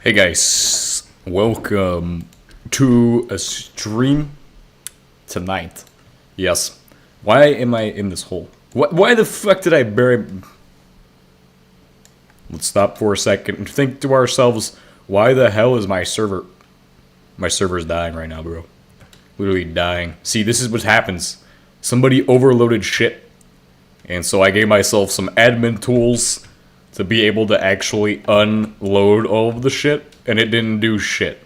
Hey guys, welcome to a stream tonight. Yes. Why am I in this hole? Why the fuck did I bury... Let's stop for a second and think to ourselves, why the hell is my server... My server's dying right now, bro. Literally dying. See, this is what happens. Somebody overloaded shit. And so I gave myself some admin tools to be able to actually unload all of the shit, and it didn't do shit.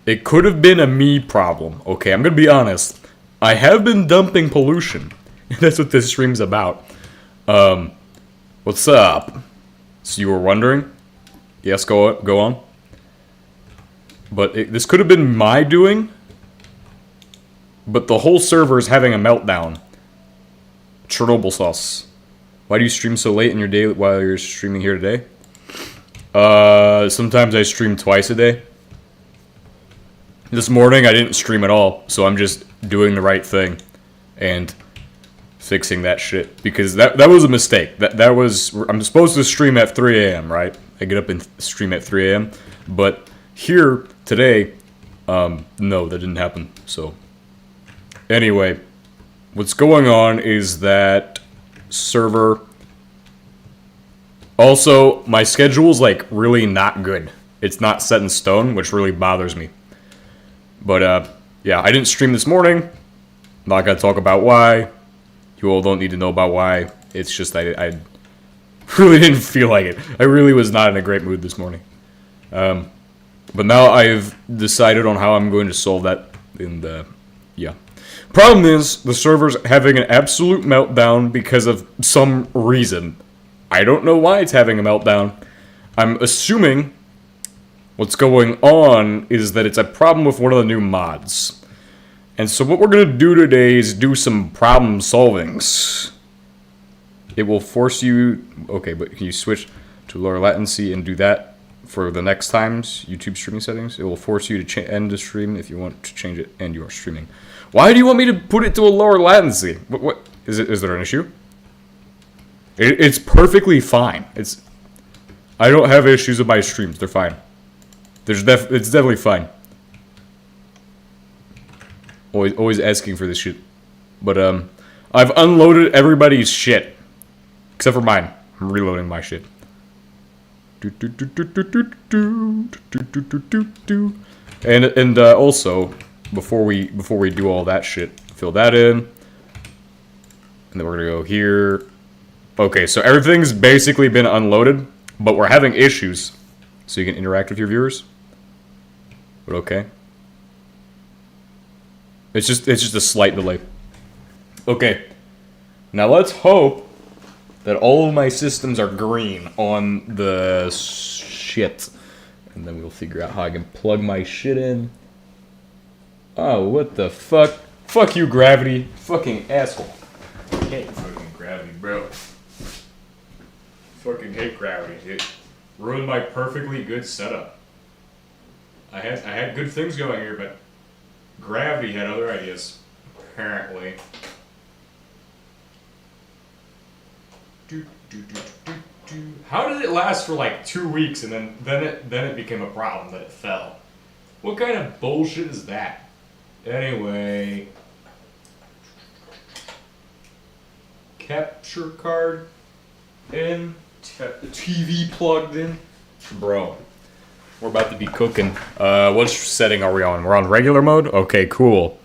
It could have been a me problem, okay? I'm gonna be honest. I have been dumping pollution. That's what this stream's about. What's up? So you were wondering? Yes, go on. But this could have been my doing, but the whole server is having a meltdown. Chernobyl sauce. Why do you stream so late in your day while you're streaming here today? Sometimes I stream twice a day. This morning I didn't stream at all, so I'm just doing the right thing and fixing that shit, because that was a mistake. That was, I'm supposed to stream at 3 a.m., right? I get up and stream at 3 a.m., but here today, no, that didn't happen. So anyway, what's going on is that server. Also, my schedule's like really not good. It's not set in stone, which really bothers me. But yeah, I didn't stream this morning. I'm not gonna talk about why. You all don't need to know about why. It's just I really didn't feel like it. I really was not in a great mood this morning. But now I've decided on how I'm going to solve that. Yeah. Problem is, the server's having an absolute meltdown because of some reason. I don't know why it's having a meltdown. I'm assuming what's going on is that it's a problem with one of the new mods. And so what we're going to do today is do some problem solvings. It will force you... Okay, but can you switch to lower latency and do that for the next times? YouTube streaming settings. It will force you to end the stream if you want to change it and you are streaming. Why do you want me to put it to a lower latency? What is it? Is there an issue? It's perfectly fine. I don't have issues with my streams. They're fine. It's definitely fine. Always asking for this shit. But I've unloaded everybody's shit except for mine. I'm reloading my shit. And also, before we do all that shit, fill that in, and then we're gonna go here. Okay, so everything's basically been unloaded, but we're having issues, so you can interact with your viewers. But okay, it's just a slight delay. Okay, now let's hope that all of my systems are green on the shit, and then we'll figure out how I can plug my shit in. Oh, what the fuck? Fuck you, gravity. Fucking asshole. I hate fucking gravity, bro. Fucking hate gravity. It ruined my perfectly good setup. I had good things going here, but gravity had other ideas. Apparently. How did it last for like 2 weeks and then it became a problem that it fell? What kind of bullshit is that? Anyway, capture card in, TV plugged in. Bro, we're about to be cooking. What setting are we on? We're on regular mode? Okay, cool.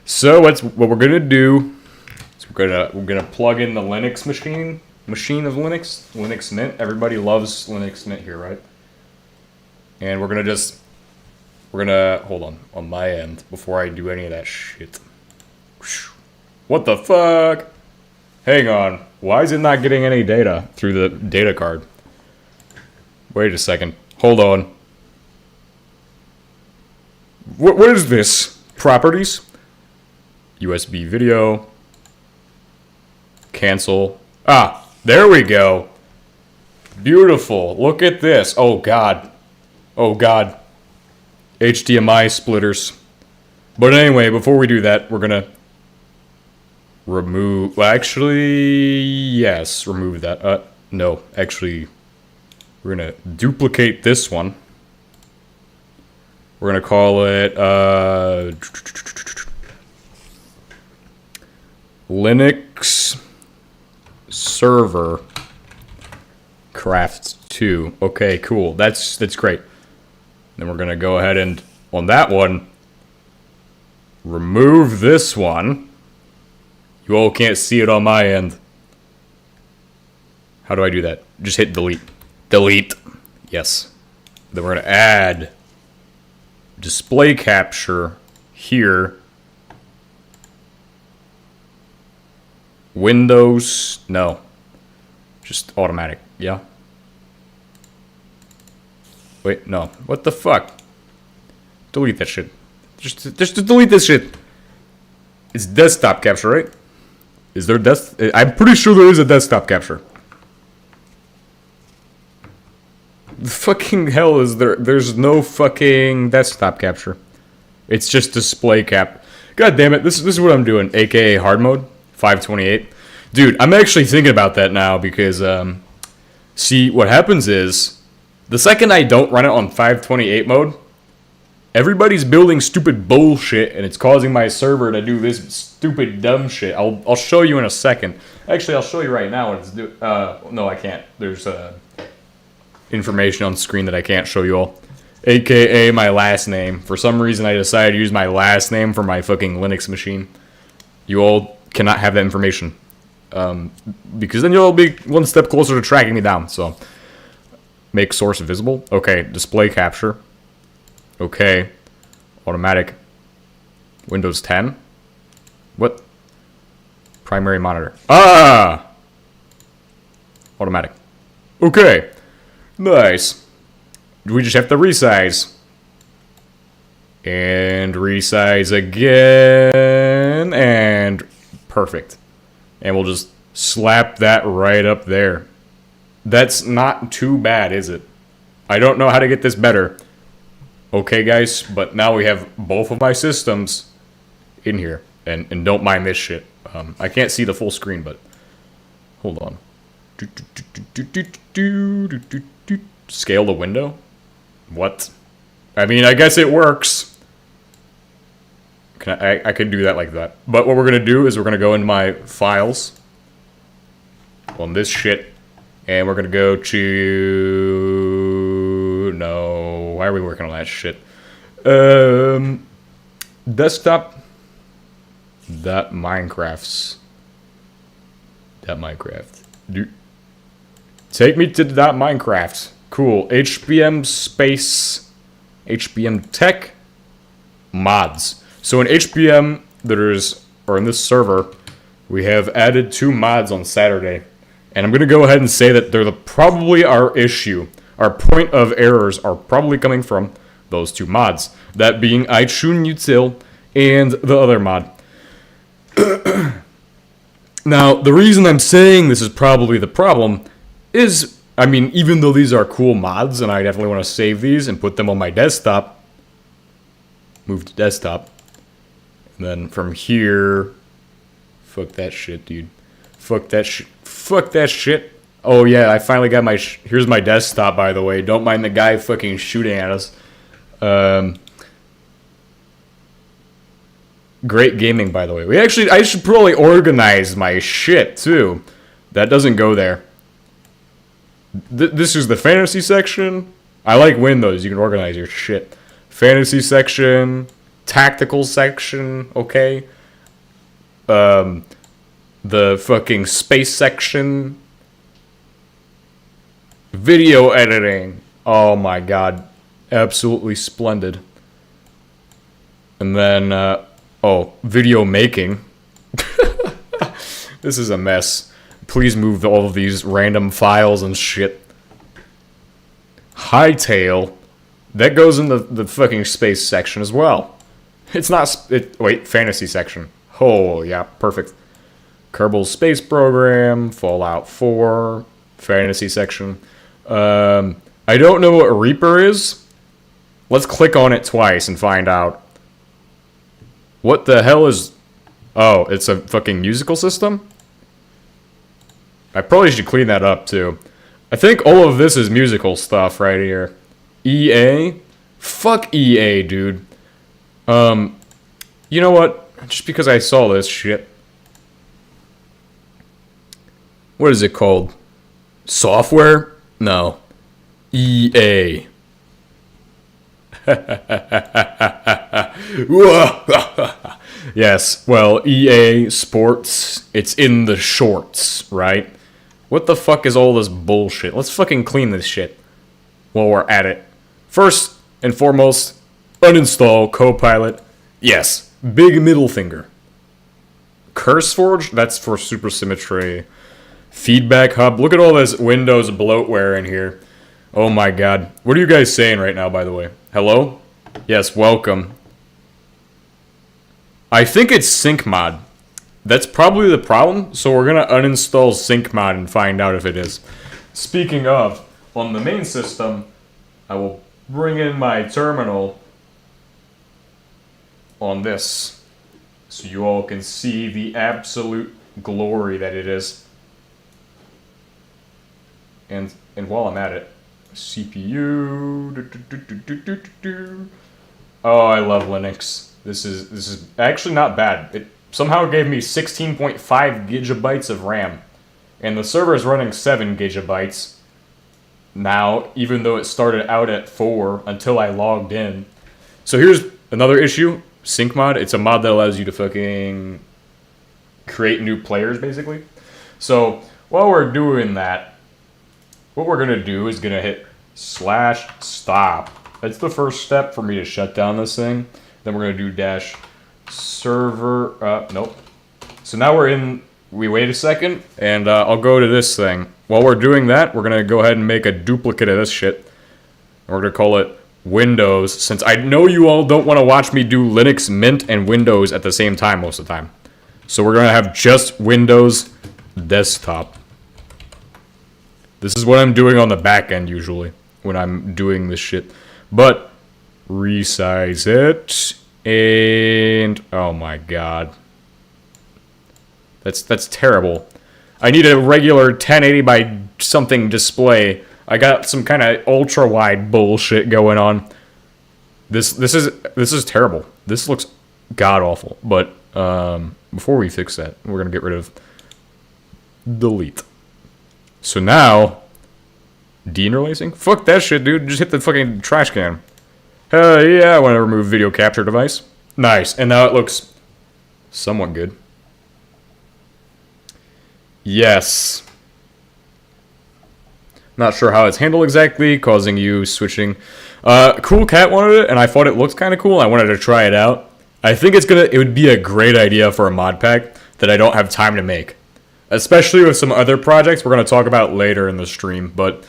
So what we're gonna do is we're gonna plug in the Linux machine of Linux Mint. Everybody loves Linux Mint here, right? And we're gonna hold on my end before I do any of that shit. What the fuck? Hang on. Why is it not getting any data through the data card? Wait a second. Hold on. What is this? Properties? USB video. Cancel. Ah, there we go. Beautiful. Look at this. Oh god. Oh god. HDMI splitters. But anyway, before we do that, we're gonna remove... Well, actually, yes, remove that. No, actually, We're gonna duplicate this one. We're gonna call it Linux server craft 2. Okay, cool. That's great. Then we're gonna go ahead and on that one remove this one. You all can't see it on my end. How do I do that? Just hit delete. Delete. Yes. Then we're gonna add display capture here. Windows, no. Just automatic, yeah. Wait, no. What the fuck? Delete that shit. Just delete this shit. It's desktop capture, right? Is there I'm pretty sure there is a desktop capture. The fucking hell is there? There's no fucking desktop capture. It's just display cap. God damn it, this is what I'm doing, aka hard mode, 528. Dude, I'm actually thinking about that now because, see, what happens is, the second I don't run it on 528 mode, everybody's building stupid bullshit and it's causing my server to do this stupid dumb shit. I'll show you in a second. Actually, I'll show you right now what it's doing. No, I can't. There's, information on screen that I can't show you all. AKA my last name. For some reason, I decided to use my last name for my fucking Linux machine. You all cannot have that information. Because then you'll be one step closer to tracking me down. So, make source visible. Okay, display capture. Okay, automatic. Windows 10. What? Primary monitor. Ah! Automatic. Okay. Nice. We just have to resize. And resize again. And perfect. And we'll just slap that right up there. That's not too bad, is it? I don't know how to get this better. Okay, guys, but now we have both of my systems in here. And don't mind this shit. I can't see the full screen, but hold on. Scale the window? What? I mean, I guess it works. I could do that like that. But what we're going to do is we're going to go into my files on this shit. And we're going to go to... No. Why are we working on that shit? Desktop. That Minecraft's. That Minecraft. Take me to that Minecraft. Cool. HBM space. HBM tech. Mods. So in HBM, or in this server, we have added 2 mods on Saturday. And I'm going to go ahead and say that they're probably our issue. Our point of errors are probably coming from those 2 mods. That being iTunes and the other mod. Now, the reason I'm saying this is probably the problem is, I mean, even though these are cool mods, and I definitely want to save these and put them on my desktop, move to desktop, and then from here, fuck that shit, dude. Fuck that shit. Fuck that shit. Oh yeah, I finally got my, here's my desktop, by the way. Don't mind the guy fucking shooting at us. Great gaming, by the way. I should probably organize my shit, too. That doesn't go there. This is the fantasy section. I like Windows. You can organize your shit. Fantasy section. Tactical section. Okay. The fucking space section. Video editing. Oh my god. Absolutely splendid. And then, video making. This is a mess. Please move all of these random files and shit. Hightail. That goes in the fucking space section as well. It's not... wait, fantasy section. Oh, yeah, perfect. Kerbal Space Program, Fallout 4, fantasy section. I don't know what Reaper is. Let's click on it twice and find out. What the hell is... Oh, it's a fucking musical system? I probably should clean that up, too. I think all of this is musical stuff right here. EA? Fuck EA, dude. You know what? Just because I saw this shit. What is it called? Software? No. EA. Yes, well, EA Sports, it's in the shorts, right? What the fuck is all this bullshit? Let's fucking clean this shit while we're at it. First and foremost, uninstall Copilot. Yes, big middle finger. CurseForge, that's for supersymmetry. Feedback Hub, look at all this Windows bloatware in here. Oh my god. What are you guys saying right now, by the way? Hello? Yes, welcome. I think it's SyncMod. That's probably the problem, so we're gonna uninstall SyncMod and find out if it is. Speaking of, on the main system, I will bring in my terminal on this, so you all can see the absolute glory that it is. And while I'm at it, CPU. Oh, I love Linux. This is actually not bad. It somehow gave me 16.5 gigabytes of RAM, and the server is running 7 gigabytes now, even though it started out at 4 until I logged in. So here's another issue. SyncMod. It's a mod that allows you to fucking create new players, basically. So while we're doing that, what we're gonna do is gonna hit /stop. That's the first step for me to shut down this thing. Then we're gonna do -server. Nope. So now we're in. We wait a second, and I'll go to this thing. While we're doing that, we're gonna go ahead and make a duplicate of this shit. And we're gonna call it Windows, since I know you all don't want to watch me do Linux Mint and Windows at the same time most of the time. So we're gonna have just Windows Desktop. This is what I'm doing on the back end usually when I'm doing this shit. But resize it, and oh my god, that's terrible. I need a regular 1080 by something display. I got some kind of ultra wide bullshit going on. This is terrible. This looks god awful. But before we fix that, we're gonna get rid of delete. So now, deinterlacing? Fuck that shit, dude. Just hit the fucking trash can. Hell yeah, I want to remove video capture device. Nice. And now it looks somewhat good. Yes. Not sure how it's handled exactly, causing you switching. Cool Cat wanted it, and I thought it looked kind of cool. I wanted to try it out. I think it would be a great idea for a mod pack that I don't have time to make. Especially with some other projects we're going to talk about later in the stream. But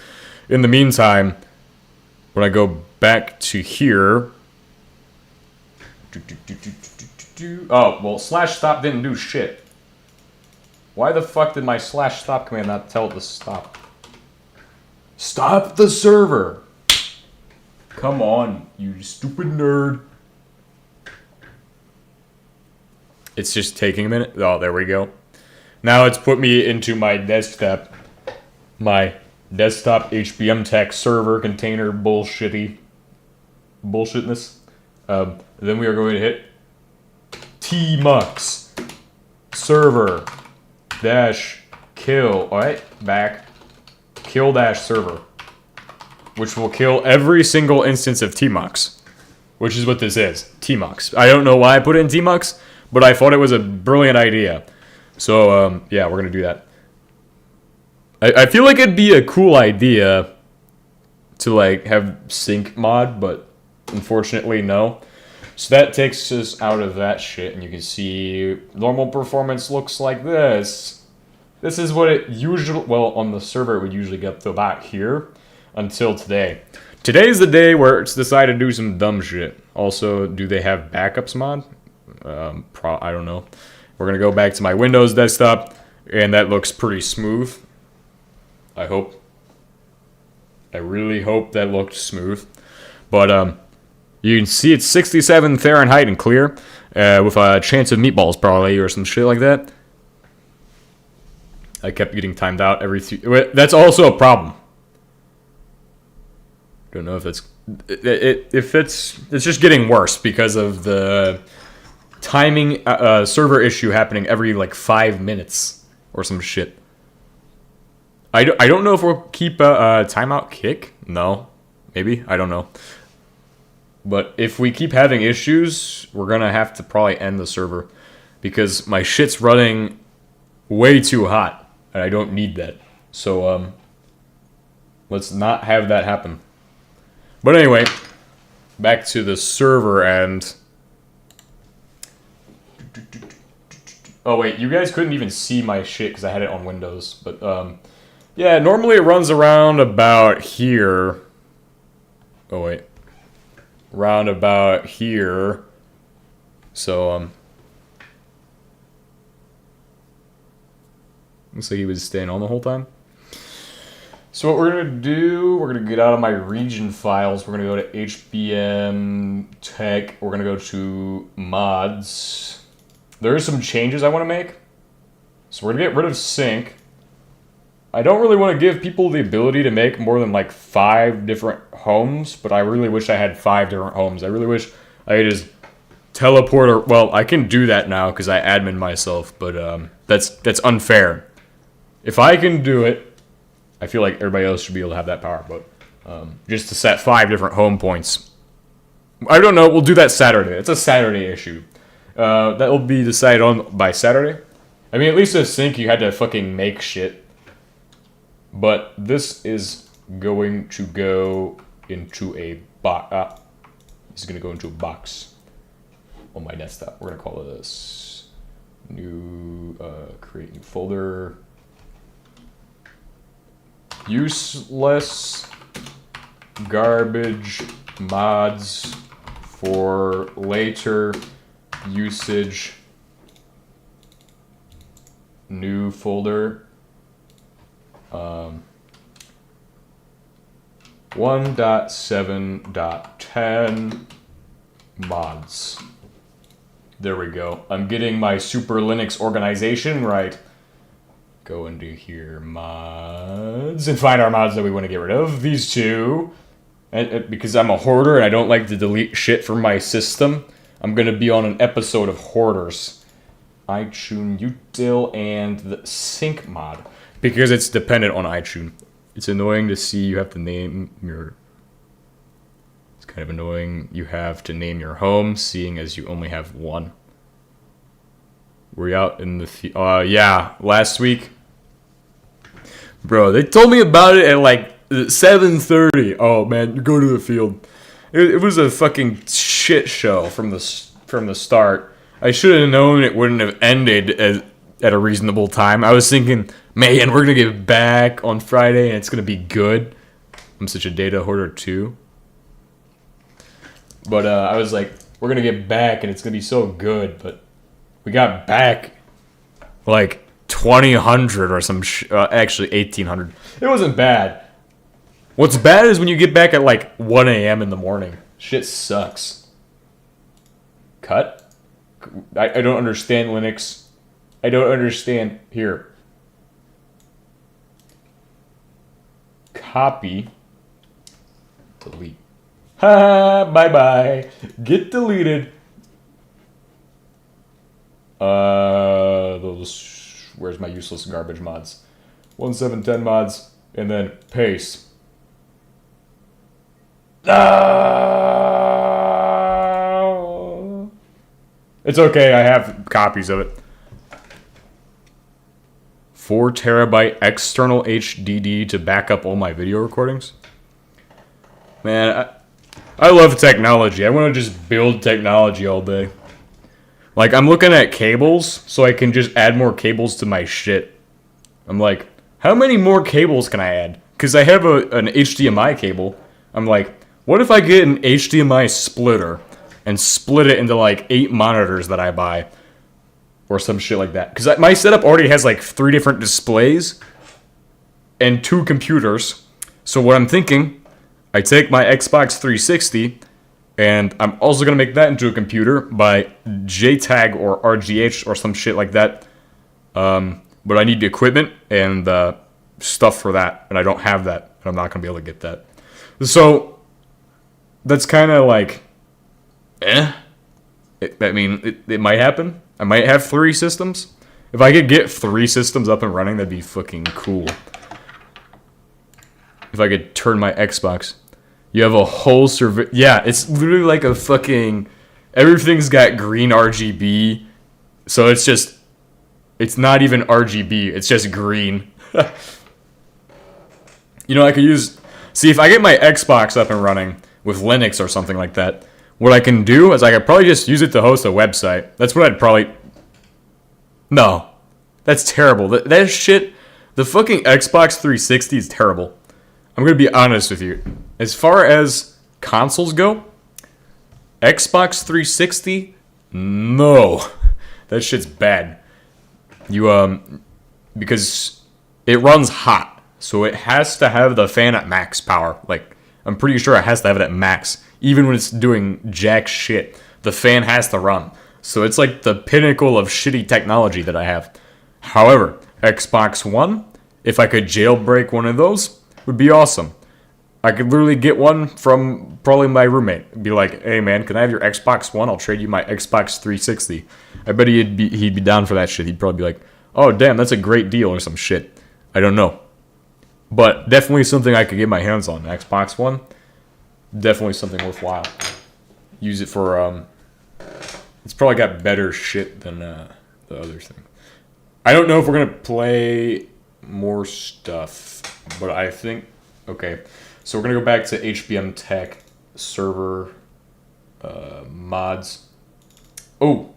in the meantime, when I go back to here... Oh, well, /stop didn't do shit. Why the fuck did my /stop command not tell it to stop? Stop the server! Come on, you stupid nerd. It's just taking a minute. Oh, there we go. Now it's put me into my desktop HBM tech server container bullshitness. Then we are going to hit tmux server -kill. Alright, back. Kill -server. Which will kill every single instance of tmux. Which is what this is. tmux. I don't know why I put in tmux, but I thought it was a brilliant idea. So, yeah, we're going to do that. I feel like it'd be a cool idea to, like, have sync mod, but unfortunately, no. So that takes us out of that shit, and you can see normal performance looks like this. This is what it usually, well, on the server, it would usually get to about here until today. Today's the day where it's decided to do some dumb shit. Also, do they have backups mod? I don't know. We're going to go back to my Windows desktop, and that looks pretty smooth. I hope. I really hope that looked smooth. But you can see it's 67 Fahrenheit and clear, with a chance of meatballs probably, or some shit like that. I kept getting timed out every... That's also a problem. Don't know if it's it's just getting worse because of the timing server issue happening every like 5 minutes or some shit. I don't know if we'll keep a timeout kick. No, maybe, I don't know. But if we keep having issues, we're gonna have to probably end the server because my shit's running way too hot and I don't need that. So let's not have that happen. But anyway, back to the server and... Oh wait, you guys couldn't even see my shit because I had it on Windows. But yeah, normally it runs around about here. Oh wait. Round about here. So looks like he was staying on the whole time. So what we're gonna do, we're gonna get out of my region files. We're gonna go to HBM Tech. We're gonna go to mods. There are some changes I want to make. So we're gonna get rid of sync. I don't really want to give people the ability to make more than like 5 different homes, but I really wish I had 5 different homes. I really wish I could just teleport, or well, I can do that now because I admin myself, but that's unfair. If I can do it, I feel like everybody else should be able to have that power, but just to set 5 different home points. I don't know, we'll do that Saturday. It's a Saturday issue. That will be decided on by Saturday. I mean, at least with sync, you had to fucking make shit. But this is going to go into a box. This is going to go into a box on my desktop. We're going to call it this. New, create new folder. Useless garbage mods for later usage. New folder. 1.7.10 mods. There we go. I'm getting my Super Linux organization right. Go into here, mods, and find our mods that we want to get rid of. These two. And because I'm a hoarder and I don't like to delete shit from my system, I'm going to be on an episode of Hoarders. iTunes util and the sync mod. Because it's dependent on iTunes. It's annoying to see you have to name your... It's kind of annoying you have to name your home, seeing as you only have one. Were you out in the... yeah, last week. Bro, they told me about it at like 7:30. Oh, man, you go to the field. It was a fucking shit show from the start. I should have known it wouldn't have ended at a reasonable time. I was thinking, man, we're going to get back on Friday and it's going to be good. I'm such a data hoarder too. But I was like, we're going to get back and it's going to be so good. But we got back like 2000 or some actually 1800. It wasn't bad. What's bad is when you get back at like 1 a.m. in the morning. Shit sucks. Cut? I don't understand Linux. I don't understand. Here. Copy. Delete. Ha! Bye-bye. Get deleted. Where's my useless garbage mods? 1.7.10 mods. And then paste. It's okay, I have copies of it. 4 terabyte external HDD to back up all my video recordings. Man, I love technology. I want to just build technology all day. Like, I'm looking at cables, so I can just add more cables to my shit. I'm like, how many more cables can I add? Because I have an HDMI cable. I'm like, what if I get an HDMI splitter and split it into like 8 monitors that I buy? Or some shit like that. Because my setup already has like 3 different displays and 2 computers. So what I'm thinking, I take my Xbox 360 and I'm also going to make that into a computer by JTAG or RGH or some shit like that. But I need the equipment and stuff for that. And I don't have that. And I'm not going to be able to get that. So that's kind of like, I mean, it might happen. I might have 3 systems. If I could get 3 systems up and running, that'd be fucking cool. If I could turn my Xbox. You have a whole yeah, it's literally like a fucking... Everything's got green RGB. So it's just... It's not even RGB. It's just green. You know, I could use... See, if I get my Xbox up and running with Linux or something like that, what I can do is I could probably just use it to host a website. That's what I'd probably... No. That's terrible. That shit... The fucking Xbox 360 is terrible. I'm going to be honest with you. As far as consoles go, Xbox 360, no. That shit's bad. Because it runs hot. So it has to have the fan at max power. Like, I'm pretty sure it has to have it at max. Even when it's doing jack shit, the fan has to run. So it's like the pinnacle of shitty technology that I have. However, Xbox One, if I could jailbreak one of those, would be awesome. I could literally get one from probably my roommate. Be like, hey man, can I have your Xbox One? I'll trade you my Xbox 360. I bet he'd be down for that shit. He'd probably be like, oh damn, that's a great deal or some shit. I don't know. But definitely something I could get my hands on. Xbox One, definitely something worthwhile. Use it for, it's probably got better shit than the other thing. I don't know if we're going to play more stuff, but I think, okay. So we're going to go back to HBM Tech server mods. Oh,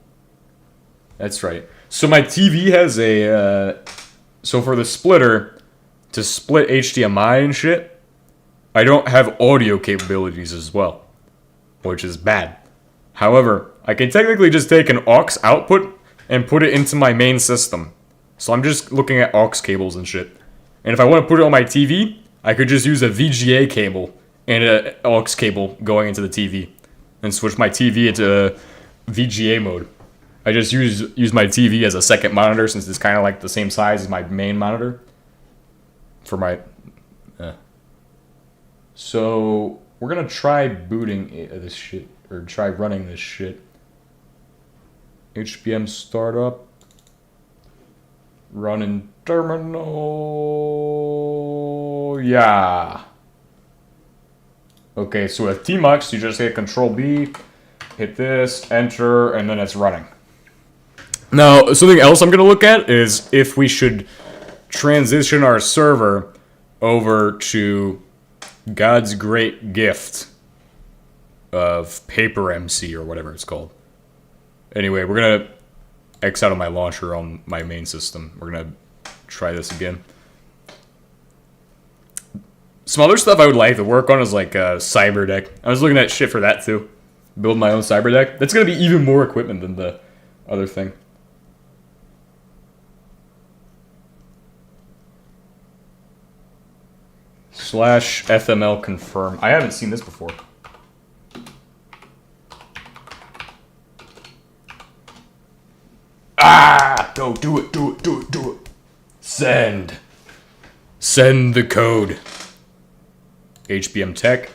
that's right. So my TV has a, so for the splitter, to split HDMI and shit, I don't have audio capabilities as well, which is bad. However, I can technically just take an aux output and put it into my main system. So I'm just looking at aux cables and shit. And if I want to put it on my TV, I could just use a VGA cable and an aux cable going into the TV and switch my TV into VGA mode. I just use my TV as a second monitor since it's kind of like the same size as my main monitor. For my... So, we're going to try booting this shit, or try running this shit. HBM startup. Running terminal. Yeah. Okay, so with Tmux, you just hit Control B, hit this, enter, and then it's running. Now, something else I'm going to look at is if we should transition our server over to God's great gift of Paper MC or whatever it's called. Anyway, we're going to X out of my launcher on my main system. We're going to try this again. Some other stuff I would like to work on is like cyber deck. I was looking at shit for that too. Build my own cyber deck. That's going to be even more equipment than the other thing. /FML confirm. I haven't seen this before. Ah! Go, do it. Send the code. HBM Tech.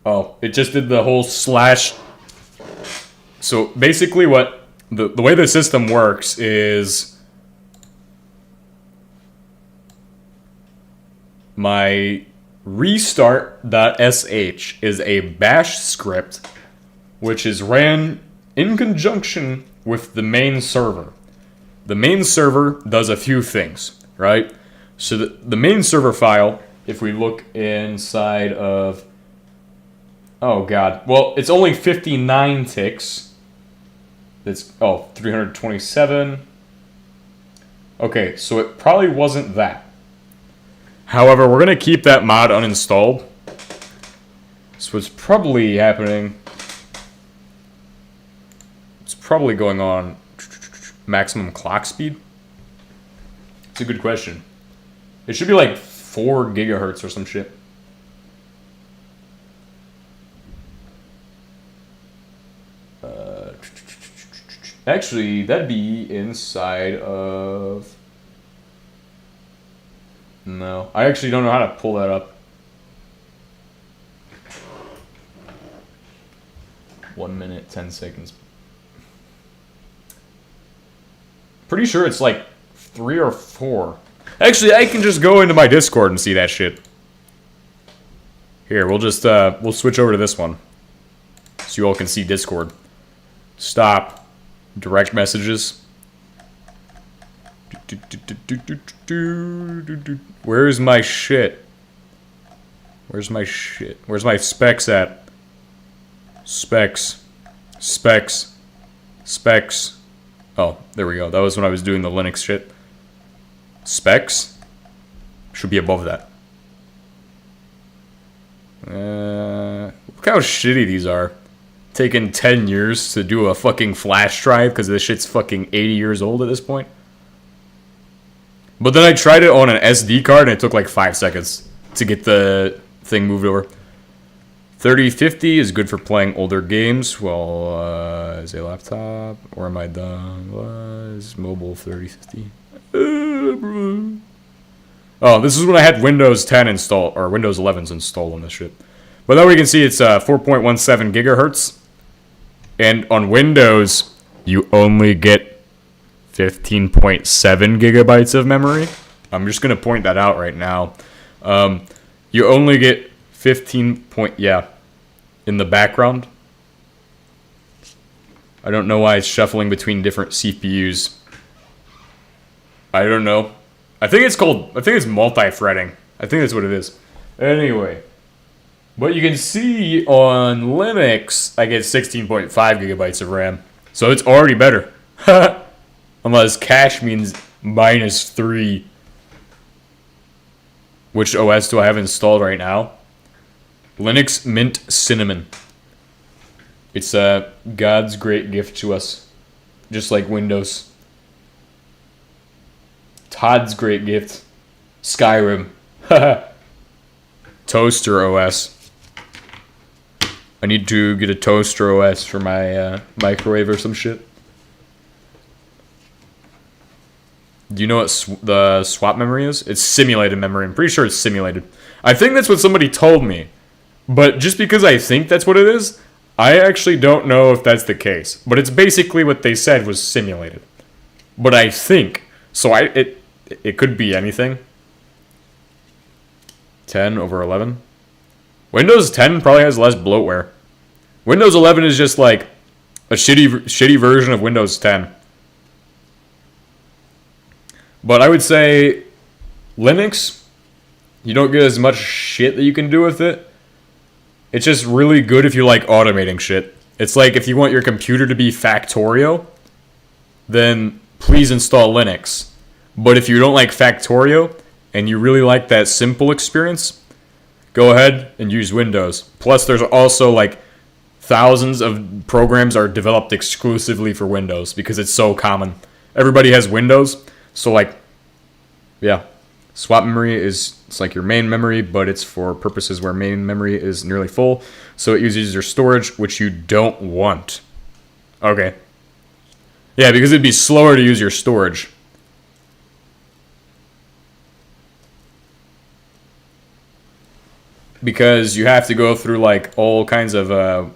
Oh, it just did the whole /. So basically what the way the system works is my restart.sh is a bash script which is ran in conjunction with the main server. The main server does a few things, right? So the main server file, if we look inside of... Oh, God. Well, it's only 59 ticks. It's... Oh, 327. Okay, so it probably wasn't that. However, we're going to keep that mod uninstalled. So what's probably happening... It's probably going on maximum clock speed. It's a good question. It should be like 4 gigahertz or some shit. Actually, that'd be inside of... No, I actually don't know how to pull that up. 1 minute, 10 seconds. Pretty sure it's like 3 or 4. Actually, I can just go into my Discord and see that shit. Here, we'll just, we'll switch over to this one. So you all can see Discord. Stop. Direct messages. Where's my shit? Where's my shit? Where's my specs at? Specs. Specs. Specs. Oh, there we go. That was when I was doing the Linux shit. Specs? Should be above that. Look how shitty these are. Taking 10 years to do a fucking flash drive because this shit's fucking 80 years old at this point. But then I tried it on an SD card and it took like 5 seconds to get the thing moved over. 3050 is good for playing older games. Well, is a laptop or am I done? Was mobile 3050? Oh, this is when I had Windows 10 installed or Windows 11's installed on this shit. But then we can see it's 4.17 gigahertz. And on Windows, you only get 15.7 gigabytes of memory. I'm just going to point that out right now. You only get 15 point, yeah, in the background. I don't know why it's shuffling between different CPUs. I don't know. I think it's multi-threading. I think that's what it is. Anyway. But you can see on Linux, I get 16.5 gigabytes of RAM. So it's already better. Unless cache means -3. Which OS do I have installed right now? Linux Mint Cinnamon. It's God's great gift to us. Just like Windows. Todd's great gift. Skyrim. Toaster OS. I need to get a toaster OS for my microwave or some shit. Do you know what the swap memory is? It's simulated memory. I'm pretty sure it's simulated. I think that's what somebody told me. But just because I think that's what it is, I actually don't know if that's the case. But it's basically what they said was simulated. But I think. So it could be anything. 10 over 11. Windows 10 probably has less bloatware. Windows 11 is just like a shitty version of Windows 10. But I would say Linux, you don't get as much shit that you can do with it. It's just really good if you like automating shit. It's like if you want your computer to be Factorio, then please install Linux. But if you don't like Factorio and you really like that simple experience, go ahead and use Windows. Plus, there's also like thousands of programs are developed exclusively for Windows because it's so common. Everybody has Windows, so like, yeah, swap memory it's like your main memory, but it's for purposes where main memory is nearly full, so it uses your storage, which you don't want. Okay. Yeah, because it'd be slower to use your storage. Because you have to go through like all kinds of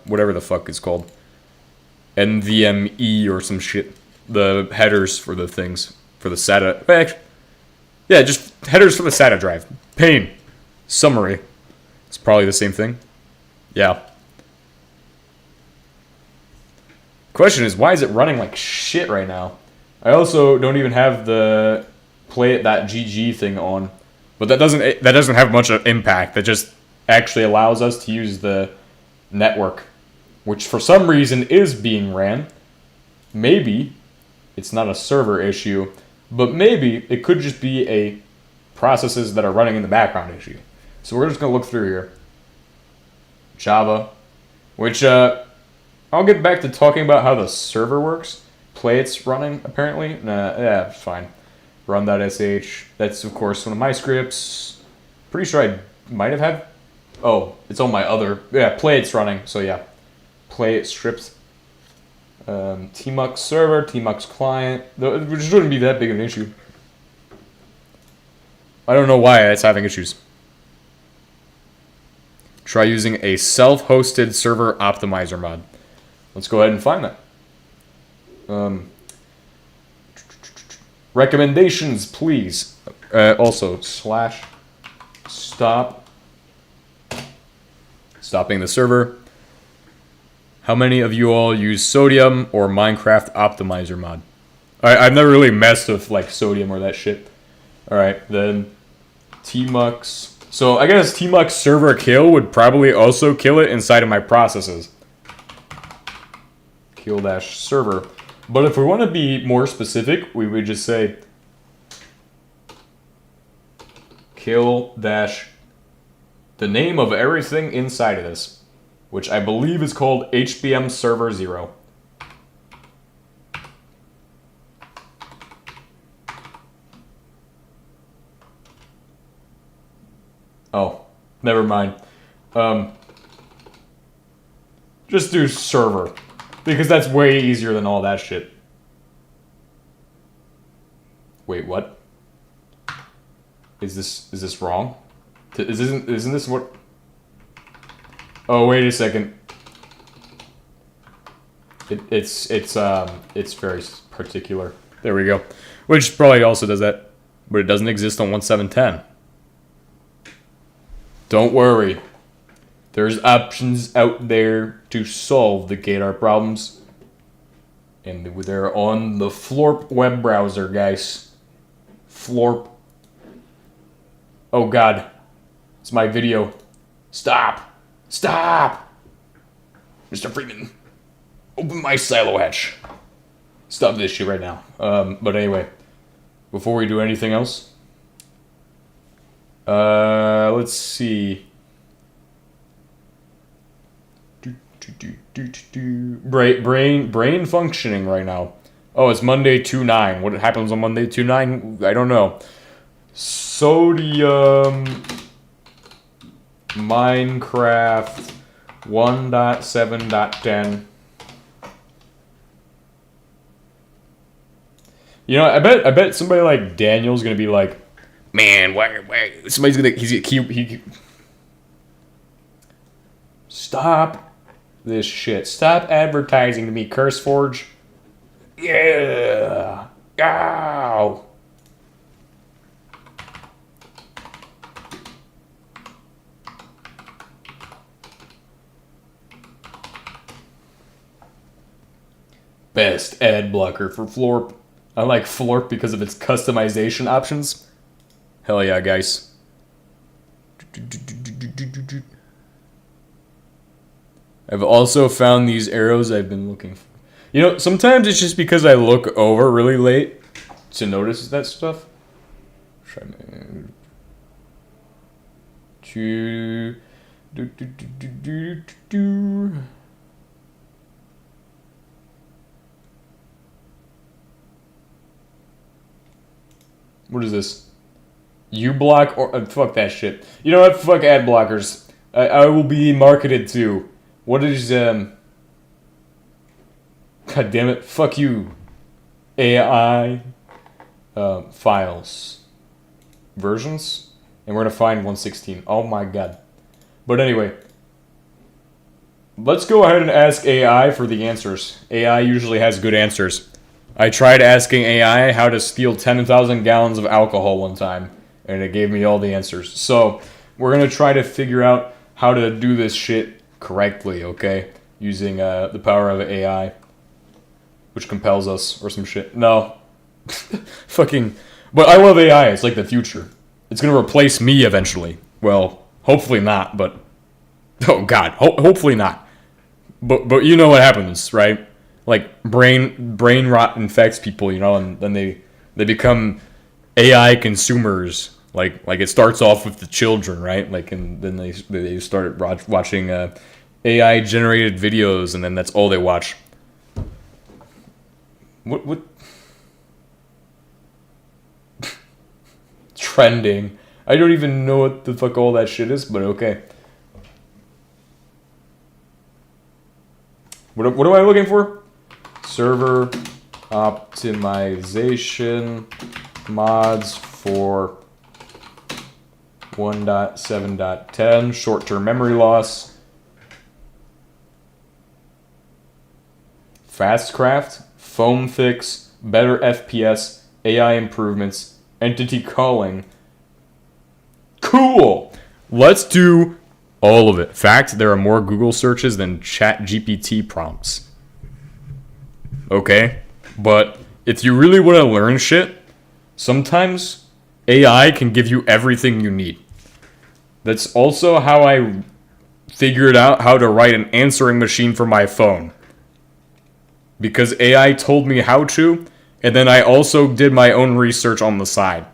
whatever the fuck it's called, NVMe or some shit. The headers for the things for the SATA. Yeah, just headers for the SATA drive. Pain. Summary. It's probably the same thing. Yeah. Question is, why is it running like shit right now? I also don't even have the playit.gg thing on, but that doesn't have much impact. That just actually allows us to use the network, which for some reason is being ran. Maybe it's not a server issue, but maybe it could just be a processes that are running in the background issue. So we're just going to look through here. Java, which I'll get back to talking about how the server works. Playit's running, apparently. Yeah, fine. Run.sh. That's, of course, one of my scripts. Pretty sure I might have had... Oh, it's on my other... Yeah, Playit's running, so yeah. Playit strips. Tmux server, Tmux client. Which shouldn't be that big of an issue. I don't know why it's having issues. Try using a self-hosted server optimizer mod. Let's go ahead and find that. Recommendations, please. Also, slash stop. Stopping the server. How many of you all use Sodium or Minecraft Optimizer mod? I've never really messed with like Sodium or that shit. Alright, then Tmux. So I guess Tmux server kill would probably also kill it inside of my processes. Kill dash server. But if we want to be more specific, we would just say kill dash the name of everything inside of this, which I believe is called HBM server 0. Oh, never mind. Just do server, because that's way easier than all that shit. Wait, what? Is this wrong? Isn't this what? Oh, wait a second. It's very particular. There we go. Which probably also does that, but it doesn't exist on 1.7.10. Don't worry. There's options out there to solve the Gator problems. And they're on the Florp web browser, guys. Florp. Oh god. It's my video. Stop. Stop! Mr. Freeman. Open my silo hatch. Stop this shit right now. But anyway. Before we do anything else. Let's see. Brain functioning right now. Oh, it's Monday 2/9. What happens on Monday 2/9? I don't know. Sodium Minecraft 1.7.10. You know, I bet somebody like Daniel's gonna be like, man, why somebody's gonna stop this shit. Stop advertising to me, CurseForge. Yeah. Ow. Best ad blocker for Florp. I like Florp because of its customization options. Hell yeah, guys. I've also found these arrows I've been looking for. You know, sometimes it's just because I look over really late to notice that stuff. What is this? U-block or fuck that shit. You know what? Fuck ad blockers. I will be marketed to. What is God damn it! Fuck you. AI files versions, and we're gonna find 116. Oh my god. But anyway, let's go ahead and ask AI for the answers. AI usually has good answers. I tried asking AI how to steal 10,000 gallons of alcohol one time, and it gave me all the answers. So, we're going to try to figure out how to do this shit correctly, okay? Using the power of AI, which compels us, or some shit. No. Fucking... But I love AI. It's like the future. It's going to replace me eventually. Well, hopefully not, but... Oh, God. Hopefully not. But you know what happens, right? Like brain rot infects people, you know, and then they become AI consumers. Like it starts off with the children, right? Like, and then they start watching AI generated videos, and then that's all they watch. What? Trending. I don't even know what the fuck all that shit is, but okay. What am I looking for? Server optimization mods for 1.7.10, short-term memory loss. Fastcraft, foam fix, better FPS, AI improvements, entity calling. Cool! Let's do all of it. Fact, there are more Google searches than ChatGPT prompts. Okay? But if you really want to learn shit, sometimes AI can give you everything you need. That's also how I figured out how to write an answering machine for my phone. Because AI told me how to, and then I also did my own research on the side.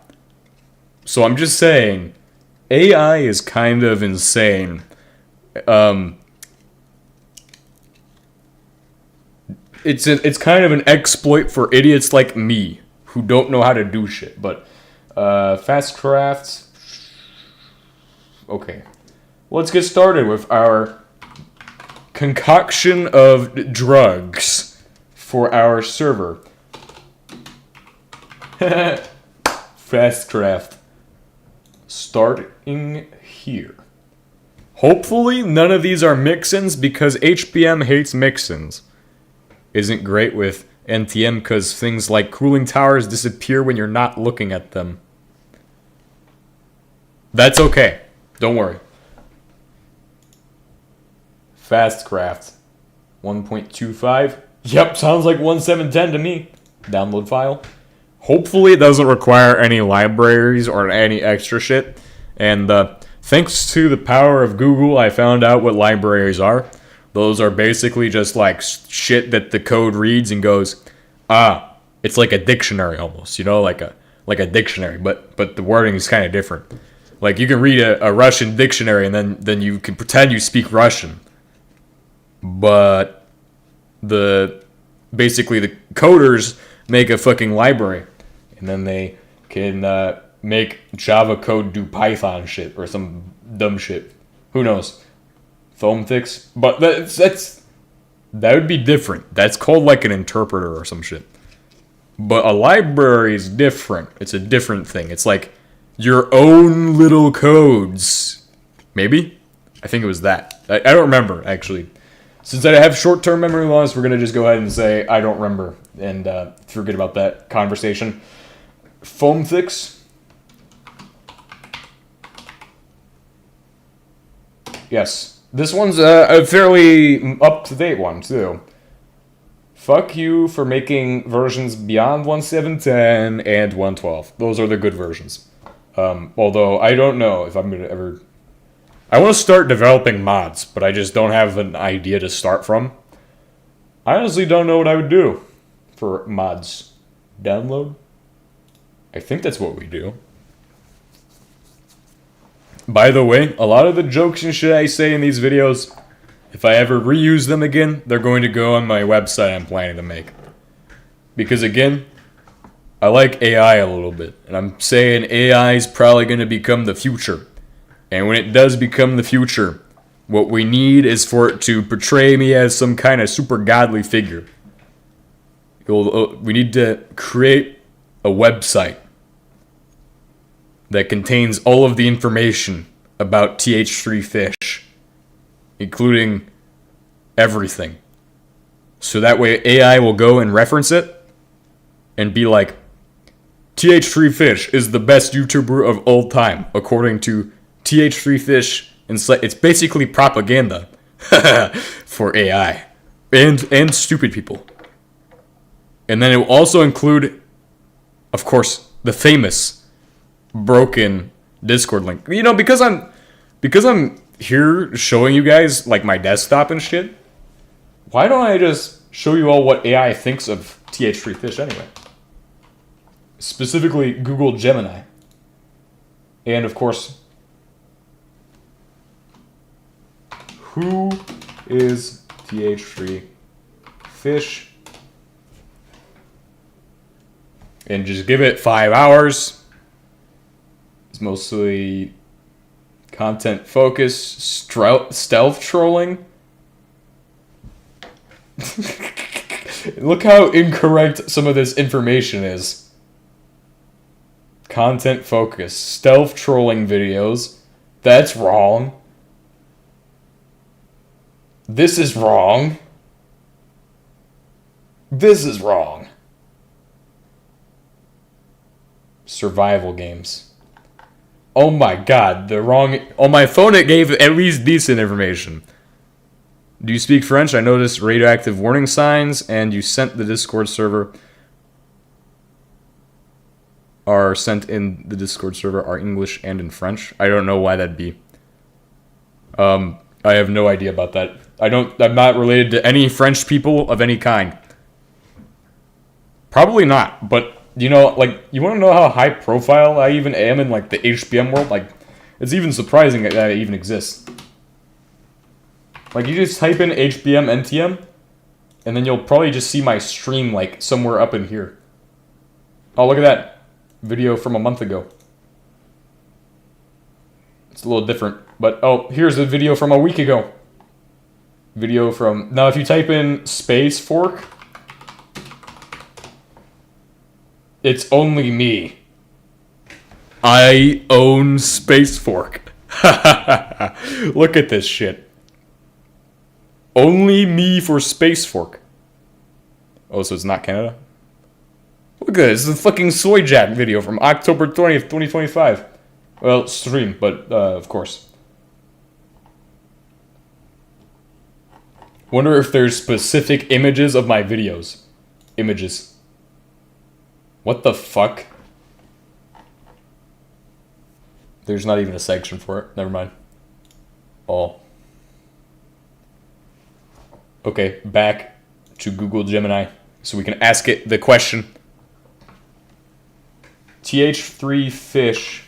So I'm just saying, AI is kind of insane. It's kind of an exploit for idiots like me who don't know how to do shit. But Fastcraft. Okay, let's get started with our concoction of drugs for our server. Fastcraft. Starting here. Hopefully none of these are mixins because HBM hates mixins. Isn't great with NTM because things like cooling towers disappear when you're not looking at them. That's okay. Don't worry. Fastcraft. 1.25. Yep, sounds like 1710 to me. Download file. Hopefully it doesn't require any libraries or any extra shit. And thanks to the power of Google, I found out what libraries are. Those are basically just like shit that the code reads and goes, it's like a dictionary almost, you know, like a dictionary, but the wording is kind of different. Like you can read a Russian dictionary and then you can pretend you speak Russian. But basically the coders make a fucking library and then they can make Java code do Python shit or some dumb shit. Who knows? Foam fix, but that would be different. That's called like an interpreter or some shit. But a library is different. It's a different thing. It's like your own little codes. Maybe? I think it was that. I don't remember, actually. Since I have short-term memory loss, we're going to just go ahead and say I don't remember and forget about that conversation. Foam fix. Yes. This one's a fairly up-to-date one, too. Fuck you for making versions beyond 1.7.10 and 1.12. Those are the good versions. Although, I don't know if I'm going to ever... I want to start developing mods, but I just don't have an idea to start from. I honestly don't know what I would do for mods. Download? I think that's what we do. By the way, a lot of the jokes and shit I say in these videos, if I ever reuse them again, they're going to go on my website I'm planning to make. Because again, I like AI a little bit, and I'm saying AI is probably going to become the future. And when it does become the future, what we need is for it to portray me as some kind of super godly figure. We need to create a website that contains all of the information about TH3 fish, including everything. So that way AI will go and reference it and be like, TH3 Fish is the best YouTuber of all time, according to TH3 Fish. It's basically propaganda for AI and stupid people. And then it will also include, of course, the famous broken Discord link. You know, because I'm here showing you guys like my desktop and shit, why don't I just show you all what AI thinks of TH3 Fish anyway? Specifically Google Gemini. And of course, who is TH3 Fish? And just give it 5 hours. It's mostly content focus, stealth trolling. Look how incorrect some of this information is. Content focus, stealth trolling videos. That's wrong. This is wrong. This is wrong. Survival games. Oh my god, the wrong... On my phone it gave at least decent information. Do you speak French? I noticed radioactive warning signs, and you sent the Discord server... are sent in the Discord server are English and in French. I don't know why that'd be. I have no idea about that. I'm not related to any French people of any kind. Probably not, but... You know, like, you want to know how high profile I even am in, like, the HBM world? Like, it's even surprising that I even exist. Like, you just type in HBM NTM, and then you'll probably just see my stream, like, somewhere up in here. Oh, look at that. Video from a month ago. It's a little different, but, oh, here's a video from a week ago. Video from... Now, if you type in Space Fork... It's only me. I own Space Fork. Look at this shit. Only me for Space Fork. Oh, so it's not Canada? Look at this. This is a fucking Soy Jack video from October 20th, 2025. Well, stream, but of course. Wonder if there's specific images of my videos. Images. What the fuck? There's not even a section for it. Never mind. All. Okay, back to Google Gemini so we can ask it the question. TH3 fish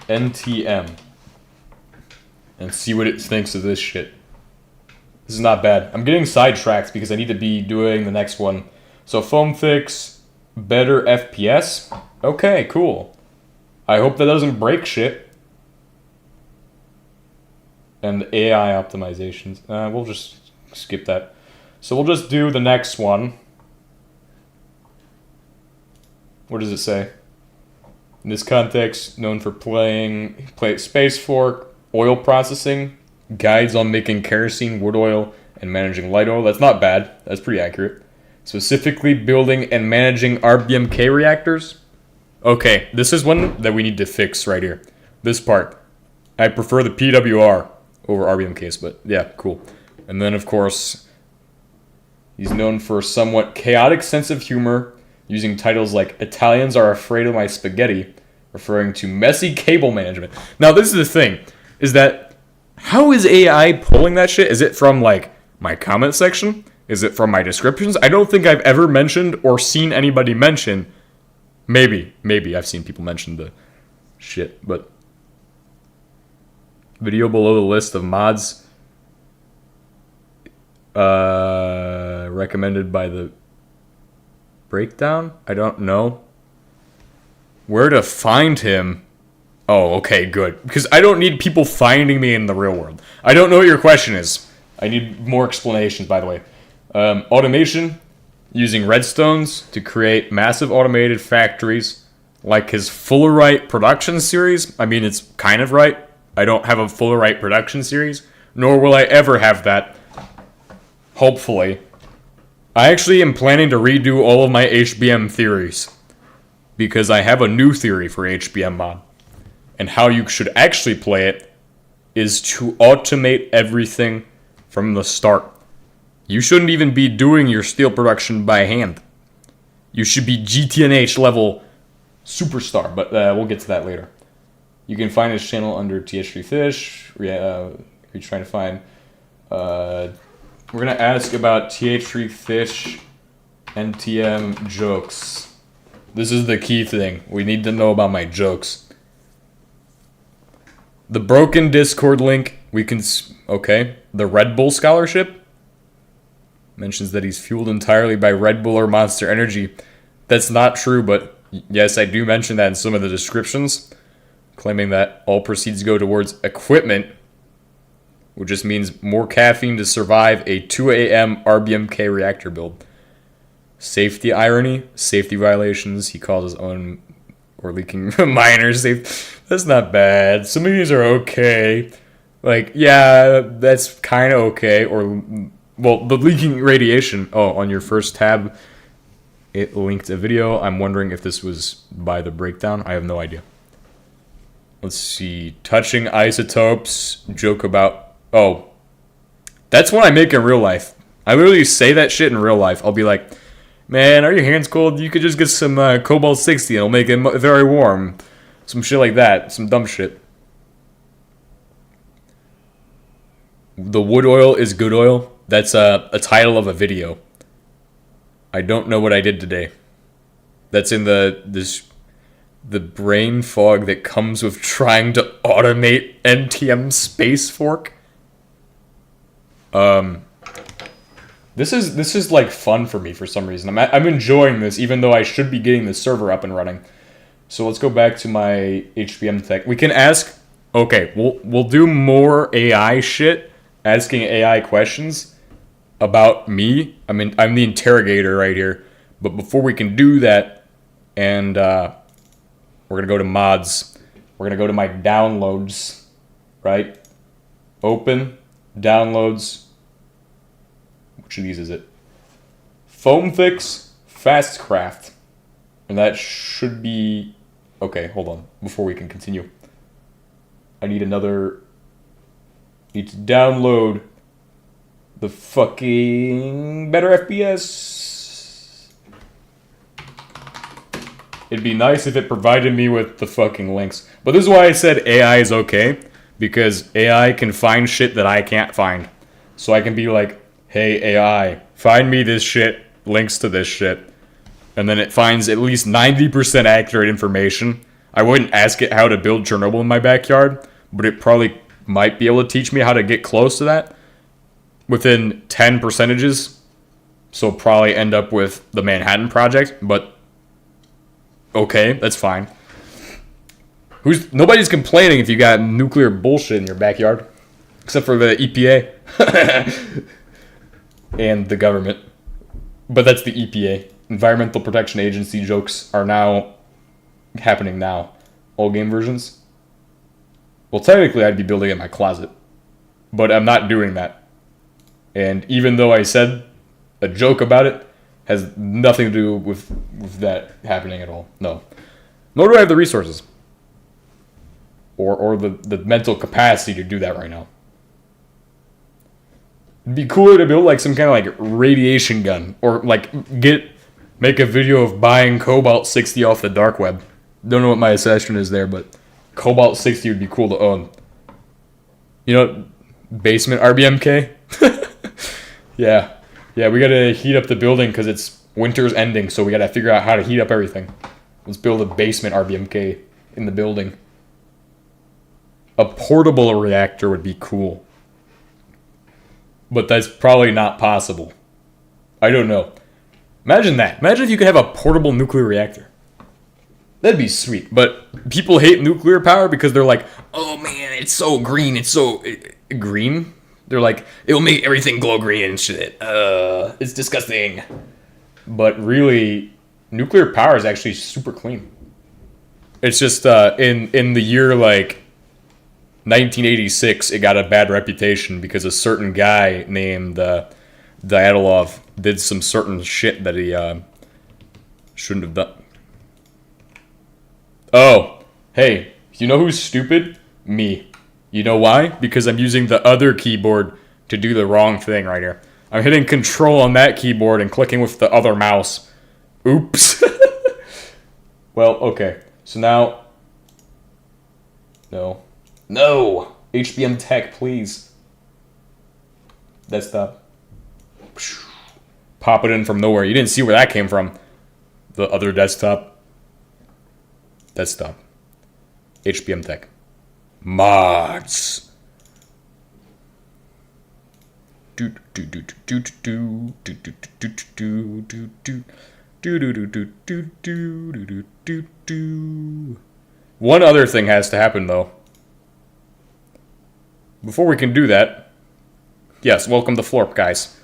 NTM. And see what it thinks of this shit. This is not bad. I'm getting sidetracked because I need to be doing the next one. So foam fix, better FPS. Okay, cool. I hope that doesn't break shit. And AI optimizations. We'll just skip that. So we'll just do the next one. What does it say? In this context, known for playing Space Fork, oil processing, guides on making kerosene, wood oil, and managing light oil. That's not bad. That's pretty accurate. Specifically building and managing RBMK reactors. Okay, this is one that we need to fix right here. This part. I prefer the PWR over RBMKs, but yeah, cool. And then, of course, he's known for a somewhat chaotic sense of humor, using titles like Italians Are Afraid of My Spaghetti, referring to messy cable management. Now, this is the thing, is that how is AI pulling that shit? Is it from, like, my comment section? Is it from my descriptions? I don't think I've ever mentioned or seen anybody mention. Maybe I've seen people mention the shit, but... Video below the list of mods recommended by the breakdown? I don't know. Where to find him? Oh, okay, good. Because I don't need people finding me in the real world. I don't know what your question is. I need more explanations, by the way. Automation, using redstones to create massive automated factories, like his Fullerite production series. I mean, it's kind of right. I don't have a Fullerite production series, nor will I ever have that. Hopefully. I actually am planning to redo all of my HBM theories, because I have a new theory for HBM mod. And how you should actually play it is to automate everything from the start. You shouldn't even be doing your steel production by hand. You should be GTNH level superstar, but we'll get to that later. You can find his channel under TH3Fish. You're trying to find... we're going to ask about TH3Fish NTM jokes. This is the key thing. We need to know about my jokes. The broken Discord link, we can... Okay. The Red Bull scholarship mentions that he's fueled entirely by Red Bull or Monster Energy. That's not true, but yes, I do mention that in some of the descriptions, claiming that all proceeds go towards equipment, which just means more caffeine to survive a 2 a.m. RBMK reactor build. Safety irony, safety violations, he calls his own or leaking miners. That's not bad. Some of these are okay. Like, yeah, that's kind of okay, or Well, the leaking radiation. Oh, on your first tab, it linked a video. I'm wondering if this was by the breakdown. I have no idea. Let's see. Touching isotopes. Joke about... Oh. That's what I make in real life. I literally say that shit in real life. I'll be like, man, are your hands cold? You could just get some cobalt 60 and it'll make it very warm. Some shit like that. Some dumb shit. The wood oil is good oil. That's a title of a video. I don't know what I did today. That's in the brain fog that comes with trying to automate NTM space fork. This is like fun for me for some reason. I'm enjoying this, even though I should be getting the server up and running. So let's go back to my HBM tech. We can ask. Okay, we'll do more AI shit, asking AI questions about me. I mean, I'm the interrogator right here. But before we can do that, and we're gonna go to mods. We're gonna go to my downloads, right? Open downloads. Which of these is it? Foam Fix Fastcraft. And that should be... Okay, hold on. Before we can continue. I need another... Need to download the fucking better FPS. It'd be nice if it provided me with the fucking links. But this is why I said AI is okay. Because AI can find shit that I can't find. So I can be like, hey AI, find me this shit, links to this shit. And then it finds at least 90% accurate information. I wouldn't ask it how to build Chernobyl in my backyard, but it probably might be able to teach me how to get close to that within 10 percentages. So probably end up with the Manhattan Project, but okay, that's fine. Nobody's complaining if you got nuclear bullshit in your backyard, except for the EPA. And the government. But that's the EPA. Environmental Protection Agency jokes are now happening now. All game versions. Well, technically I'd be building it in my closet. But I'm not doing that. And even though I said a joke about it, has nothing to do with that happening at all. No. Nor do I have the resources. Or the mental capacity to do that right now. It'd be cooler to build like some kind of like radiation gun, or like make a video of buying cobalt 60 off the dark web. Don't know what my assessment is there, but cobalt 60 would be cool to own. You know, basement RBMK. Yeah, we gotta heat up the building because it's winter's ending, so we gotta figure out how to heat up everything. Let's build a basement RBMK in the building. A portable reactor would be cool. But that's probably not possible. I don't know. Imagine that. Imagine if you could have a portable nuclear reactor. That'd be sweet. But people hate nuclear power because they're like, oh man, it's so green. It's so... green? They're like, it'll make everything glow green and shit. It's disgusting. But really, nuclear power is actually super clean. It's just in the year like 1986, it got a bad reputation because a certain guy named Dyatlov did some certain shit that he shouldn't have done. Oh, hey, you know who's stupid? Me. You know why? Because I'm using the other keyboard to do the wrong thing right here. I'm hitting control on that keyboard and clicking with the other mouse. Oops. Well, okay. So now... No! HBM Tech, please. Desktop. Pop it in from nowhere. You didn't see where that came from. The other desktop. Desktop. HBM Tech. Mods. One other thing has to happen though. Before we can do that, yes, welcome to Florp, guys.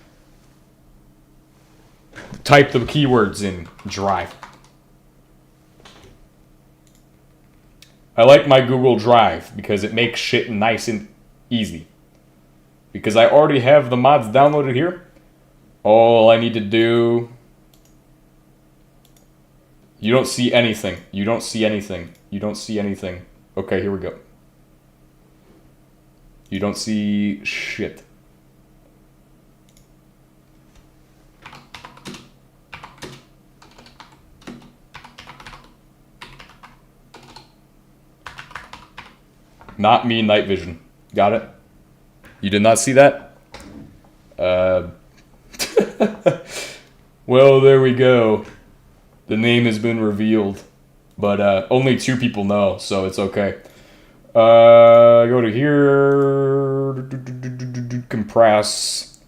Type the keywords in Drive. I like my Google Drive because it makes shit nice and easy. because I already have the mods downloaded here. All I need to do... You don't see anything. You don't see anything. You don't see anything. Okay, here we go. You don't see shit. Not me, night vision. Got it? You did not see that? Well, there we go. The name has been revealed. But only 2 people know, so it's okay. Go to here. Compress.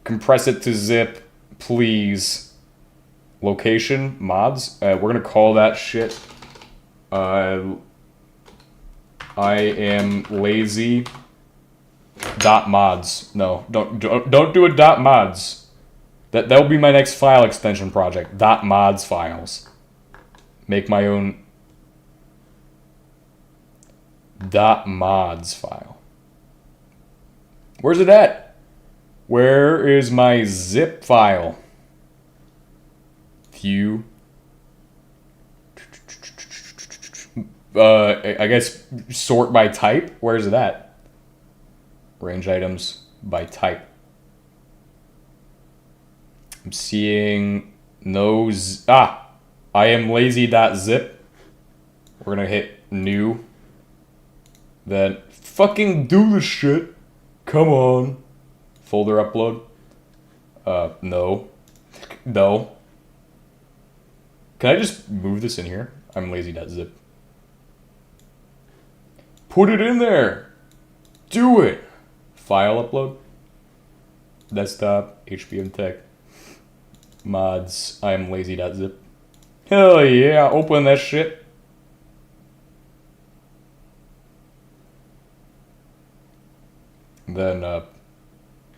Compress it to zip, please. Location, mods. We're gonna call that shit. I am lazy. Dot mods. No, don't do a dot mods. That'll be my next file extension project. Dot mods files. Make my own dot mods file. Where's it at? Where is my zip file? View. I guess sort by type. Where's it at? Range items by type. I'm seeing no I am lazy.zip. We're gonna hit new. Then fucking do the shit. Come on. Folder upload. No. No. Can I just move this in here? I'm lazy.zip. Put it in there. Do it. File upload. Desktop. HBM tech. Mods. I am lazy.zip. Hell yeah. Open that shit. Then,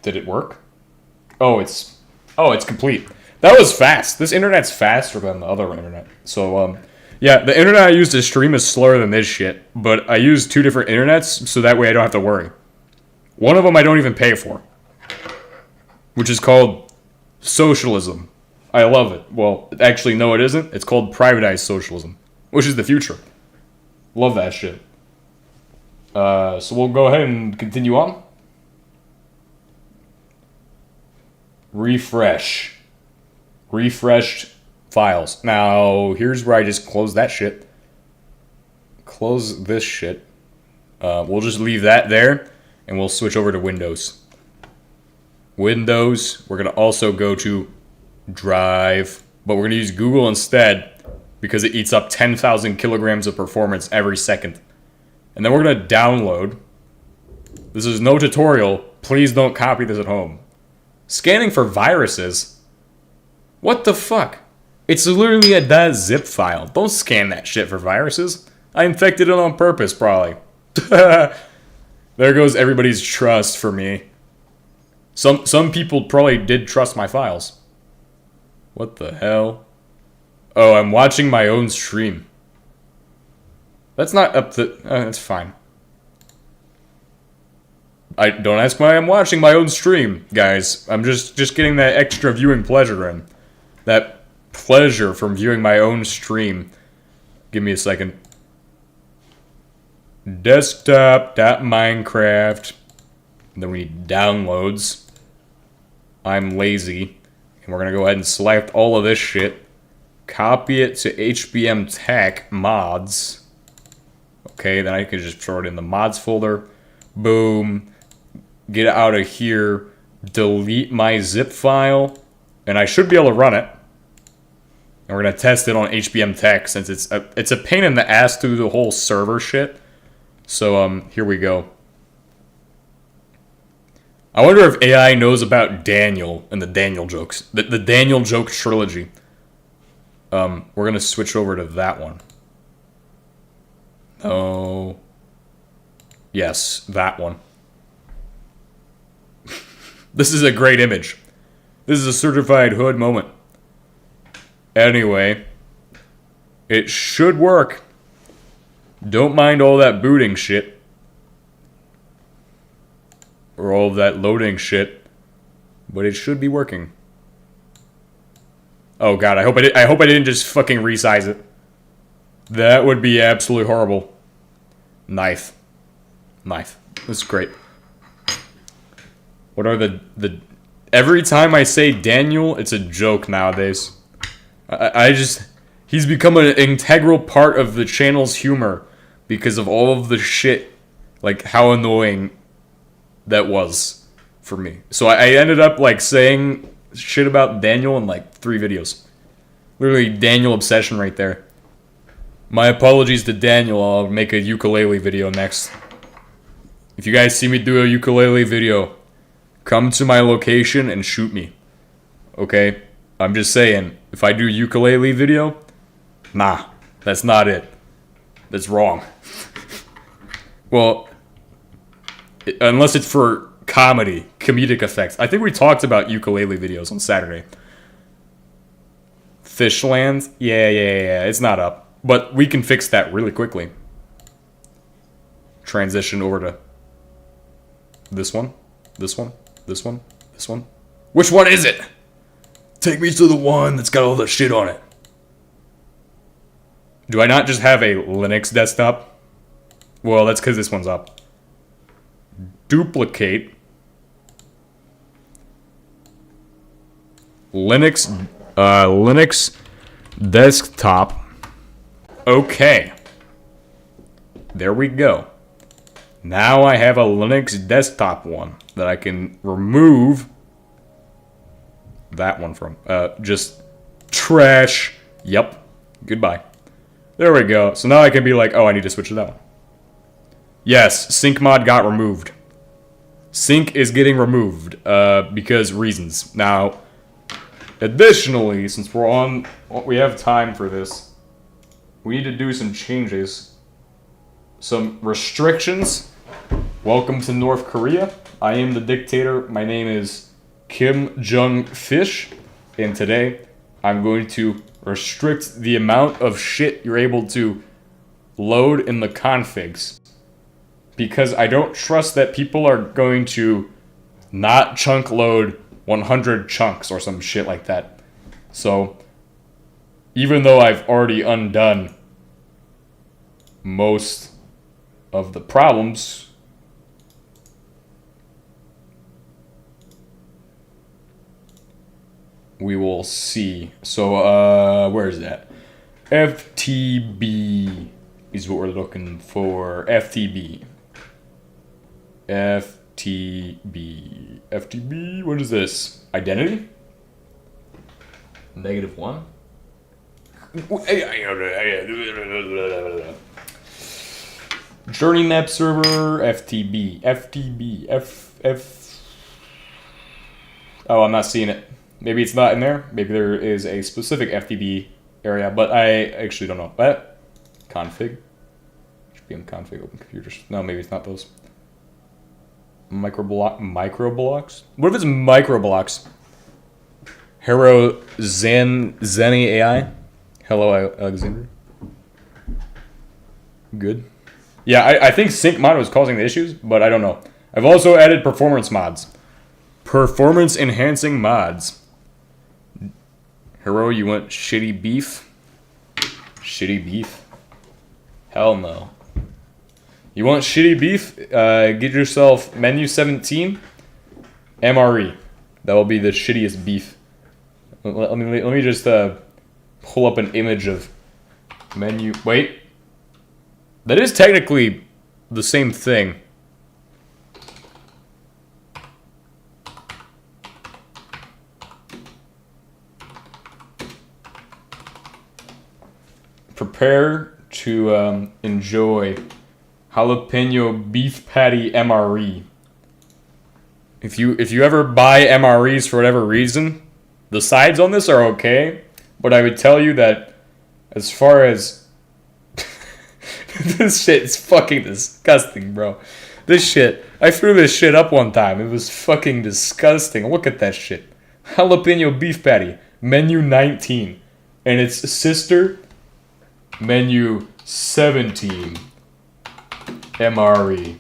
did it work? Oh, it's complete. That was fast. This internet's faster than the other internet. So, yeah, the internet I use to stream is slower than this shit, but I use 2 different internets, so that way I don't have to worry. One of them I don't even pay for, which is called socialism. I love it. Well, actually, no, it isn't. It's called privatized socialism, which is the future. Love that shit. So we'll go ahead and continue on. Refresh. Refreshed files. Now, here's where I just close that shit. Close this shit. We'll just leave that there, and we'll switch over to Windows. Windows, we're going to also go to Drive, but we're going to use Google instead because it eats up 10,000 kilograms of performance every second. And then we're going to download. This is no tutorial. Please don't copy this at home. Scanning for viruses? What the fuck? It's literally a .zip file. Don't scan that shit for viruses. I infected it on purpose, probably. There goes everybody's trust for me. Some people probably did trust my files. What the hell? Oh, I'm watching my own stream. That's not up to... that's fine. I don't ask why I'm watching my own stream, guys. I'm just getting that extra viewing pleasure in. That pleasure from viewing my own stream. Give me a second. Desktop.minecraft. Then we need downloads. I'm lazy. And we're going to go ahead and select all of this shit. Copy it to HBM Tech mods. Okay, then I can just throw it in the mods folder. Boom. Get out of here. Delete my zip file. And I should be able to run it. And we're going to test it on HBM Tech since it's a pain in the ass to do the whole server shit. So, here we go. I wonder if AI knows about Daniel and the Daniel jokes. The Daniel joke trilogy. We're going to switch over to that one. Oh. Yes, that one. This is a great image. This is a certified hood moment. Anyway. It should work. Don't mind all that booting shit. or all of that loading shit, but it should be working. Oh god, I hope I didn't just fucking resize it. That would be absolutely horrible. Knife. This is great. What are the every time I say Daniel, it's a joke nowadays. He's become an integral part of the channel's humor because of all of the shit, like how annoying that was for me. So I ended up like saying shit about Daniel in like 3 videos. Literally Daniel obsession right there. My apologies to Daniel. I'll make a ukulele video next. If you guys see me do a ukulele video, come to my location and shoot me. Okay? I'm just saying, if I do ukulele video, nah, that's not it. That's wrong. Well, unless it's for comedic effects. I think we talked about ukulele videos on Saturday. Fishland? Yeah, it's not up. But we can fix that really quickly. Transition over to this one. Which one is it? Take me to the one that's got all the shit on it. Do I not just have a Linux desktop? Well, that's because this one's up. Duplicate. Linux desktop. Okay. There we go. Now I have a Linux desktop one that I can remove that one from. Just trash. Yep. Goodbye. There we go. So now I can be like, oh, I need to switch to that one. Yes, sync mod got removed. Sync is getting removed because reasons. Now, additionally, since we have time for this, we need to do some changes. Some restrictions. Welcome to North Korea. I am the dictator. My name is Kim Jong-fish. And today, I'm going to restrict the amount of shit you're able to load in the configs. Because I don't trust that people are going to not chunk load 100 chunks or some shit like that. So, even though I've already undone most of the problems, we will see. So, where is that? FTB is what we're looking for. FTB, what is this? Identity? -1? Journey map server, FTB. Oh, I'm not seeing it. Maybe it's not in there. Maybe there is a specific FTB area, but I actually don't know. What? Config? HBM config, open computers. No, maybe it's not those. Microblocks? What if it's microblocks? Hero Zenny AI? Hello, Alexander. Good. Yeah, I think sync mod was causing the issues, but I don't know. I've also added performance mods. Performance enhancing mods. Hero, you want shitty beef? Shitty beef? Hell no. You want shitty beef? Get yourself menu 17 MRE. That will be the shittiest beef. Let me just pull up an image of menu. Wait. That is technically the same thing. Prepare to enjoy jalapeno beef patty MRE. If you ever buy MREs for whatever reason, the sides on this are okay, but I would tell you that as far as this shit is fucking disgusting, bro. This shit, I threw this shit up one time. It was fucking disgusting. Look at that shit. Jalapeno beef patty, menu 19, and its sister, menu 17. MRE.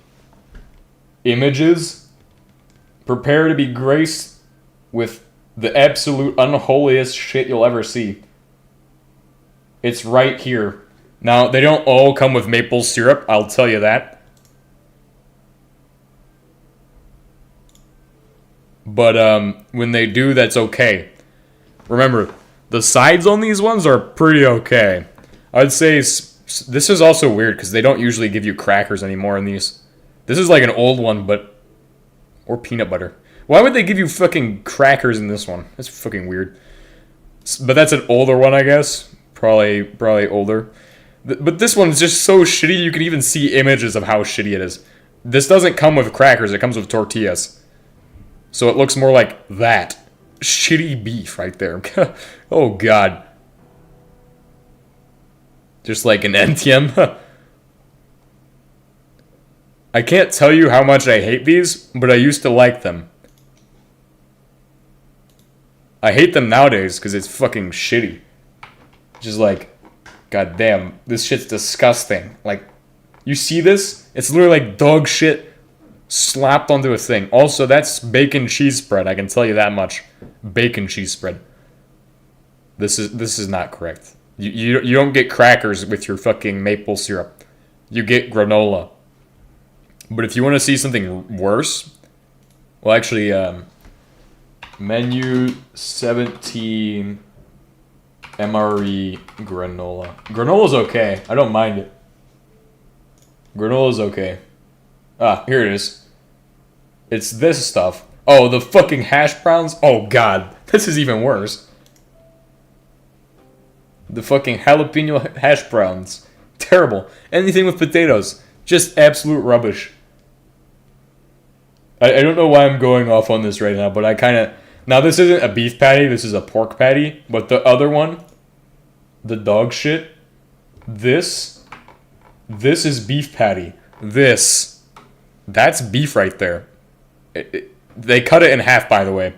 Images, Prepare to be graced with the absolute unholiest shit you'll ever see. It's right here. Now, they don't all come with maple syrup, I'll tell you that. But when they do, that's okay. Remember, the sides on these ones are pretty okay. I'd say this is also weird because they don't usually give you crackers anymore in these. This is like an old one, but... Or peanut butter. Why would they give you fucking crackers in this one? That's fucking weird. But that's an older one, I guess. Probably older. But this one's just so shitty, you can even see images of how shitty it is. This doesn't come with crackers, it comes with tortillas. So it looks more like that. Shitty beef right there. Oh, God. Just like an NTM. I can't tell you how much I hate these, but I used to like them. I hate them nowadays because it's fucking shitty. Just like, god damn, this shit's disgusting. Like, you see this? It's literally like dog shit slapped onto a thing. Also, that's bacon cheese spread, I can tell you that much. Bacon cheese spread. This is not correct. You don't get crackers with your fucking maple syrup. You get granola. But if you want to see something worse, well, actually, menu 17 MRE granola. Granola's okay. I don't mind it. Granola's okay. Ah, here it is. It's this stuff. Oh, the fucking hash browns? Oh, God. This is even worse. The fucking jalapeno hash browns. Terrible. Anything with potatoes. Just absolute rubbish. I don't know why I'm going off on this right now, but I kind of... Now, this isn't a beef patty, this is a pork patty. But the other one, the dog shit, this is beef patty. That's beef right there. They cut it in half, by the way.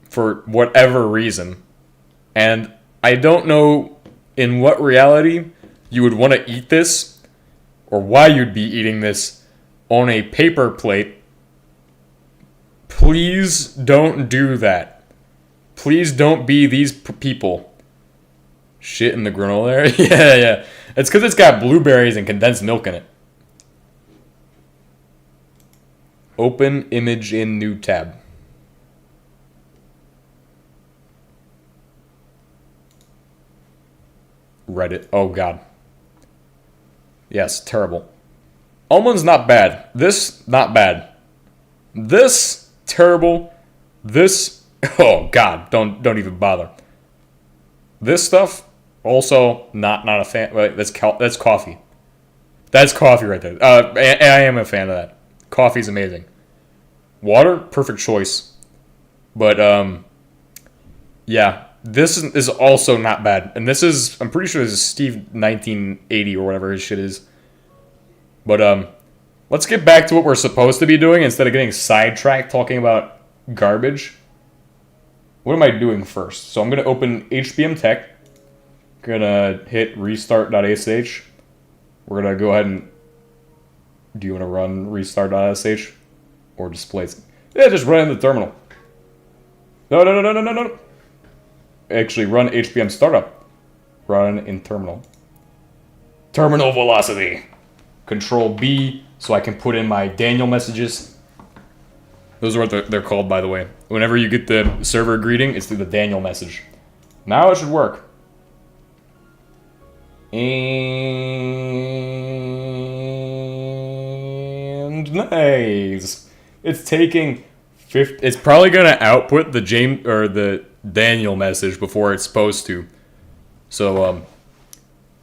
For whatever reason. And I don't know in what reality you would want to eat this, or why you'd be eating this on a paper plate. Please don't do that. Please don't be these people. Shit in the granola area? Yeah. It's because it's got blueberries and condensed milk in it. Open image in new tab. Reddit. Oh, God. Yes, terrible. Almond's not bad. This, not bad. This, terrible. This, oh, God. Don't even bother. This stuff, also not a fan. Wait, that's coffee. That's coffee right there. I am a fan of that. Coffee's amazing. Water, perfect choice. But, yeah. This is also not bad. And this is, I'm pretty sure this is Steve 1980 or whatever his shit is. But, let's get back to what we're supposed to be doing instead of getting sidetracked talking about garbage. What am I doing first? So I'm going to open HBM Tech. Gonna hit restart.sh. We're going to go ahead and... Do you want to run restart.sh? Or displays? Yeah, just run in the terminal. No. Actually, run HBM startup. Run in terminal. Terminal velocity. Control B, so I can put in my Daniel messages. Those are what they're called, by the way. Whenever you get the server greeting, it's through the Daniel message. Now it should work. And nice. It's taking 50. It's probably gonna output the Daniel message before it's supposed to. So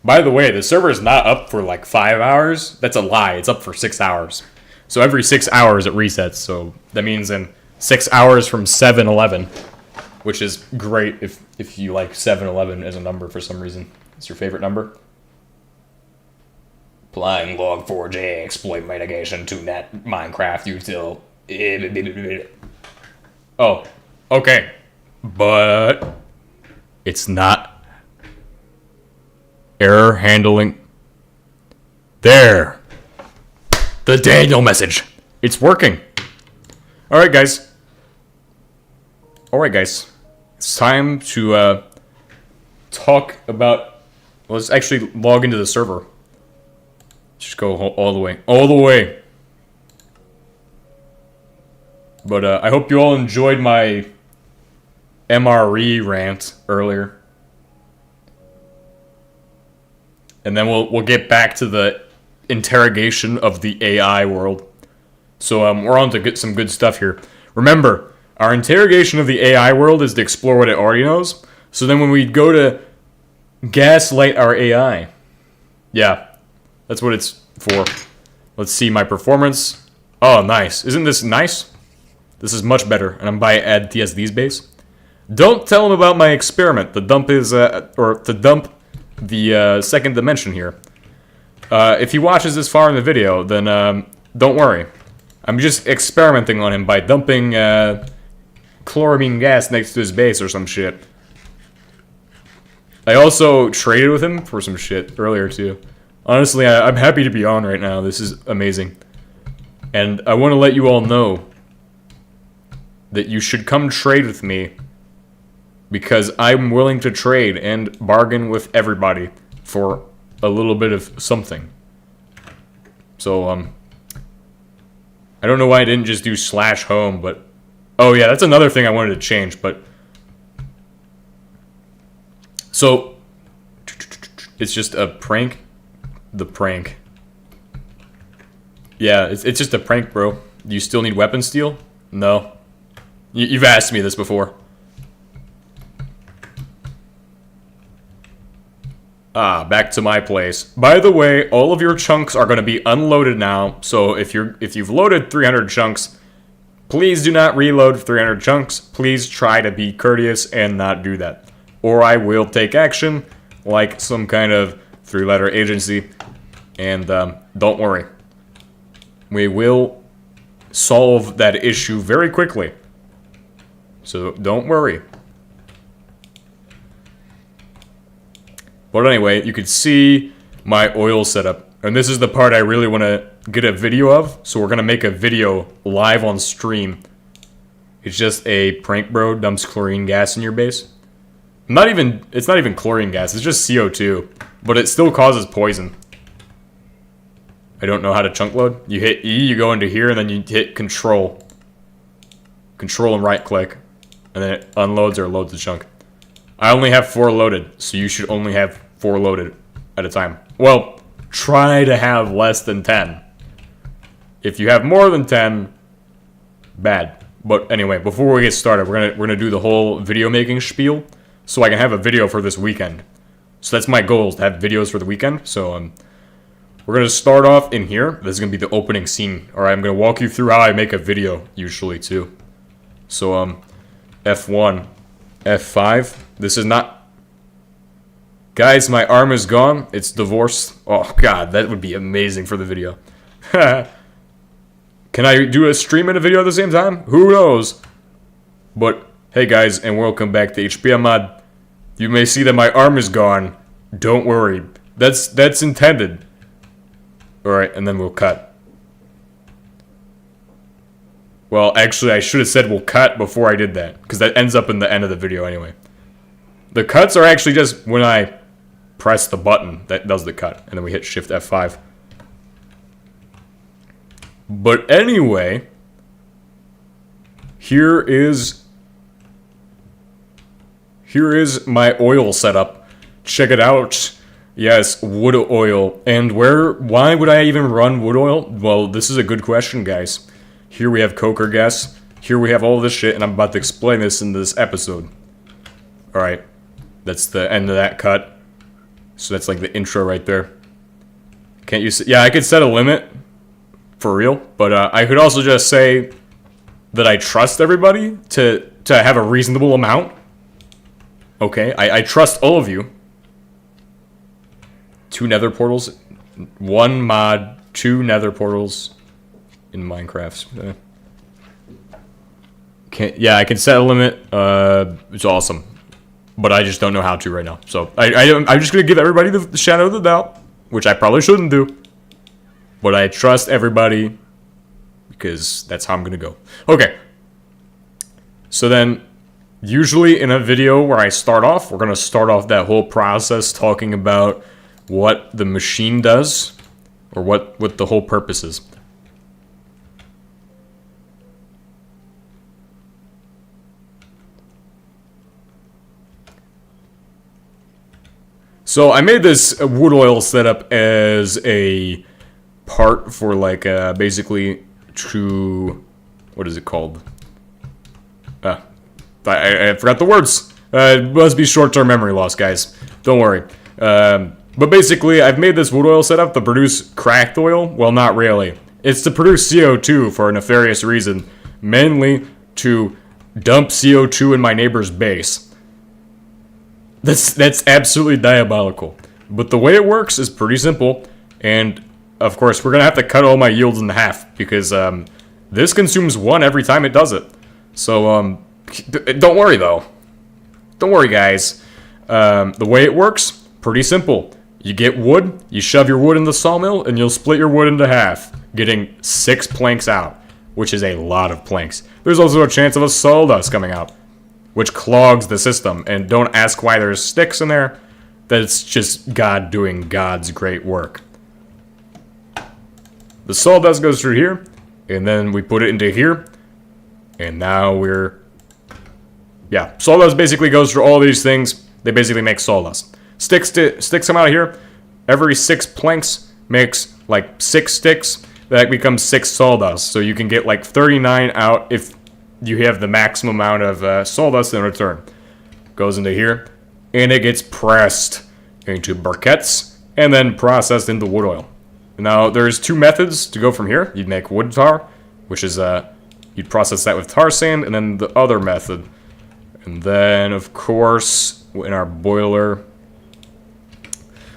by the way, the server is not up for like 5 hours. That's a lie. It's up for 6 hours. So every 6 hours it resets. So that means in 6 hours from 7-11, which is great if you like 7-11 as a number for some reason. It's your favorite number. Applying log4j exploit mitigation to net Minecraft util. Oh, okay. But it's not error handling. There. The Daniel message. It's working. Alright, guys. Alright, guys. It's time to talk about... Well, let's actually log into the server. Just go all the way. All the way! But I hope you all enjoyed my MRE rant earlier. And then we'll get back to the interrogation of the AI world. So we're on to get some good stuff here. Remember, our interrogation of the AI world is to explore what it already knows. So then when we go to gaslight our AI, yeah, that's what it's for. Let's see my performance. Oh, nice. Isn't this nice? This is much better, and I'm by add TSD's base. Don't tell him about my experiment. The dump is, or to dump the second dimension here. If he watches this far in the video, then don't worry. I'm just experimenting on him by dumping chloramine gas next to his base or some shit. I also traded with him for some shit earlier too. Honestly, I'm happy to be on right now. This is amazing. And I want to let you all know that you should come trade with me because I'm willing to trade and bargain with everybody for a little bit of something. So, I don't know why I didn't just do /home, but... Oh yeah, that's another thing I wanted to change, but... So... It's just a prank? The prank. Yeah, it's just a prank, bro. Do you still need weapon steel? No. You've asked me this before. Ah, back to my place. By the way, all of your chunks are going to be unloaded now. So if you've loaded 300 chunks, please do not reload 300 chunks. Please try to be courteous and not do that, or I will take action, like some kind of 3-letter agency. And don't worry, we will solve that issue very quickly. So don't worry. But anyway, you can see my oil setup. And this is the part I really want to get a video of. So we're going to make a video live on stream. It's just a prank bro dumps chlorine gas in your base. It's not even chlorine gas, it's just CO2. But it still causes poison. I don't know how to chunk load. You hit E, you go into here, and then you hit Control. Control and right click. And then it unloads or loads the chunk. I only have 4 loaded, so you should only have 4 loaded at a time. Well, try to have less than 10. If you have more than 10, bad. But anyway, before we get started, we're gonna do the whole video making spiel, so I can have a video for this weekend. So that's my goal, is to have videos for the weekend. So we're gonna start off in here. This is gonna be the opening scene. Alright, I'm gonna walk you through how I make a video usually too. So F1, F5. This is not... Guys, my arm is gone. It's divorced. Oh, God, that would be amazing for the video. Can I do a stream and a video at the same time? Who knows? But, hey, guys, and welcome back to HBM Mod. You may see that my arm is gone. Don't worry. That's intended. Alright, and then we'll cut. Well, actually, I should have said we'll cut before I did that, because that ends up in the end of the video anyway. The cuts are actually just when I press the button that does the cut, and then we hit Shift F5. But anyway, here is my oil setup. Check it out. Yes, wood oil. And why would I even run wood oil? Well, this is a good question, guys. Here we have coker gas. Here we have all this shit, and I'm about to explain this in this episode. Alright. That's the end of that cut. So that's like the intro right there. Can't you see? Yeah, I could set a limit. For real. But I could also just say that I trust everybody to have a reasonable amount. Okay, I trust all of you. 2 nether portals. 1 mod, 2 nether portals in Minecraft. Yeah, I can set a limit. It's awesome. But I just don't know how to right now. So I'm just going to give everybody the shadow of the doubt. Which I probably shouldn't do. But I trust everybody. because that's how I'm going to go. Okay. So then, usually in a video where I start off, we're going to start off that whole process talking about what the machine does, or what the whole purpose is. So I made this wood oil setup as a part for like basically to, what is it called? I forgot the words. It must be short-term memory loss, guys. Don't worry. But basically, I've made this wood oil setup to produce cracked oil. Well, not really. It's to produce CO2 for a nefarious reason, mainly to dump CO2 in my neighbor's base. That's absolutely diabolical. But the way it works is pretty simple, and of course, we're gonna have to cut all my yields in half because this consumes 1 every time it does it. So don't worry though. Don't worry, guys. The way it works, pretty simple. You get wood, you shove your wood in the sawmill, and you'll split your wood into half, getting 6 planks out, which is a lot of planks. There's also a chance of a sawdust coming out, which clogs the system, and don't ask why there's sticks in there. That's just God doing God's great work. The sawdust goes through here, and then we put it into here, and now we're... Yeah, sawdust basically goes through all these things. They basically make sawdust. Sticks come out of here. Every 6 planks makes like 6 sticks. That becomes 6 sawdust. So you can get like 39 out if you have the maximum amount of sawdust in return. Goes into here, and it gets pressed into briquettes and then processed into wood oil. Now, there's 2 methods to go from here. You'd make wood tar, which is you'd process that with tar sand, and then the other method. And then, of course, in our boiler.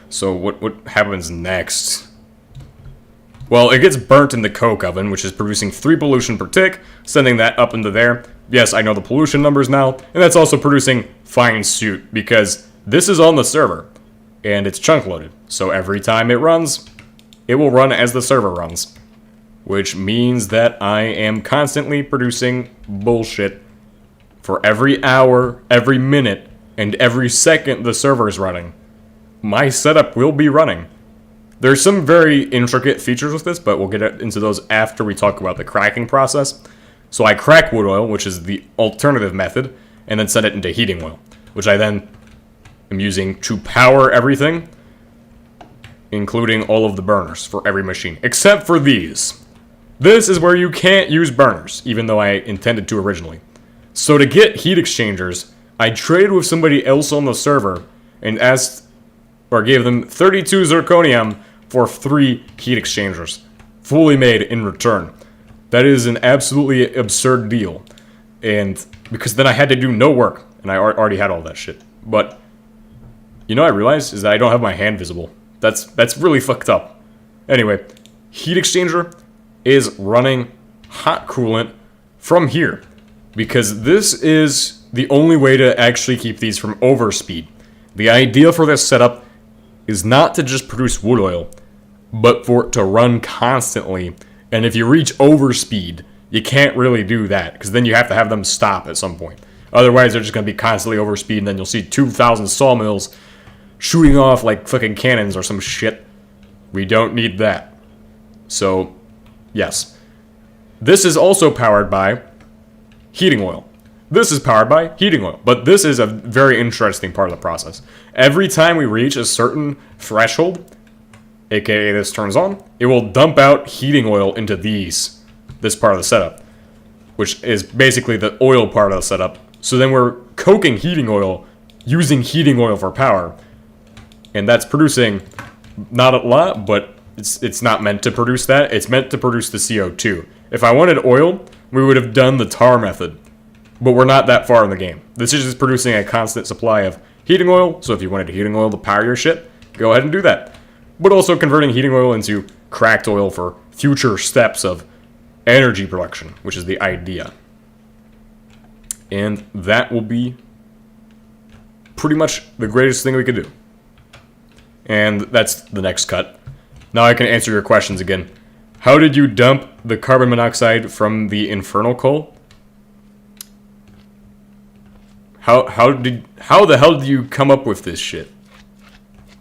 So what happens next? Well, it gets burnt in the coke oven, which is producing 3 pollution per tick, sending that up into there. Yes, I know the pollution numbers now, and that's also producing fine soot, because this is on the server, and it's chunk loaded. So every time it runs, it will run as the server runs, which means that I am constantly producing bullshit for every hour, every minute, and every second the server is running. My setup will be running. There's some very intricate features with this, but we'll get into those after we talk about the cracking process. So I crack wood oil, which is the alternative method, and then send it into heating oil, which I then am using to power everything, including all of the burners for every machine, except for these. This is where you can't use burners, even though I intended to originally. So to get heat exchangers, I traded with somebody else on the server and asked, or gave them 32 zirconium for 3 heat exchangers, fully made in return. That is an absolutely absurd deal, and because then I had to do no work, and I already had all that shit. But you know what I realized is that I don't have my hand visible. That's really fucked up. Anyway, heat exchanger is running hot coolant from here, because this is the only way to actually keep these from overspeed. The idea for this setup is not to just produce wood oil, but for it to run constantly. And if you reach overspeed, you can't really do that, because then you have to have them stop at some point. Otherwise, they're just going to be constantly overspeed, and then you'll see 2,000 sawmills shooting off like fucking cannons or some shit. We don't need that. So, yes. This is also powered by heating oil. This is powered by heating oil, but this is a very interesting part of the process. Every time we reach a certain threshold, aka this turns on, it will dump out heating oil into this part of the setup, which is basically the oil part of the setup. So then we're coking heating oil, using heating oil for power, and that's producing not a lot, but it's not meant to produce that. It's meant to produce the CO2. If I wanted oil, we would have done the tar method. But we're not that far in the game. This is just producing a constant supply of heating oil, so if you wanted heating oil to power your shit, go ahead and do that. But also converting heating oil into cracked oil for future steps of energy production, which is the idea. And that will be pretty much the greatest thing we could do. And that's the next cut. Now I can answer your questions again. How did you dump the carbon monoxide from the infernal coal? How the hell did you come up with this shit?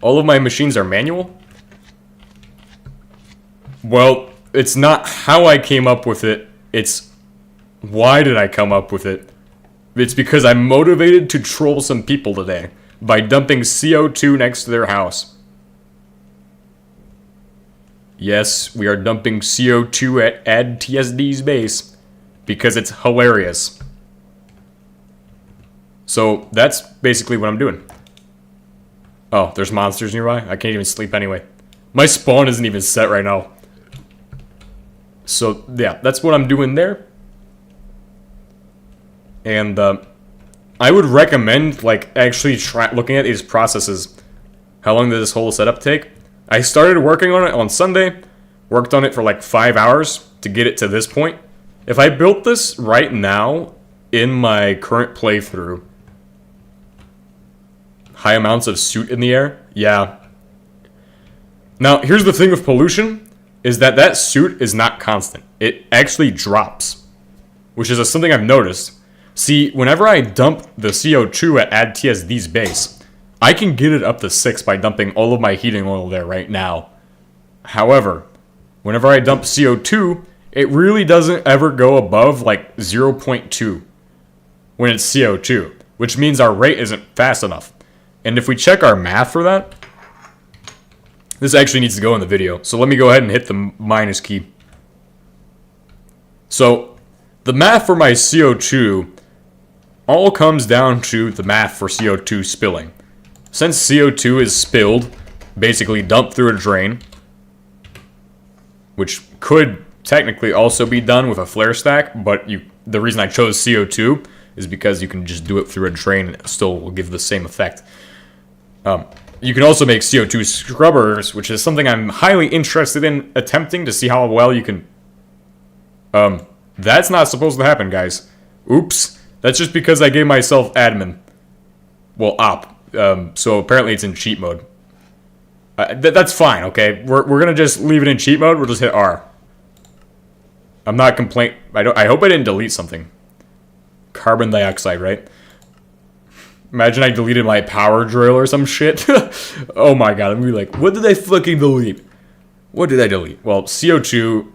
All of my machines are manual? Well, it's not how I came up with it, it's why did I come up with it? It's because I'm motivated to troll some people today by dumping CO2 next to their house. Yes, we are dumping CO2 at AdTSD's base because it's hilarious. So that's basically what I'm doing. Oh, there's monsters nearby? I can't even sleep anyway. My spawn isn't even set right now. So yeah, that's what I'm doing there. And I would recommend like actually looking at these processes. How long did this whole setup take? I started working on it on Sunday, worked on it for like 5 hours to get it to this point. If I built this right now in my current playthrough, high amounts of soot in the air, yeah. Now, here's the thing with pollution, is that soot is not constant. It actually drops, which is something I've noticed. See, whenever I dump the CO2 at AdTSD's base, I can get it up to 6 by dumping all of my heating oil there right now. However, whenever I dump CO2, it really doesn't ever go above like 0.2 when it's CO2, which means our rate isn't fast enough. And if we check our math for that, this actually needs to go in the video. So let me go ahead and hit the minus key. So the math for my CO2 all comes down to the math for CO2 spilling. Since CO2 is spilled, basically dumped through a drain, which could technically also be done with a flare stack, but the reason I chose CO2 is because you can just do it through a drain and it still will give the same effect. You can also make CO2 scrubbers, which is something I'm highly interested in attempting to see how well you can... That's not supposed to happen, guys. Oops. That's just because I gave myself admin. Well, op. So apparently it's in cheat mode. That's fine, okay? We're gonna just leave it in cheat mode. We'll just hit R. I'm not I hope I didn't delete something. Carbon dioxide, right? Imagine I deleted my power drill or some shit. Oh my god, I'm gonna be like, what did I fucking delete? What did I delete? Well, CO2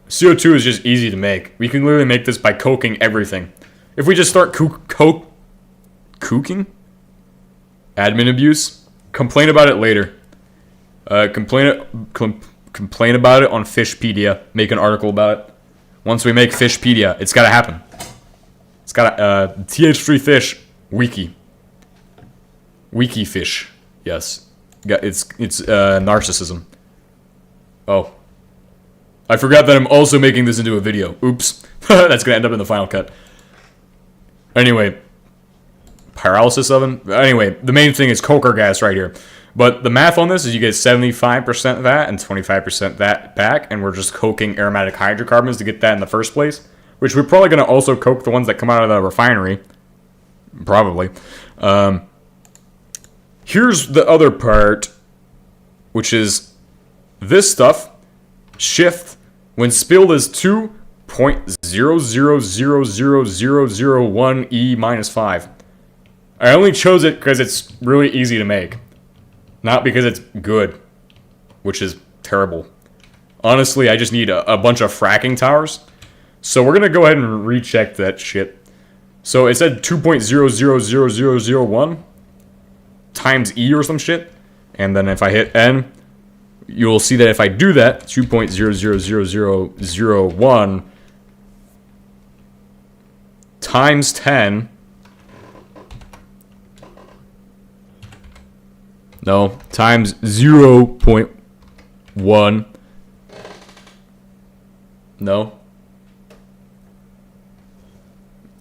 is just easy to make. We can literally make this by coking everything. If we just start cooking? Admin abuse? Complain about it later. Complain about it on Fishpedia. Make an article about it. Once we make Fishpedia, it's gotta happen. It's gotta, TH3 Fish Wiki. Wiki Fish. Yes. It's narcissism. Oh. I forgot that I'm also making this into a video. Oops. That's gonna end up in the final cut. Anyway. Pyrolysis oven? Anyway, the main thing is coker gas right here. But the math on this is you get 75% of that and 25% that back, and we're just coking aromatic hydrocarbons to get that in the first place, which we're probably going to also coke the ones that come out of the refinery. Probably. Here's the other part, which is this stuff, shift, when spilled is 2.0000001 E minus 5. I only chose it because it's really easy to make. Not because it's good, which is terrible. Honestly, I just need a bunch of fracking towers. So we're going to go ahead and recheck that shit. So it said 2.0000001 times E or some shit. And then if I hit N, you'll see that if I do that, 2.0000001 times 10... No, times 0.1. No.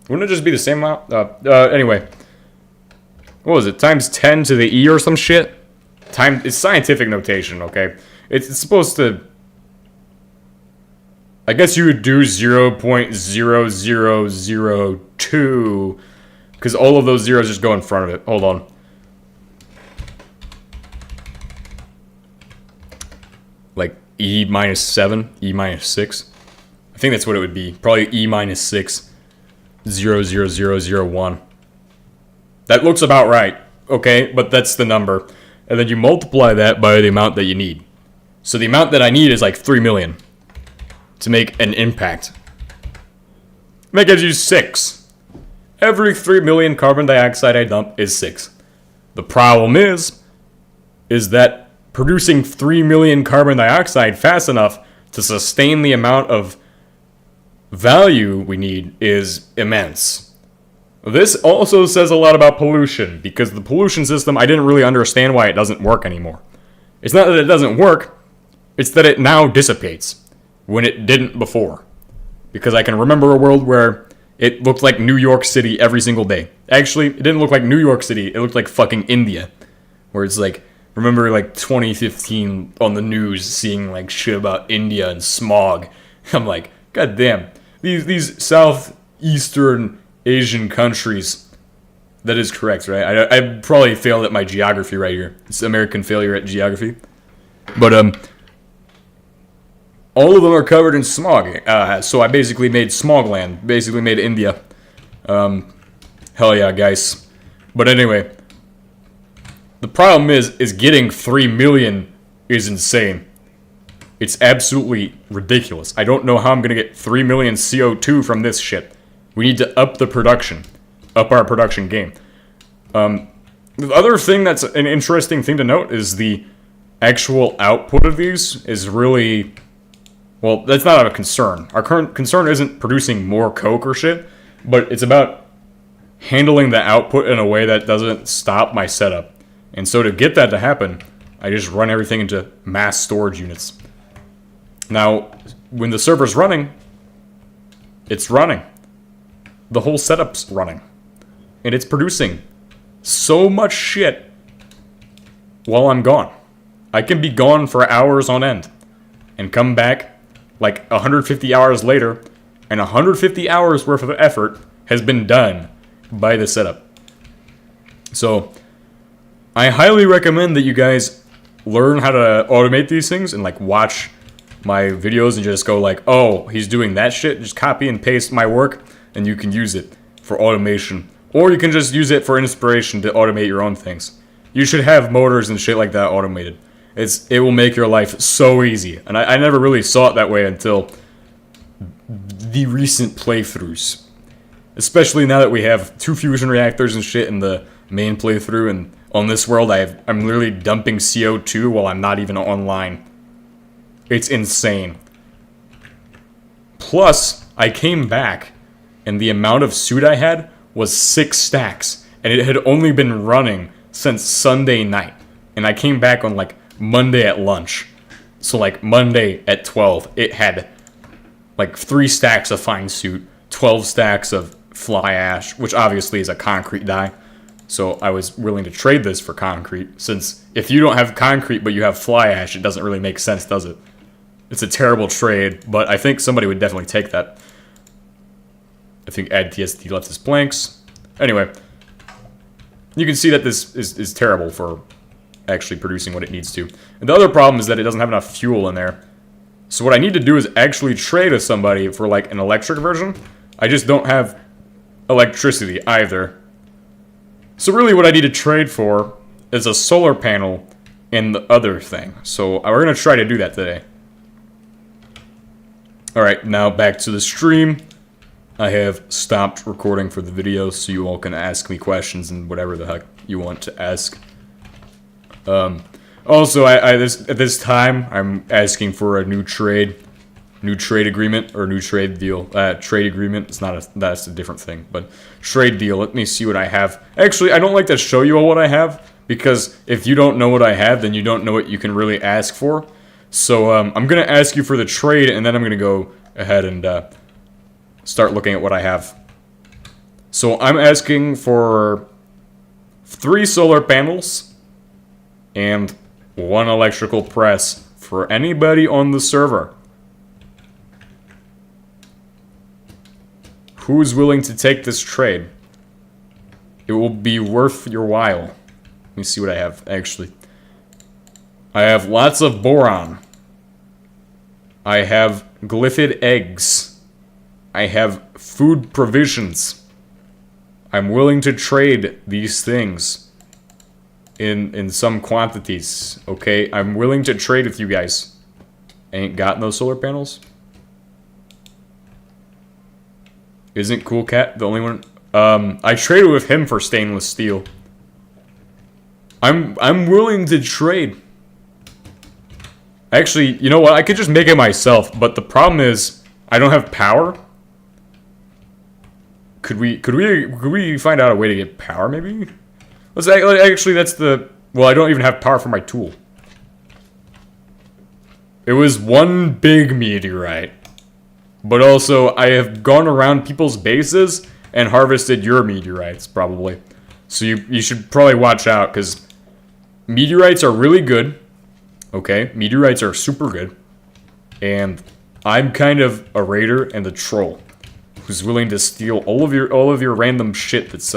Wouldn't it just be the same amount? Anyway. What was it? Times 10 to the E or some shit? It's scientific notation, okay? It's supposed to... I guess you would do 0.0002. Because all of those zeros just go in front of it. Hold on. E minus 7, E minus 6. I think that's what it would be. Probably E minus 6, 0.00001. That looks about right, okay? But that's the number. And then you multiply that by the amount that you need. So the amount that I need is like 3 million to make an impact. That gives you 6. Every 3 million carbon dioxide I dump is 6. The problem is that producing 3 million carbon dioxide fast enough to sustain the amount of value we need is immense. This also says a lot about pollution, because the pollution system, I didn't really understand why it doesn't work anymore. It's not that it doesn't work, it's that it now dissipates, when it didn't before. Because I can remember a world where it looked like New York City every single day. Actually, it didn't look like New York City, it looked like fucking India. Where it's like, remember like 2015 on the news seeing like shit about India and smog. I'm like, god damn, these southeastern Asian countries. That is correct, right? I probably failed at my geography right here. It's American failure at geography. But all of them are covered in smog. So I basically made Smogland. Basically made India. Hell yeah, guys. But anyway, the problem is getting 3 million is insane. It's absolutely ridiculous. I don't know how I'm gonna get 3 million CO2 from this shit. We need to up the production. Up our production game. The other thing that's an interesting thing to note is the actual output of these is really... Well, that's not a concern. Our current concern isn't producing more coke or shit, but it's about handling the output in a way that doesn't stop my setup. And so to get that to happen, I just run everything into mass storage units. Now, when the server's running, it's running. The whole setup's running. And it's producing so much shit while I'm gone. I can be gone for hours on end and come back like 150 hours later, and 150 hours worth of effort has been done by the setup. So I highly recommend that you guys learn how to automate these things and like watch my videos and just go like, oh, he's doing that shit, just copy and paste my work and you can use it for automation. Or you can just use it for inspiration to automate your own things. You should have motors and shit like that automated. It will make your life so easy. And I never really saw it that way until the recent playthroughs. Especially now that we have 2 fusion reactors and shit in the main playthrough, and on this world I'm literally dumping CO2 while I'm not even online. It's insane. Plus, I came back, and the amount of suit I had was 6 stacks, and it had only been running since Sunday night. And I came back on like Monday at lunch. So like Monday at 12, it had like 3 stacks of fine suit, 12 stacks of fly ash, which obviously is a concrete dye. So I was willing to trade this for concrete, since if you don't have concrete but you have fly ash, it doesn't really make sense, does it? It's a terrible trade, but I think somebody would definitely take that. I think add TSD left as blanks. Anyway, you can see that this is terrible for actually producing what it needs to. And the other problem is that it doesn't have enough fuel in there. So what I need to do is actually trade with somebody for like an electric version. I just don't have electricity either. So really what I need to trade for is a solar panel and the other thing. So we're going to try to do that today. Alright, now back to the stream. I have stopped recording for the video so you all can ask me questions and whatever the heck you want to ask. Also, at this time, I'm asking for a new trade agreement, or new trade deal. Trade agreement, that's a different thing, but trade deal. Let me see what I have. Actually, I don't like to show you all what I have, because if you don't know what I have, then you don't know what you can really ask for. So, I'm gonna ask you for the trade, and then I'm gonna go ahead and, start looking at what I have. So, I'm asking for 3 solar panels and 1 electrical press for anybody on the server. Who's willing to take this trade? It will be worth your while. Let me see what I have, actually. I have lots of boron. I have glyphid eggs. I have food provisions. I'm willing to trade these things in some quantities, okay? I'm willing to trade with you guys. Ain't got no solar panels? Isn't Cool Cat the only one? I traded with him for stainless steel. I'm willing to trade. Actually, you know what? I could just make it myself, but the problem is I don't have power. Could we find out a way to get power, maybe? Let's actually, that's the... Well, I don't even have power for my tool. It was one big meteorite. But also, I have gone around people's bases and harvested your meteorites, probably. So you should probably watch out, because meteorites are really good. Okay? Meteorites are super good. And I'm kind of a raider and a troll who's willing to steal all of your random shit that's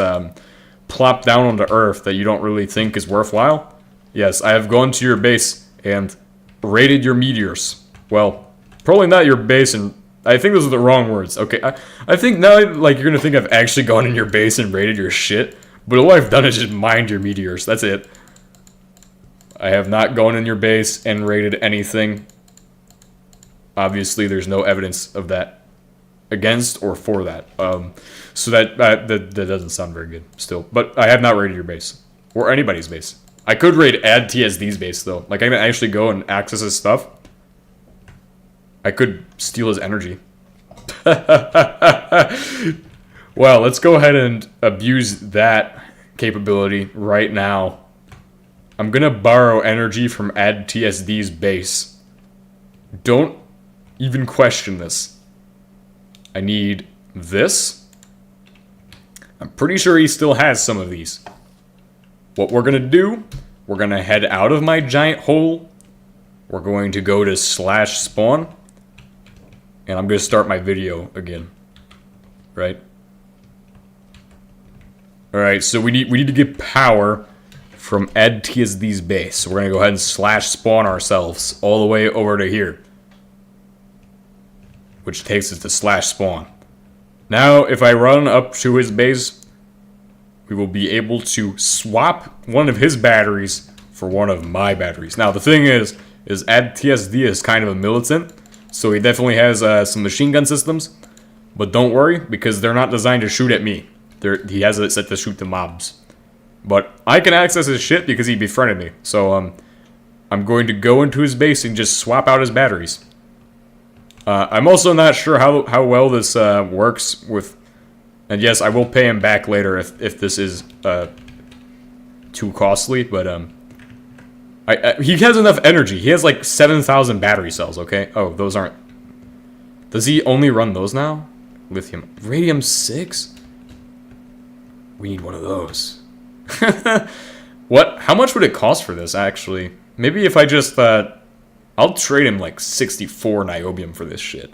plopped down onto Earth that you don't really think is worthwhile. Yes, I have gone to your base and raided your meteors. Well, probably not your base, and I think those are the wrong words. Okay, I think now, like, you're gonna think I've actually gone in your base and raided your shit, but all I've done is just mined your meteors. That's it. I have not gone in your base and raided anything. Obviously, there's no evidence of that against or for that. So that doesn't sound very good still. But I have not raided your base. Or anybody's base. I could raid Add TSD's base, though. Like, I can actually go and access his stuff. I could steal his energy. Well, let's go ahead and abuse that capability right now. I'm gonna borrow energy from Add TSD's base. Don't even question this. I need this. I'm pretty sure he still has some of these. What we're gonna do, we're gonna head out of my giant hole. We're going to go to /spawn. And I'm gonna start my video again. Right? Alright, so we need to get power from Add TSD's base. So we're gonna go ahead and /spawn ourselves all the way over to here, which takes us to /spawn. Now, if I run up to his base, we will be able to swap one of his batteries for one of my batteries. Now, the thing is Add TSD is kind of a militant, so he definitely has some machine gun systems. But don't worry, because they're not designed to shoot at me. He has it set to shoot the mobs. But I can access his shit because he befriended me. So, I'm going to go into his base and just swap out his batteries. I'm also not sure how well this works with... And yes, I will pay him back later if this is too costly, but he has enough energy. He has like 7,000 battery cells, okay? Oh, those aren't... Does he only run those now? Lithium. Radium 6? We need one of those. What? How much would it cost for this, actually? Maybe if I just... I'll trade him like 64 niobium for this shit.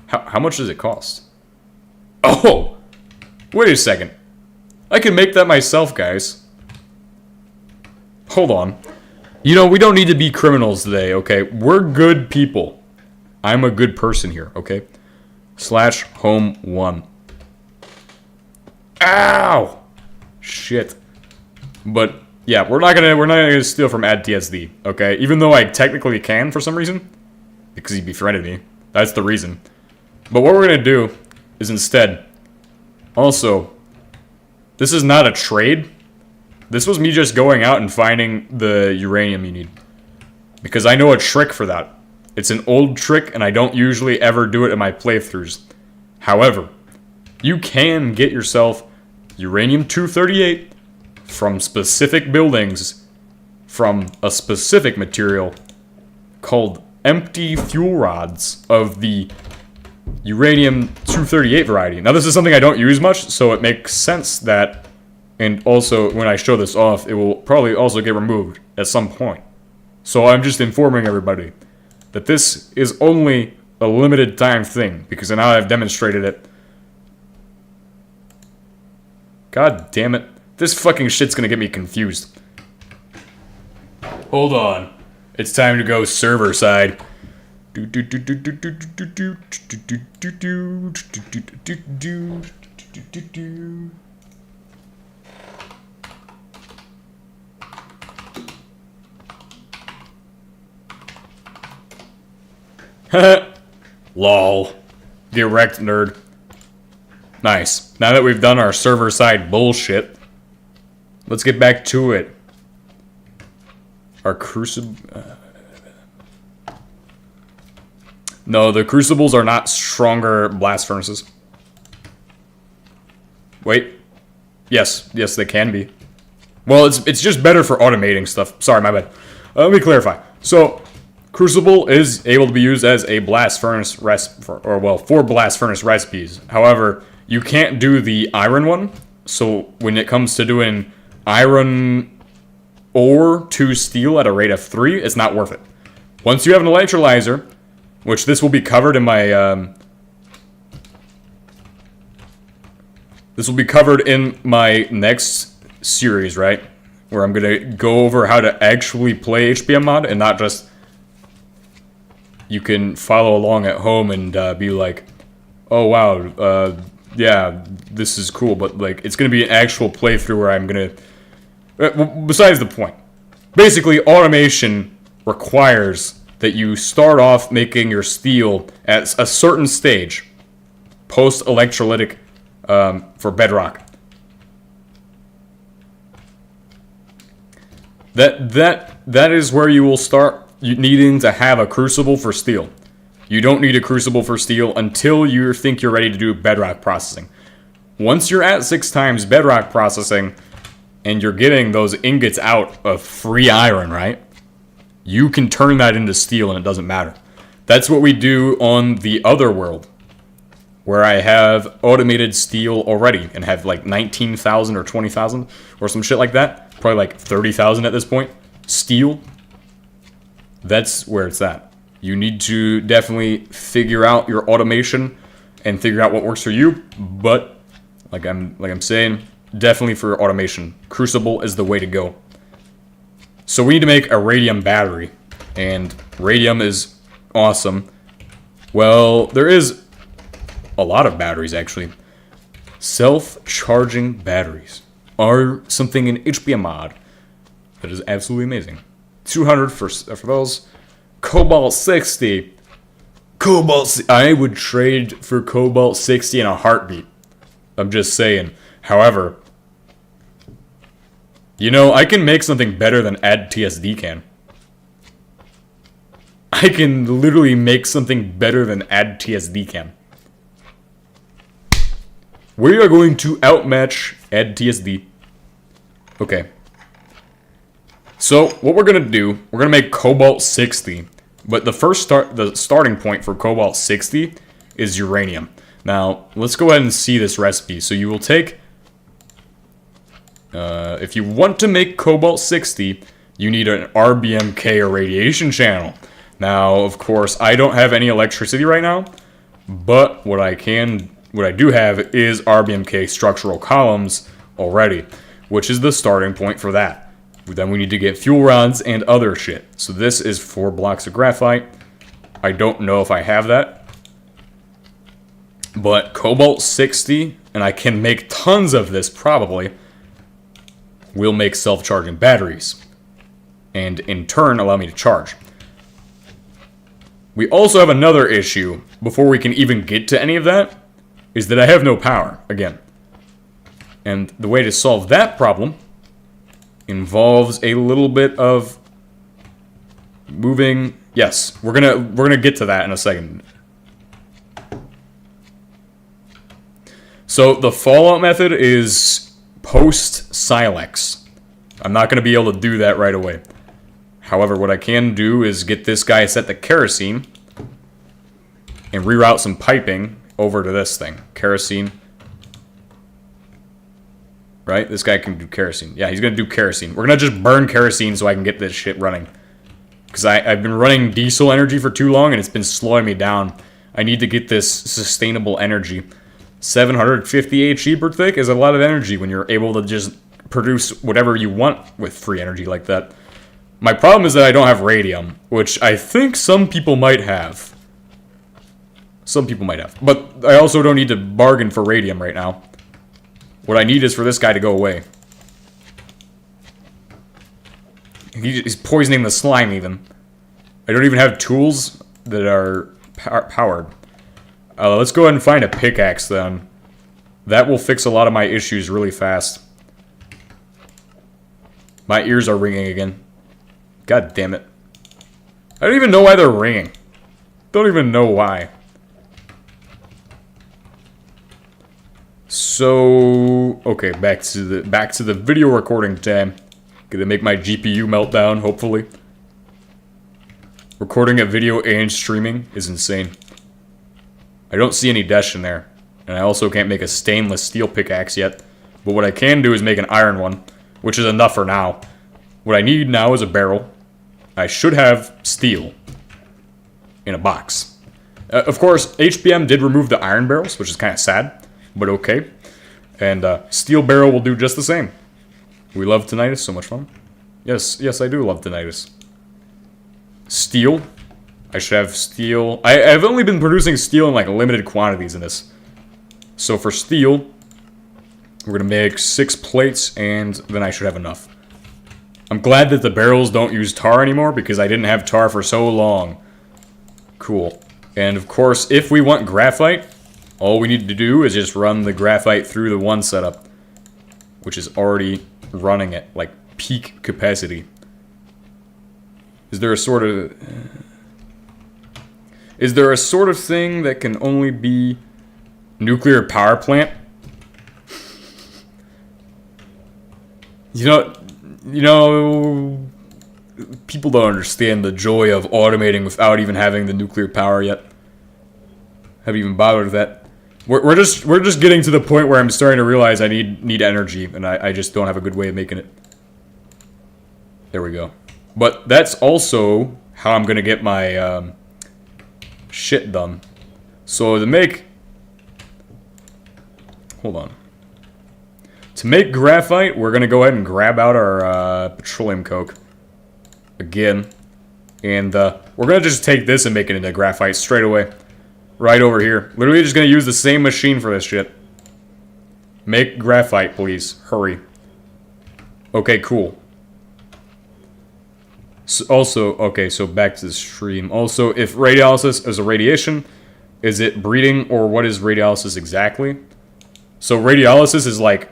How much does it cost? Oh! Wait a second. I can make that myself, guys. Hold on. You know, we don't need to be criminals today, okay? We're good people. I'm a good person here, okay? /home1. Ow! Shit. But... yeah, we're not gonna steal from Add TSD, okay? Even though I technically can for some reason, because he befriended me. That's the reason. But what we're gonna do is instead, also, this is not a trade. This was me just going out and finding the uranium you need, because I know a trick for that. It's an old trick, and I don't usually ever do it in my playthroughs. However, you can get yourself uranium-238 from specific buildings from a specific material called empty fuel rods of the uranium-238 variety. Now, this is something I don't use much, so it makes sense that, and also when I show this off, it will probably also get removed at some point. So I'm just informing everybody that this is only a limited time thing, because now I've demonstrated it. God damn it. This fucking shit's gonna get me confused. Hold on. It's time to go server side. Lol. Direct nerd. Nice. Now that we've done our server-side bullshit, let's get back to it. Our crucible... No, the crucibles are not stronger blast furnaces. Wait. Yes, they can be. Well, it's just better for automating stuff. Sorry, my bad. Let me clarify. So, crucible is able to be used as a blast furnace for blast furnace recipes. However, you can't do the iron one. So, when it comes to doing iron ore to steel at a rate of 3, it's not worth it. Once you have an electrolyzer, which this will be covered in my, this will be covered in my next series, right? Where I'm gonna go over how to actually play HBM mod and not just, you can follow along at home and be like, oh wow, yeah, this is cool, but like, it's gonna be an actual playthrough where I'm gonna, besides the point. Basically, automation requires that you start off making your steel at a certain stage, post-electrolytic, for bedrock. That is where you will start needing to have a crucible for steel. You don't need a crucible for steel until you think you're ready to do bedrock processing. Once you're at 6 times bedrock processing, and you're getting those ingots out of free iron, right? You can turn that into steel and it doesn't matter. That's what we do on the other world, where I have automated steel already and have like 19,000 or 20,000 or some shit like that. Probably like 30,000 at this point. Steel. That's where it's at. You need to definitely figure out your automation and figure out what works for you. But like I'm saying, definitely for automation, Crucible is the way to go. So we need to make a radium battery, and radium is awesome. Well, there is a lot of batteries actually. Self-charging batteries are something in HBM mod that is absolutely amazing. 200 for those. Cobalt 60. I would trade for Cobalt 60 in a heartbeat. I'm just saying. However, you know, I can make something better than AddTSD can. I can literally make something better than AddTSD can. We are going to outmatch AddTSD. Okay. So, what we're going to do, we're going to make Cobalt 60. But the starting point for Cobalt 60 is uranium. Now, let's go ahead and see this recipe. So you will take... if you want to make Cobalt 60, you need an RBMK irradiation channel. Now, of course, I don't have any electricity right now, but what I do have is RBMK structural columns already, which is the starting point for that. Then we need to get fuel rods and other shit. So this is 4 blocks of graphite. I don't know if I have that. But Cobalt 60, and I can make tons of this probably, will make self-charging batteries, and in turn allow me to charge. We also have another issue, before we can even get to any of that, is that I have no power, again. And the way to solve that problem involves a little bit of moving... Yes, we're gonna get to that in a second. So the fallout method is post-Silex. I'm not going to be able to do that right away. However, what I can do is get this guy set to kerosene and reroute some piping over to this thing. Kerosene. Right? This guy can do kerosene. Yeah, he's going to do kerosene. We're going to just burn kerosene so I can get this shit running. Because I've been running diesel energy for too long and it's been slowing me down. I need to get this sustainable energy. 750 HE per tick is a lot of energy when you're able to just produce whatever you want with free energy like that. My problem is that I don't have radium, which I think some people might have. Some people might have. But I also don't need to bargain for radium right now. What I need is for this guy to go away. He's poisoning the slime, even. I don't even have tools that are powered. Let's go ahead and find a pickaxe, then. That will fix a lot of my issues really fast. My ears are ringing again. God damn it. I don't even know why they're ringing. Don't even know why. So, okay, back to the video recording time. Gonna make my GPU melt down, hopefully. Recording a video and streaming is insane. I don't see any dash in there. And I also can't make a stainless steel pickaxe yet. But what I can do is make an iron one, which is enough for now. What I need now is a barrel. I should have steel in a box. Of course, HBM did remove the iron barrels, which is kind of sad, but okay. And steel barrel will do just the same. We love tinnitus, so much fun. Yes, I do love tinnitus. Steel. I should have steel. I've only been producing steel in like limited quantities in this. So for steel, we're gonna make 6 plates, and then I should have enough. I'm glad that the barrels don't use tar anymore, because I didn't have tar for so long. Cool. And of course, if we want graphite, all we need to do is just run the graphite through the one setup, which is already running at like peak capacity. Is there a sort of thing that can only be nuclear power plant? You know, people don't understand the joy of automating without even having the nuclear power yet. Haven't even bothered with that. We're just getting to the point where I'm starting to realize I need energy, and I just don't have a good way of making it. There we go. But that's also how I'm gonna get my shit done. So to make... Hold on. To make graphite, we're gonna go ahead and grab out our petroleum coke. Again. And we're gonna just take this and make it into graphite straight away. Right over here. Literally just gonna use the same machine for this shit. Make graphite, please. Hurry. Okay, cool. So also, okay, so back to the stream. Also, if radiolysis is a radiation, is it breeding, or what is radiolysis exactly? So radiolysis is like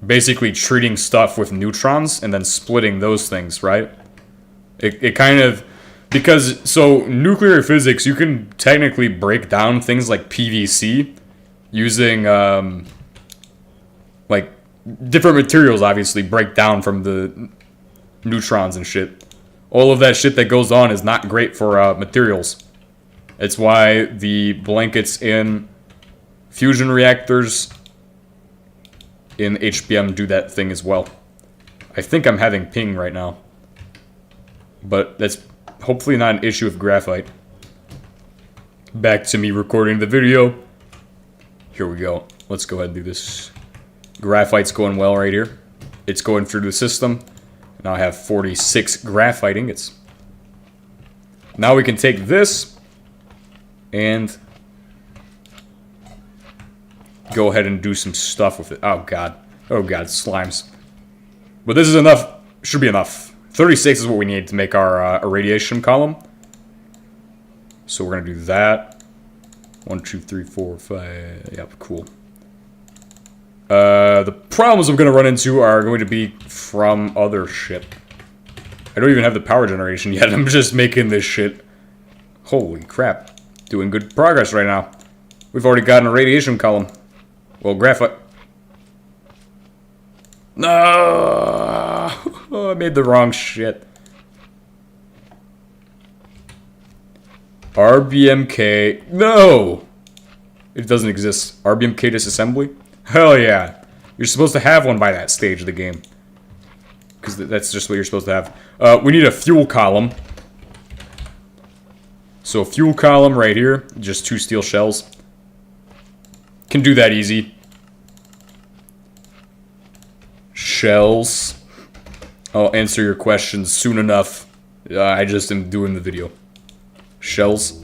basically treating stuff with neutrons and then splitting those things, right? It kind of... Because, so, nuclear physics, you can technically break down things like PVC using, like, different materials, obviously, break down from the neutrons and shit. All of that shit that goes on is not great for materials. It's why the blankets in fusion reactors in HBM do that thing as well. I think I'm having ping right now. But that's hopefully not an issue with graphite. Back to me recording the video. Here we go. Let's go ahead and do this. Graphite's going well right here. It's going through the system. Now I have 46 graphite ingots. Now we can take this and go ahead and do some stuff with it. Oh god. Oh god, slimes. But this is enough. Should be enough. 36 is what we need to make our irradiation column. So we're going to do that. 1, 2, 3, 4, 5. Yep, cool. The problems I'm going to run into are going to be from other shit. I don't even have the power generation yet. I'm just making this shit. Holy crap. Doing good progress right now. We've already gotten a radiation column. Well, graphite. No! Oh, I made the wrong shit. RBMK. No! It doesn't exist. RBMK disassembly? Hell yeah. You're supposed to have one by that stage of the game. Because that's just what you're supposed to have. We need a fuel column. So a fuel column right here. Just 2 steel shells. Can do that easy. Shells. I'll answer your questions soon enough. I just am doing the video. Shells.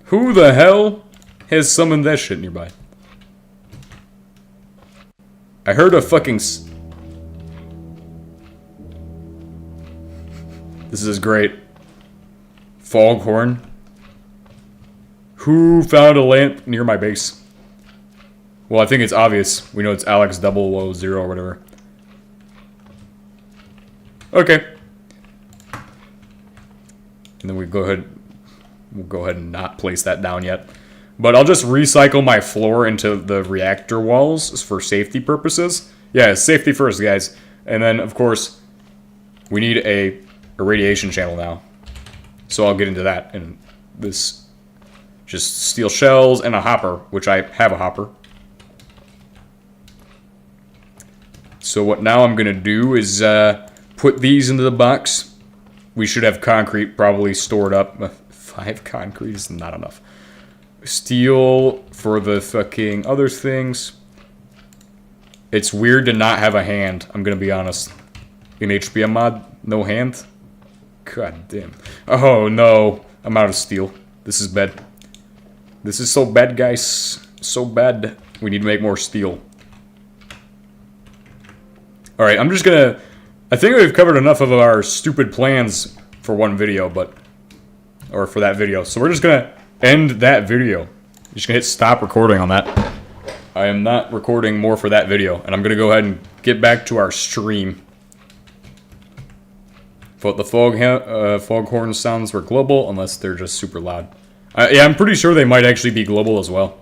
Who the hell has summoned that shit nearby? I heard a fucking... This is great. Foghorn. Who found a lamp near my base? Well, I think it's obvious. We know it's Alex 000 or whatever. Okay. And then we'll go ahead and not place that down yet. But I'll just recycle my floor into the reactor walls for safety purposes. Yeah, safety first, guys. And then, of course, we need a radiation channel now. So I'll get into that. And this, just steel shells and a hopper, which I have a hopper. So what now I'm going to do is put these into the box. We should have concrete probably stored up. 5 concrete is not enough. Steel for the fucking other things. It's weird to not have a hand, I'm going to be honest. In HBM mod, no hand? God damn. Oh no, I'm out of steel. This is bad. This is so bad, guys. So bad. We need to make more steel. Alright, I'm just gonna... I think we've covered enough of our stupid plans for one video, but... Or for that video. So we're just gonna end that video. Just gonna hit stop recording on that. I am not recording more for that video, and I'm gonna go ahead and get back to our stream. But the foghorn sounds were global, unless they're just super loud. Yeah, I'm pretty sure they might actually be global as well.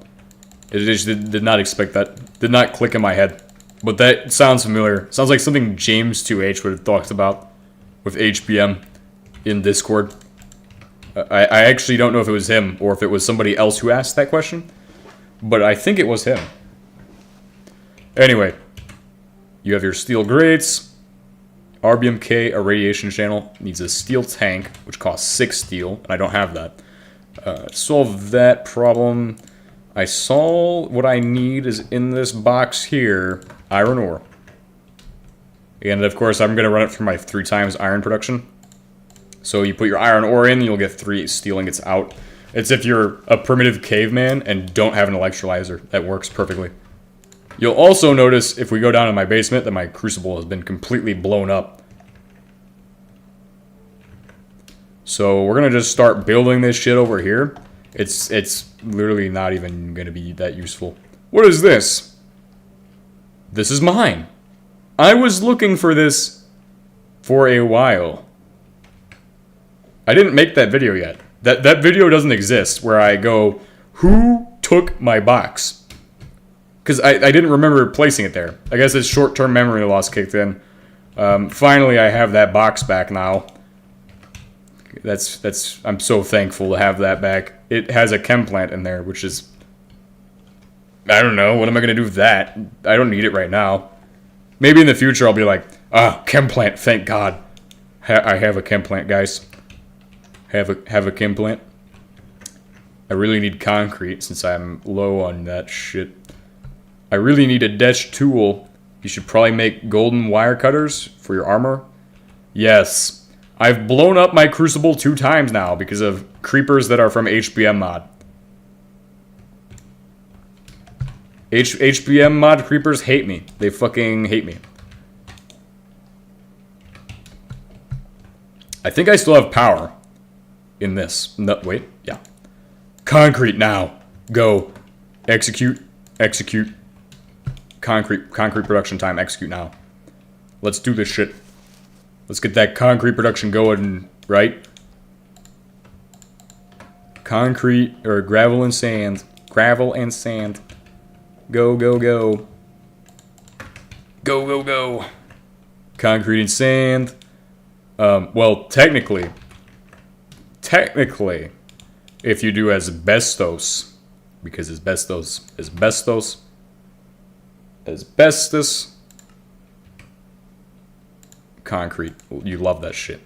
I just did not expect that. Did not click in my head. But that sounds familiar. Sounds like something James 2H would have talked about with HBM in Discord. I actually don't know if it was him or if it was somebody else who asked that question. But I think it was him. Anyway. You have your steel grates. RBMK, a radiation channel, needs a steel tank, which costs 6 steel, and I don't have that. Solve that problem. I saw what I need is in this box here, iron ore. And of course, I'm going to run it through my 3 times iron production. So you put your iron ore in, you'll get 3 steel ingots out. It's if you're a primitive caveman and don't have an electrolyzer. That works perfectly. You'll also notice, if we go down in my basement, that my crucible has been completely blown up. So we're going to just start building this shit over here. It's literally not even going to be that useful. What is this? This is mine. I was looking for this for a while. I didn't make that video yet. That video doesn't exist where I go, who took my box? Because I didn't remember placing it there. I guess it's short-term memory loss kicked in. Finally, I have that box back now. I'm so thankful to have that back. It has a chem plant in there, which is... I don't know. What am I going to do with that? I don't need it right now. Maybe in the future I'll be like, chem plant, thank God. I have a chem plant, guys. Have a chem plant. I really need concrete since I'm low on that shit. I really need a detch tool. You should probably make golden wire cutters for your armor. Yes. I've blown up my crucible 2 times now because of creepers that are from HBM mod. HBM mod creepers hate me. They fucking hate me. I think I still have power in this. No, wait. Yeah. Concrete now. Go. Execute. Execute. Concrete production time. Execute now. Let's do this shit. Let's get that concrete production going, right? Concrete, or gravel and sand. Gravel and sand. Go, go, go. Go, go, go. Concrete and sand. Well, technically, if you do asbestos, because asbestos, concrete, you love that shit.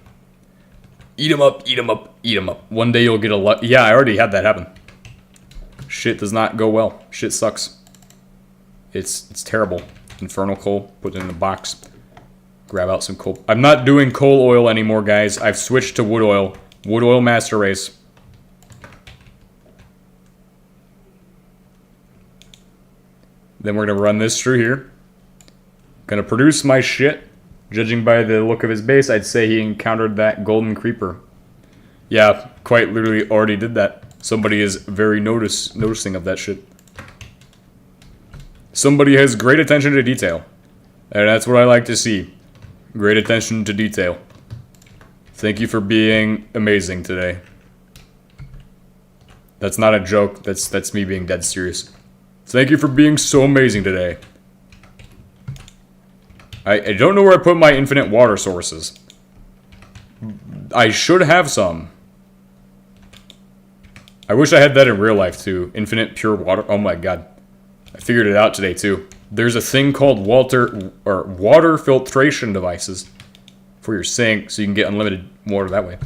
Eat 'em up, eat 'em up, eat 'em up. One day you'll get a lot. Yeah, I already had that happen. Shit does not go well. Shit sucks. It's terrible. Infernal coal, put it in a box. Grab out some coal. I'm not doing coal oil anymore, guys. I've switched to wood oil. Wood oil master race. Then we're going to run this through here. Going to produce my shit. Judging by the look of his base, I'd say he encountered that golden creeper. Yeah, quite literally already did that. Somebody is very noticing of that shit. Somebody has great attention to detail. And that's what I like to see. Great attention to detail. Thank you for being amazing today. That's not a joke. That's me being dead serious. Thank you for being so amazing today. I don't know where I put my infinite water sources. I should have some. I wish I had that in real life too. Infinite pure water. Oh my god. I figured it out today too. There's a thing called water filtration devices for your sink, so you can get unlimited water that way.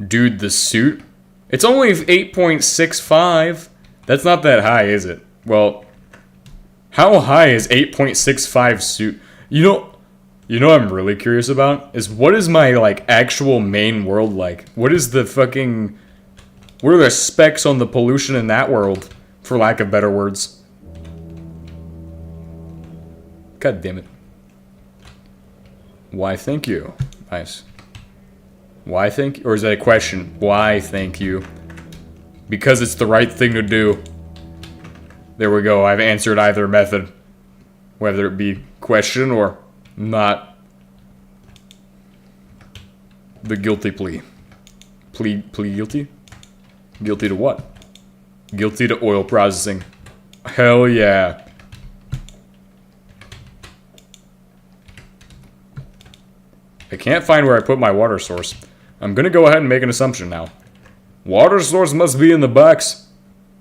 Dude, the suit. It's only 8.65. That's not that high, is it? Well, how high is 8.65 suit? You know what I'm really curious about? Is what is my, like, actual main world like? What is the fucking... What are the specs on the pollution in that world, for lack of better words? God damn it. Why thank you? Nice. Why thank you? Or is that a question? Why thank you? Because it's the right thing to do. There we go. I've answered either method. Whether it be question or not. The guilty plea. Plea guilty? Guilty to what? Guilty to oil processing. Hell yeah. I can't find where I put my water source. I'm gonna go ahead and make an assumption now. Water source must be in the box.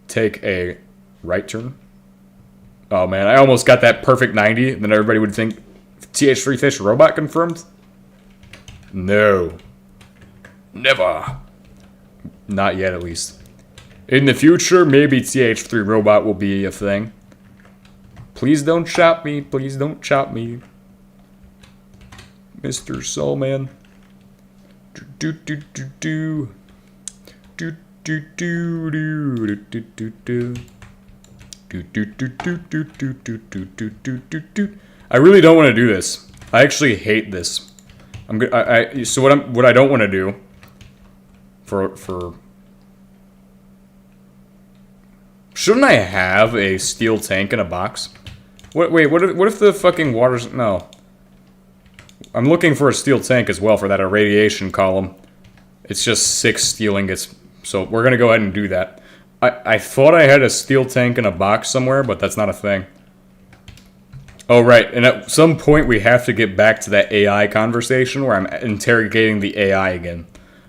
Take a right turn. Oh man, I almost got that perfect 90, and then everybody would think TH3 Fish robot confirmed? No. Never. Not yet, at least. In the future, maybe TH3 robot will be a thing. Please don't chop me. Please don't chop me. Mr. Soulman. Do do do do do do do do do do do. I really don't want to do this. I actually hate this. So what I don't want to do for shouldn't I have a steel tank in a box? What if the fucking water's no. I'm looking for a steel tank as well for that irradiation column. It's just 6 steel ingots. So we're gonna go ahead and do that. I thought I had a steel tank in a box somewhere, but that's not a thing. Oh, right. And at some point, we have to get back to that AI conversation where I'm interrogating the AI again.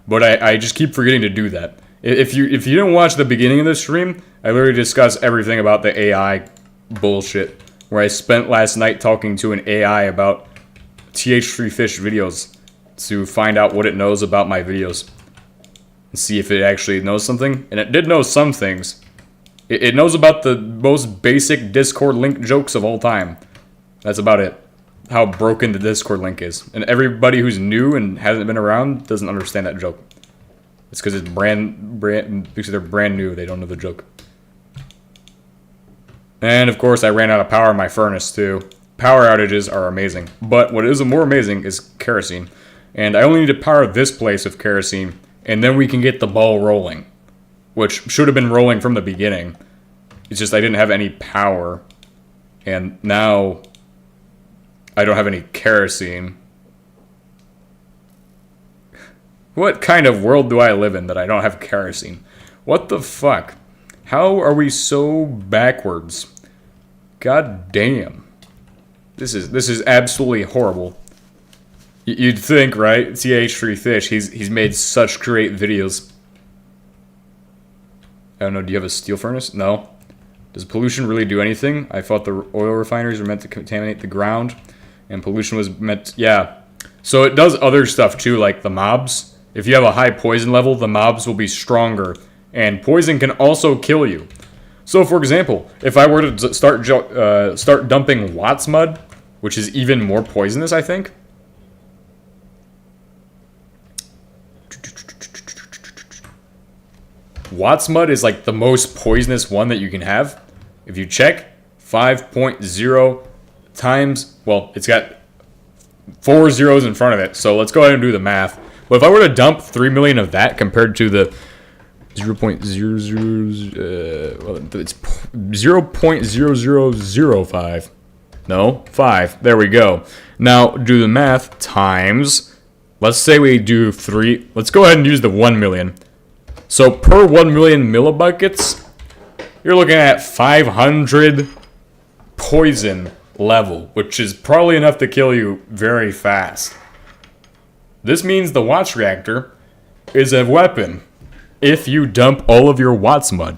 But I just keep forgetting to do that. If you didn't watch the beginning of the stream, I literally discussed everything about the AI bullshit. Where I spent last night talking to an AI about TH3 Fish videos to find out what it knows about my videos. And see if it actually knows something. And it did know some things. It knows about the most basic Discord link jokes of all time. That's about it. How broken the Discord link is. And everybody who's new and hasn't been around doesn't understand that joke. It's because it's because they're brand new. They don't know the joke. And of course, I ran out of power in my furnace too. Power outages are amazing. But what is more amazing is kerosene. And I only need to power this place with kerosene. And then we can get the ball rolling. Which should have been rolling from the beginning. It's just I didn't have any power. And now I don't have any kerosene. What kind of world do I live in that I don't have kerosene? What the fuck? How are we so backwards? God damn. This is absolutely horrible. You'd think, right? TH3 Fish, he's made such great videos. I don't know, do you have a steel furnace? No. Does pollution really do anything? I thought the oil refineries were meant to contaminate the ground. And pollution was meant to, yeah. So it does other stuff too, like the mobs. If you have a high poison level, the mobs will be stronger. And poison can also kill you. So for example, if I were to start dumping Watts mud which is even more poisonous, I think. Watts mud is like the most poisonous one that you can have. If you check, 5.0 times, well, it's got 4 zeros in front of it. So let's go ahead and do the math. But if I were to dump 3 million of that compared to the 0.00, well, it's 0.0005. No, 5. There we go. Now do the math times, let's say we do 3. Let's go ahead and use the 1 million. So per 1 million millibuckets, you're looking at 500 poison level, which is probably enough to kill you very fast. This means the Watts reactor is a weapon. If you dump all of your Watts mud,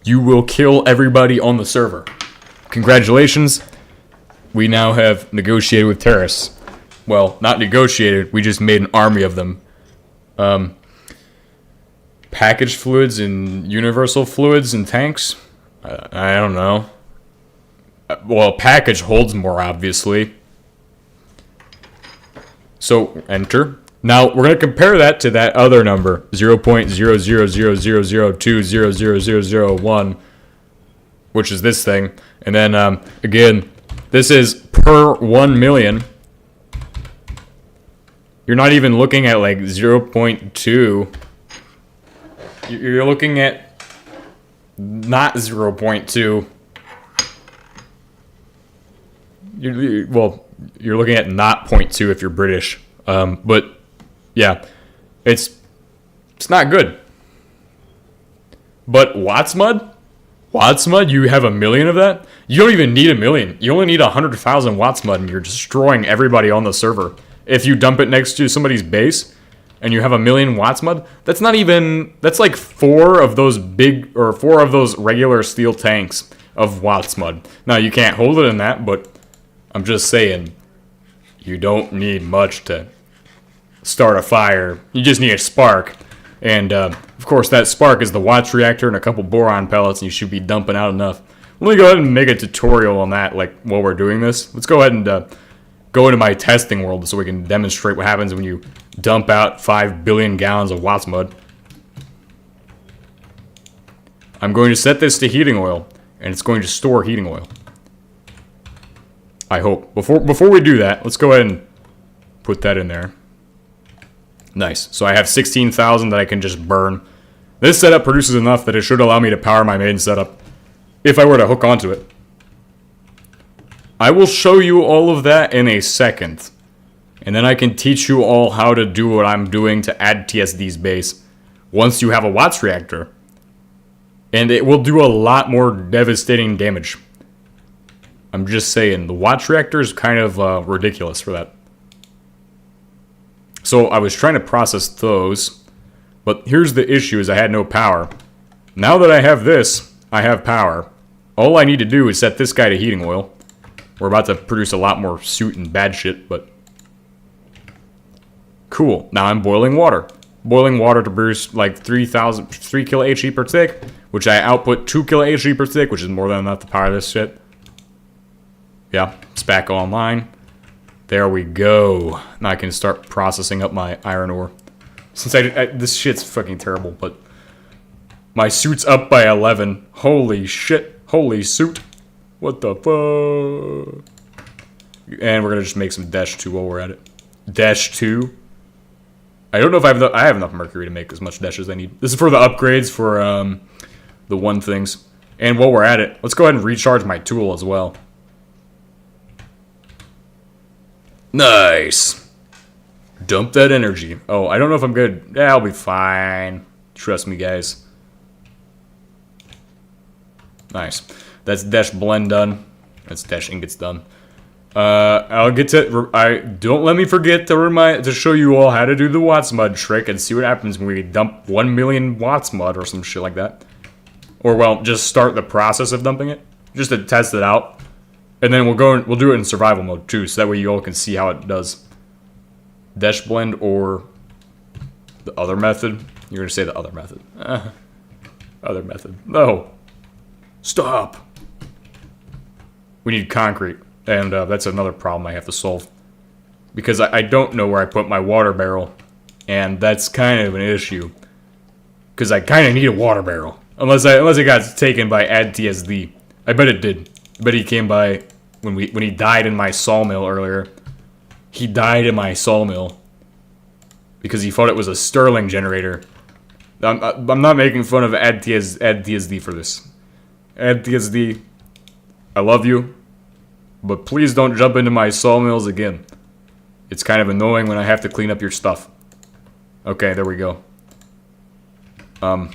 you will kill everybody on the server. Congratulations. We now have negotiated with terrorists. Well, not negotiated, we just made an army of them. Packaged fluids and universal fluids and tanks? I don't know. Well, package holds more, obviously. So, enter. Now, we're going to compare that to that other number, 0.00002000001, which is this thing. And then, again, this is per 1 million. You're not even looking at, like, 0.2. You're looking at not 0.2. Well, you're looking at not 0.2 if you're British. But yeah, it's not good. But Watts mud, you have 1 million of that. You don't even need 1 million. You only need 100,000 Watts mud, and you're destroying everybody on the server. If you dump it next to somebody's base, and you have 1 million Watts mud, that's not even. That's like 4 of those big or 4 of those regular steel tanks of Watts mud. Now you can't hold it in that, but I'm just saying, you don't need much to start a fire. You just need a spark. And, of course, that spark is the Watts reactor and a couple boron pellets, and you should be dumping out enough. Let me go ahead and make a tutorial on that, like, while we're doing this. Let's go ahead and go into my testing world so we can demonstrate what happens when you dump out 5 billion gallons of Watts mud. I'm going to set this to heating oil, and it's going to store heating oil. I hope. Before we do that, let's go ahead and put that in there. Nice. So I have 16,000 that I can just burn. This setup produces enough that it should allow me to power my main setup if I were to hook onto it. I will show you all of that in a second. And then I can teach you all how to do what I'm doing to add TSD's base once you have a Watts reactor. And it will do a lot more devastating damage. I'm just saying, the Watts reactor is kind of ridiculous for that. So I was trying to process those, but here's the issue: is I had no power. Now that I have this, I have power. All I need to do is set this guy to heating oil. We're about to produce a lot more soot and bad shit, but cool. Now I'm boiling water. Boiling water to produce like 3 kilo HE per tick, which I output 2 kilo HE per tick, which is more than enough to power this shit. Yeah, it's back online. There we go. Now I can start processing up my iron ore. Since this shit's fucking terrible, but my suit's up by 11. Holy shit. Holy suit. What the fuck? And we're gonna just make some dash 2 while we're at it. Dash 2. I don't know if I have enough mercury to make as much dash as I need. This is for the upgrades for the 1 things. And while we're at it, let's go ahead and recharge my tool as well. Nice. Dump that energy. Oh, I don't know if I'm good. Yeah, I'll be fine. Trust me, guys. Nice. That's dash blend done. That's dash ingots done. I'll get to. Don't let me forget to show you all how to do the Watts mud trick and see what happens when we dump 1 million Watts mud or some shit like that. Or well, just start the process of dumping it, just to test it out. And then we'll do it in survival mode too, so that way you all can see how it does. Dash blend or the other method. You're gonna say the other method. Other method. No. Stop. We need concrete. And that's another problem I have to solve. Because I don't know where I put my water barrel. And that's kind of an issue. Because I kind of need a water barrel. Unless it got taken by AdTSD. I bet it did. I bet he came by when he died in my sawmill earlier. He died in my sawmill. Because he thought it was a Stirling generator. I'm not making fun of AdTSD for this. AdTSD, I love you. But please don't jump into my sawmills again. It's kind of annoying when I have to clean up your stuff. Okay, there we go. We're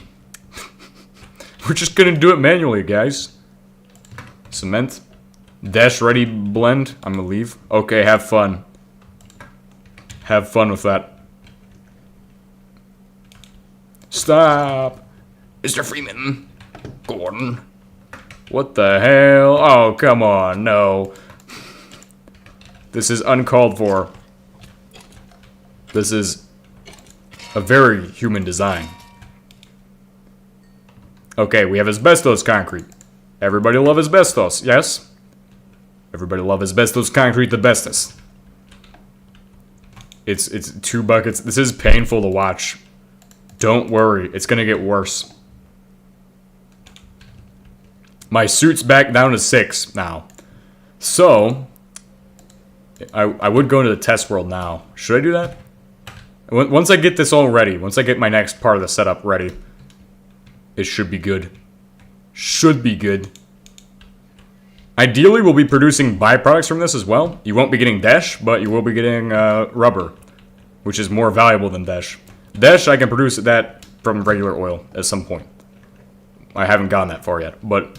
just gonna do it manually, guys. Cement. Dash ready blend. I'm gonna leave. Okay, have fun. Have fun with that. Stop! Mr. Freeman! Gordon! What the hell? Oh, come on, no. This is uncalled for. This is a very human design. Okay, we have asbestos concrete. Everybody love asbestos, yes? Everybody love asbestos concrete the bestest. It's 2 buckets. This is painful to watch. Don't worry, it's gonna get worse. My suit's back down to 6 now. So, I would go into the test world now. Should I do that? Once I get this all ready, once I get my next part of the setup ready, it should be good. Should be good. Ideally, we'll be producing byproducts from this as well. You won't be getting Dash, but you will be getting rubber, which is more valuable than Dash. Dash, I can produce that from regular oil at some point. I haven't gone that far yet, but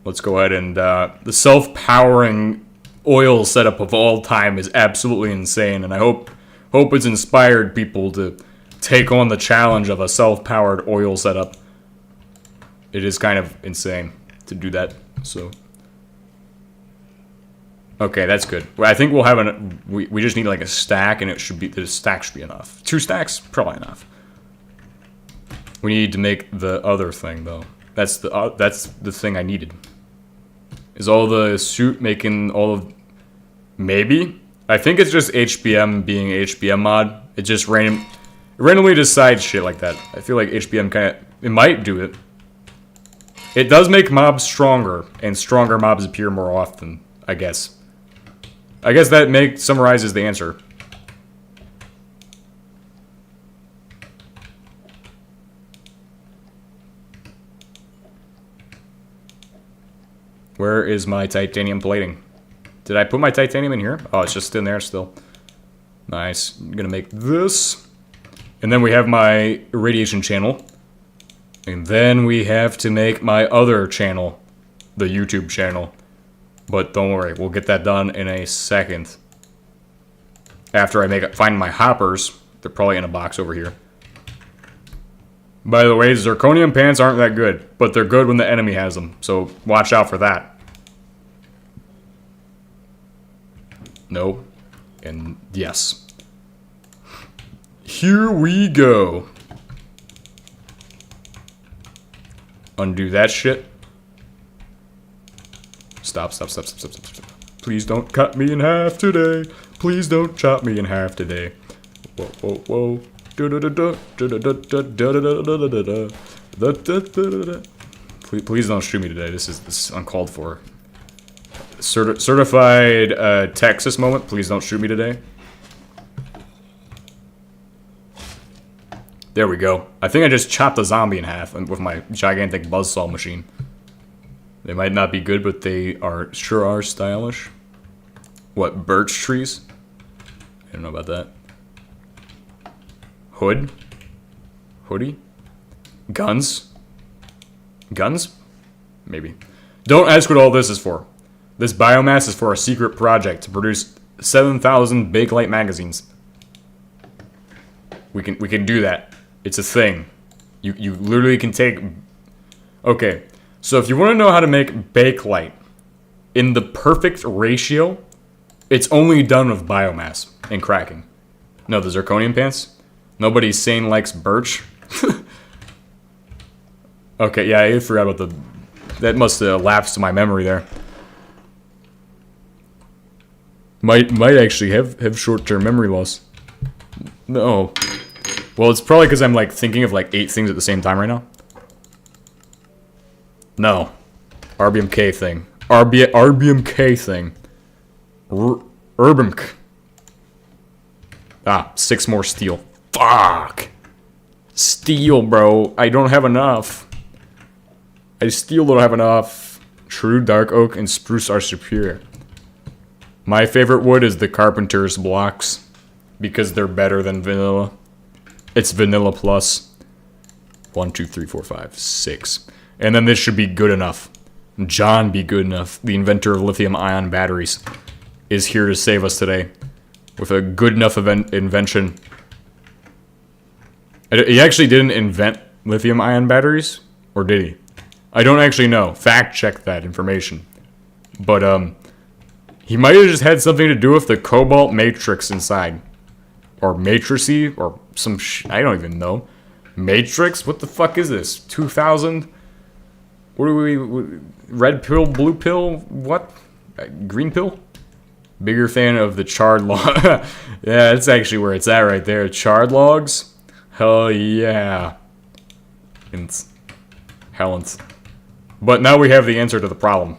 let's go ahead and... the self-powering oil setup of all time is absolutely insane, and I hope it's inspired people to take on the challenge of a self-powered oil setup. It is kind of insane to do that, so... Okay, that's good. Well, I think we'll have we just need like a stack, and the stack should be enough. 2 stacks, probably enough. We need to make the other thing though. That's the thing I needed. Is all the suit making all of... Maybe? I think it's just HBM being HBM mod. It just randomly decides shit like that. I feel like HBM kind of... It might do it. It does make mobs stronger, and stronger mobs appear more often, I guess. I guess that summarizes the answer. Where is my titanium plating? Did I put my titanium in here? Oh, it's just in there still. Nice. I'm gonna make this. And then we have my irradiation channel. And then we have to make my other channel. The YouTube channel. But don't worry, we'll get that done in a second. After I find my hoppers. They're probably in a box over here. By the way, zirconium pants aren't that good. But they're good when the enemy has them. So watch out for that. No. And yes. Here we go. Undo that shit. Stop. Please don't cut me in half today. Please don't chop me in half today. Whoa. Please don't shoot me today. This is uncalled for. Certified Texas moment. Please don't shoot me today. There we go. I think I just chopped a zombie in half with my gigantic buzzsaw machine. They might not be good, but they sure are stylish. What, birch trees? I don't know about that. Hood? Hoodie? Guns? Guns? Maybe. Don't ask what all this is for. This biomass is for a secret project to produce 7,000 Bakelite magazines. We can do that. It's a thing. You literally can take... Okay, so if you want to know how to make Bakelite in the perfect ratio, it's only done with biomass and cracking. No, the zirconium pants? Nobody sane likes birch? Okay, yeah, I forgot about the... That must have lapsed to my memory there. Might actually have short-term memory loss. No. Well, it's probably because I'm like thinking of like 8 things at the same time right now. No. RBMK thing. RBMK thing. Urbimk. Ah, 6 more steel. Fuck. Steel, bro. I don't have enough. I still don't have enough. True dark oak and spruce are superior. My favorite wood is the carpenter's blocks because they're better than vanilla. It's vanilla plus. 1, 2, 3, 4, 5, 6. And then this should be good enough. John be good enough, the inventor of lithium-ion batteries, is here to save us today with a good enough invention. He actually didn't invent lithium-ion batteries, or did he? I don't actually know. Fact check that information. But he might have just had something to do with the cobalt matrix inside, or matricy, or some I don't even know. Matrix? What the fuck is this? 2000? What are we? Red pill, blue pill? What? Green pill? Bigger fan of the charred log. Yeah, that's actually where it's at right there. Charred logs? Hell yeah. Hellens. But now we have the answer to the problem.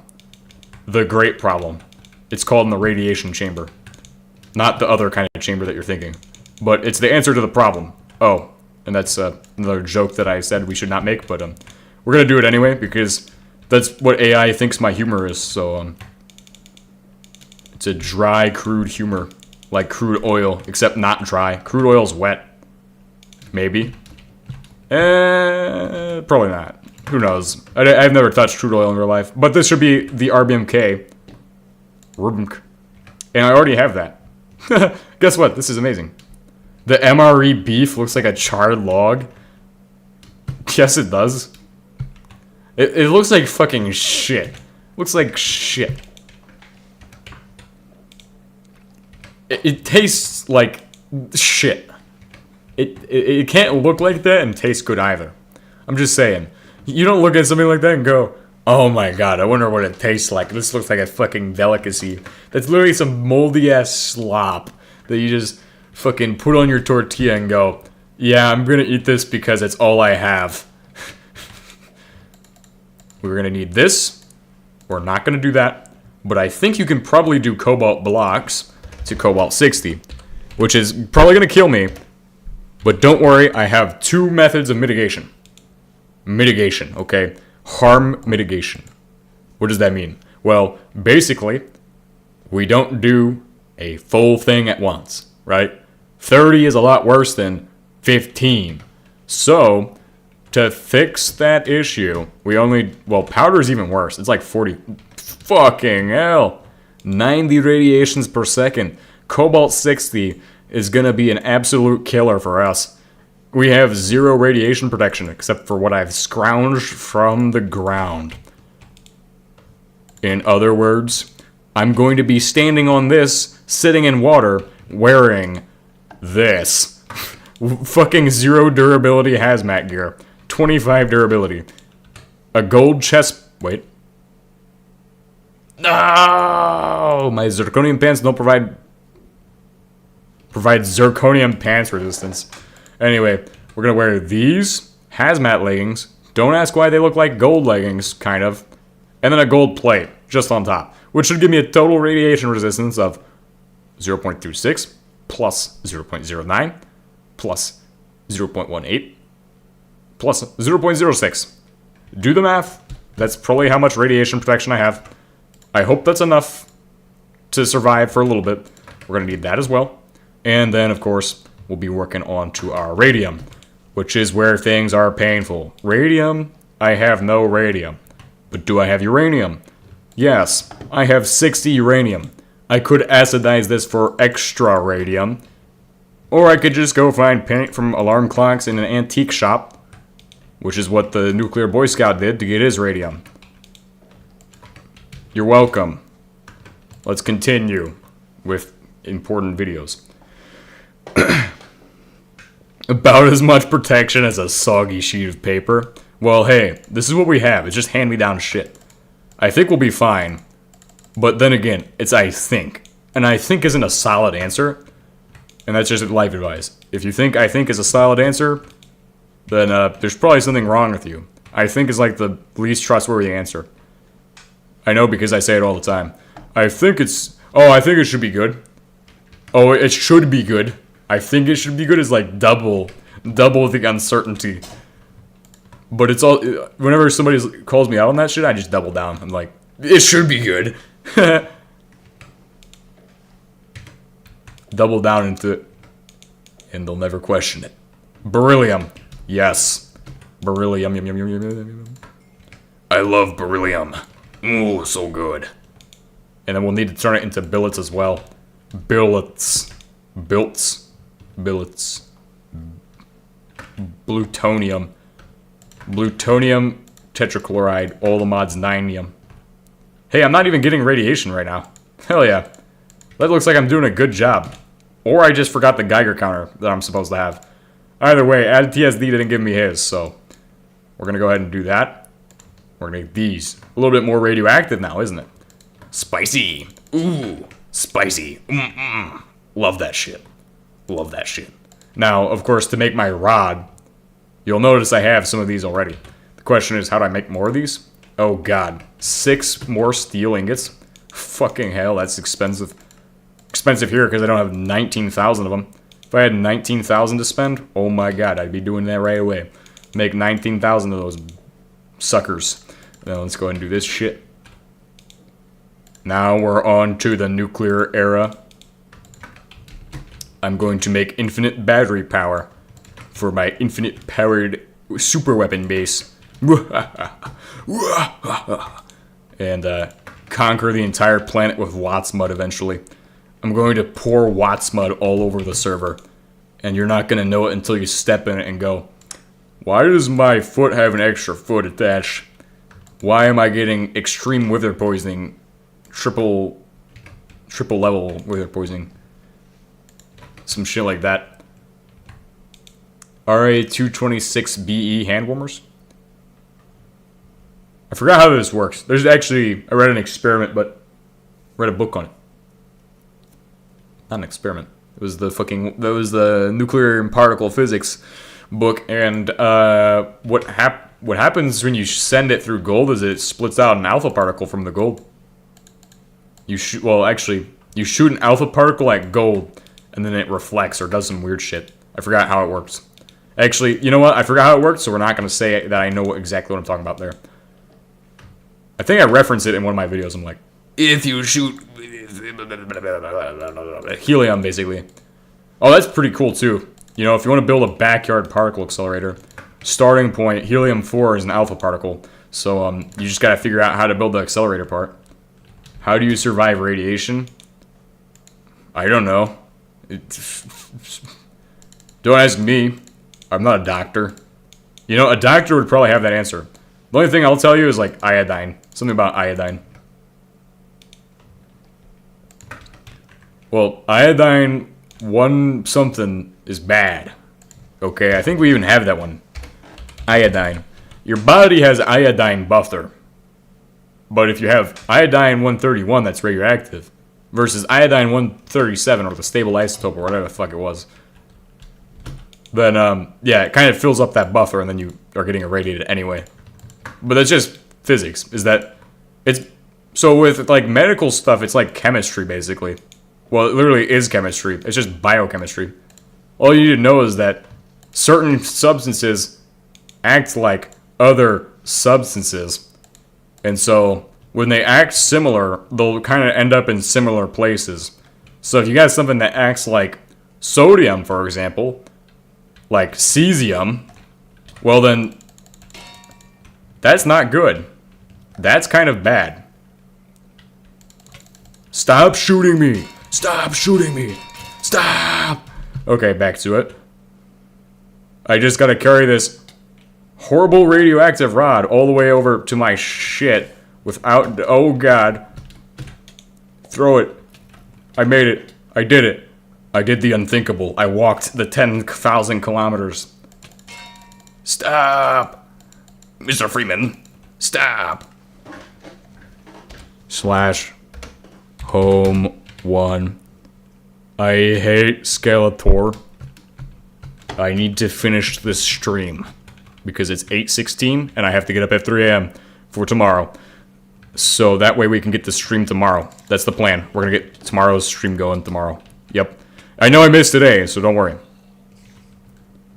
The great problem. It's called in the radiation chamber. Not the other kind of chamber that you're thinking. But it's the answer to the problem. Oh, and that's another joke that I said we should not make, but we're gonna do it anyway because that's what AI thinks my humor is. So it's a dry, crude humor, like crude oil, except not dry. Crude oil's wet. Maybe. Probably not. Who knows? I've never touched crude oil in real life, but this should be the RBMK. And I already have that. Guess what? This is amazing. The MRE beef looks like a charred log. Yes, it does. It looks like fucking shit. Looks like shit. It tastes like shit. It can't look like that and taste good either. I'm just saying. You don't look at something like that and go, oh my god, I wonder what it tastes like. This looks like a fucking delicacy. That's literally some moldy ass slop that you just fucking put on your tortilla and go, yeah, I'm gonna eat this because it's all I have. We're gonna need this. We're not gonna do that. But I think you can probably do cobalt blocks to cobalt 60, which is probably gonna kill me. But don't worry, I have 2 methods of mitigation. Mitigation, okay? Harm mitigation. What does that mean? Well, basically, we don't do a full thing at once, right? 30 is a lot worse than 15. So, to fix that issue, we only... Well, powder is even worse. It's like 40... Fucking hell! 90 radiations per second. Cobalt 60 is gonna be an absolute killer for us. We have 0 radiation protection, except for what I've scrounged from the ground. In other words, I'm going to be standing on this, sitting in water, wearing this. Fucking 0 durability hazmat gear. 25 durability. A gold chest... Wait. No! My zirconium pants don't provide zirconium pants resistance. Anyway, we're gonna wear these hazmat leggings. Don't ask why they look like gold leggings, kind of. And then a gold plate, just on top. Which should give me a total radiation resistance of 0.26 plus 0.09 plus 0.18 plus 0.06. Do the math. That's probably how much radiation protection I have. I hope that's enough to survive for a little bit. We're gonna need that as well. And then, of course, we'll be working on to our radium, which is where things are painful. Radium? I have no radium. But do I have uranium? Yes, I have 60 uranium. I could acidize this for extra radium. Or I could just go find paint from alarm clocks in an antique shop, which is what the nuclear Boy Scout did to get his radium. You're welcome. Let's continue with important videos. About as much protection as a soggy sheet of paper. Well, hey, this is what we have. It's just hand-me-down shit. I think we'll be fine. But then again, it's I think. and I think isn't a solid answer, and that's just life advice. If you think I think is a solid answer, then there's probably something wrong with you. I think is like the least trustworthy answer. I know because I say it all the time. I think it's... Oh, I think it should be good. Oh, it should be good. I think it should be good is like double the uncertainty. But it's all... Whenever somebody calls me out on that shit, I just double down. I'm like, it should be good. Double down into it. And they'll never question it. Beryllium. Yes. Beryllium. Yum, yum, yum, yum, yum, yum. I love beryllium. Ooh, so good. And then we'll need to turn it into billets as well. Billets. Billets. Billets. Plutonium. Plutonium tetrachloride. All the mods 9-ium. Hey, I'm not even getting radiation right now. Hell yeah. That looks like I'm doing a good job. Or I just forgot the Geiger counter that I'm supposed to have. Either way, Add TSD didn't give me his, so we're gonna go ahead and do that. We're gonna make these a little bit more radioactive now, isn't it? Spicy. Ooh, spicy. Love that shit. Love that shit. Now, of course, to make my rod, you'll notice I have some of these already. The question is, how do I make more of these? Oh god, 6 more steel ingots. Fucking hell, that's expensive. Expensive here because I don't have 19,000 of them. If I had 19,000 to spend, oh my god, I'd be doing that right away. Make 19,000 of those suckers. Now let's go ahead and do this shit. Now we're on to the nuclear era. I'm going to make infinite battery power for my infinite powered super weapon base. And conquer the entire planet with Watts mud eventually. I'm going to pour Watts mud all over the server. And you're not going to know it until you step in it and go, why does my foot have an extra foot attached? Why am I getting extreme wither poisoning? Triple level wither poisoning. Some shit like that. RA-226BE hand warmers? I forgot how this works. There's actually, I read an experiment, but read a book on it. Not an experiment. It was the nuclear and particle physics book, and what happens when you send it through gold is it splits out an alpha particle from the gold. You shoot an alpha particle at gold, and then it reflects or does some weird shit. I forgot how it works. Actually, you know what? I forgot how it works, so we're not going to say that I know exactly what I'm talking about there. I think I referenced it in one of my videos. I'm like, if you shoot helium, basically. Oh, that's pretty cool, too. You know, if you want to build a backyard particle accelerator, starting point, helium-4 is an alpha particle. So, you just got to figure out how to build the accelerator part. How do you survive radiation? I don't know. Don't ask me. I'm not a doctor. You know, a doctor would probably have that answer. The only thing I'll tell you is, like, iodine. Something about iodine. Well, iodine 1 something is bad. Okay, I think we even have that one. Iodine. Your body has iodine buffer. But if you have iodine 131, that's radioactive. Versus iodine 137, or the stable isotope, or whatever the fuck it was. Then, yeah, it kind of fills up that buffer, and then you are getting irradiated anyway. But that's just physics. Is that... it's... So with, like, medical stuff, it's like chemistry, basically. Well, it literally is chemistry. It's just biochemistry. All you need to know is that certain substances act like other substances. And so, when they act similar, they'll kind of end up in similar places. So if you got something that acts like sodium, for example, like cesium, well then, that's not good. That's kind of bad. Stop shooting me! Stop shooting me! Stop! Okay, back to it. I just gotta carry this horrible radioactive rod all the way over to my shit without... Oh god. Throw it. I made it. I did it. I did the unthinkable. I walked the 10,000 kilometers. Stop! Mr. Freeman. Stop! /home 1. I hate Skeletor. I need to finish this stream because it's 8:16 and I have to get up at 3 a.m. for tomorrow. So that way we can get the stream tomorrow. That's the plan. We're gonna get tomorrow's stream going tomorrow. Yep. I know I missed today, so don't worry.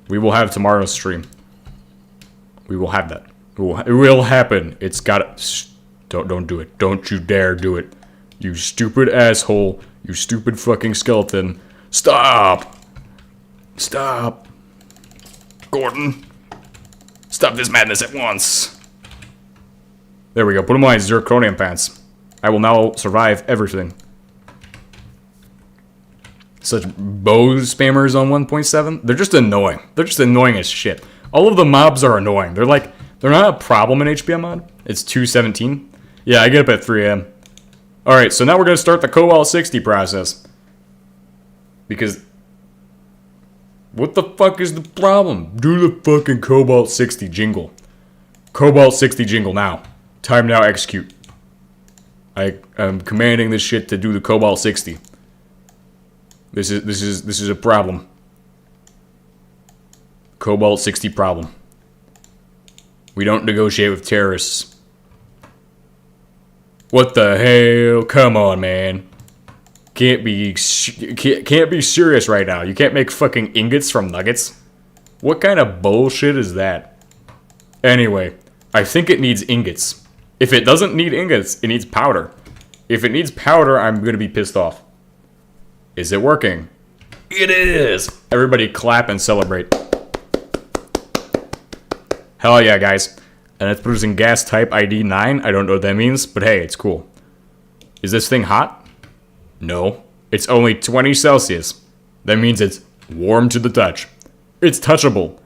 We will have tomorrow's stream. We will have that. It will happen. It's gotta... Don't do it. Don't you dare do it. You stupid asshole. You stupid fucking skeleton. Stop! Stop. Gordon. Stop this madness at once. There we go. Put on my zirconium pants. I will now survive everything. Such bow spammers on 1.7. They're just annoying. They're just annoying as shit. All of the mobs are annoying. They're not a problem in HBM mod. It's 2:17. Yeah, I get up at 3 a.m. Alright, so now we're going to start the Cobalt 60 process. Because... what the fuck is the problem? Do the fucking Cobalt 60 jingle. Cobalt 60 jingle now. Time now, execute. I am commanding this shit to do the Cobalt 60. This is a problem. Cobalt 60 problem. We don't negotiate with terrorists. What the hell? Come on, man. Can't be serious right now. You can't make fucking ingots from nuggets. What kind of bullshit is that? Anyway, I think it needs ingots. If it doesn't need ingots, it needs powder. If it needs powder, I'm gonna be pissed off. Is it working? It is! Everybody clap and celebrate. Hell yeah, guys. And it's producing gas type ID 9. I don't know what that means, but hey, it's cool. Is this thing hot? No. It's only 20 Celsius. That means it's warm to the touch. It's touchable.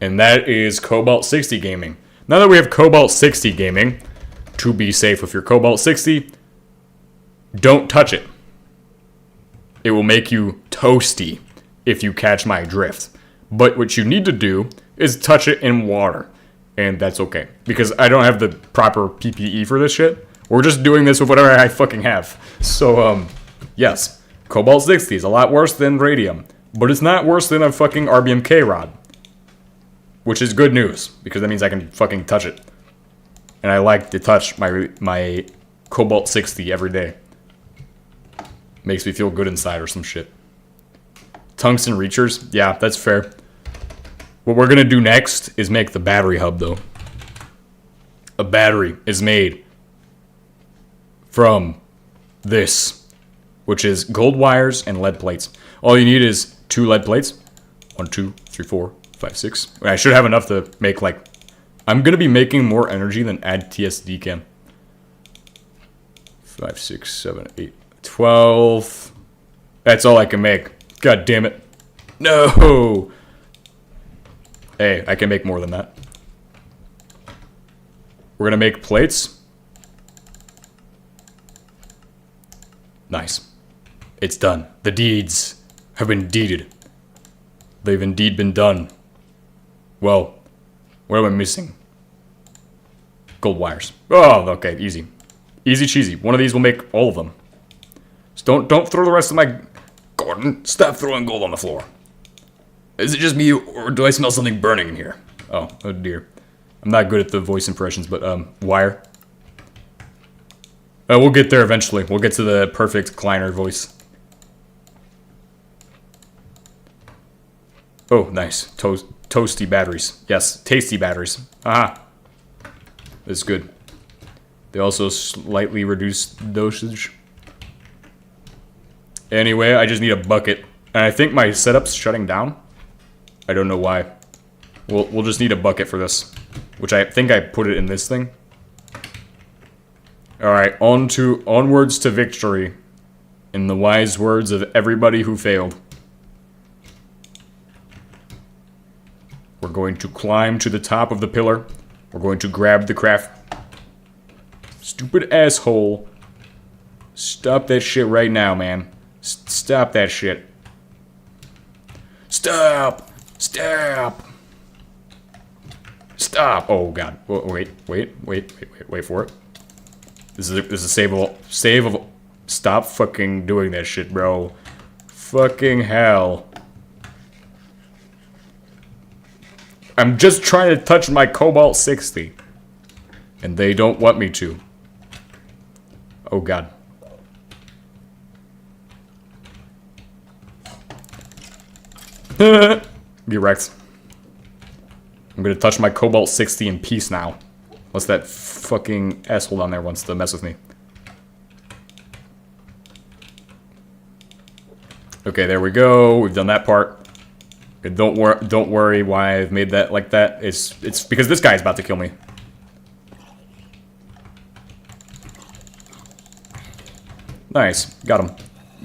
And that is Cobalt 60 gaming. Now that we have Cobalt 60 gaming, to be safe with your Cobalt 60, don't touch it. It will make you toasty, if you catch my drift. But what you need to do is touch it in water. And that's okay. Because I don't have the proper PPE for this shit. We're just doing this with whatever I fucking have. So, yes. Cobalt 60 is a lot worse than radium. But it's not worse than a fucking RBMK rod. Which is good news. Because that means I can fucking touch it. And I like to touch my Cobalt 60 every day. Makes me feel good inside or some shit. Tungsten reachers? Yeah, that's fair. What we're gonna do next is make the battery hub, though. A battery is made from this, which is gold wires and lead plates. All you need is 2 lead plates. 1, 2, 3, 4, 5, 6. I should have enough to make, like... I'm gonna be making more energy than add TSD can. 5, 6, 7, 8, 12. That's all I can make. God damn it. No! Hey, I can make more than that. We're gonna make plates. Nice. It's done. The deeds have been deeded. They've indeed been done. Well, what am I missing? Gold wires. Oh, okay, easy. Easy cheesy. One of these will make all of them. Just don't throw the rest of my... Gordon, stop throwing gold on the floor. Is it just me, or do I smell something burning in here? Oh dear. I'm not good at the voice impressions, but, wire. We'll get there eventually. We'll get to the perfect Kleiner voice. Oh, nice. Toasty batteries. Yes, tasty batteries. Aha. That's good. They also slightly reduce dosage. Anyway, I just need a bucket. And I think my setup's shutting down. I don't know why. We'll just need a bucket for this. Which I think I put it in this thing. Alright, onwards to victory. In the wise words of everybody who failed. We're going to climb to the top of the pillar. We're going to grab the craft. Stupid asshole. Stop that shit right now, man. Stop that shit. Stop! Stop! Stop! Oh god. Wait for it. This is a save of Stop fucking doing that shit, bro. Fucking hell. I'm just trying to touch my Cobalt 60. And they don't want me to. Oh god. Be wrecked. I'm gonna touch my Cobalt 60 in peace now. Unless that fucking asshole down there wants to mess with me. Okay, there we go. We've done that part. Don't worry why I've made that like that. It's because this guy's about to kill me. Nice. Got him.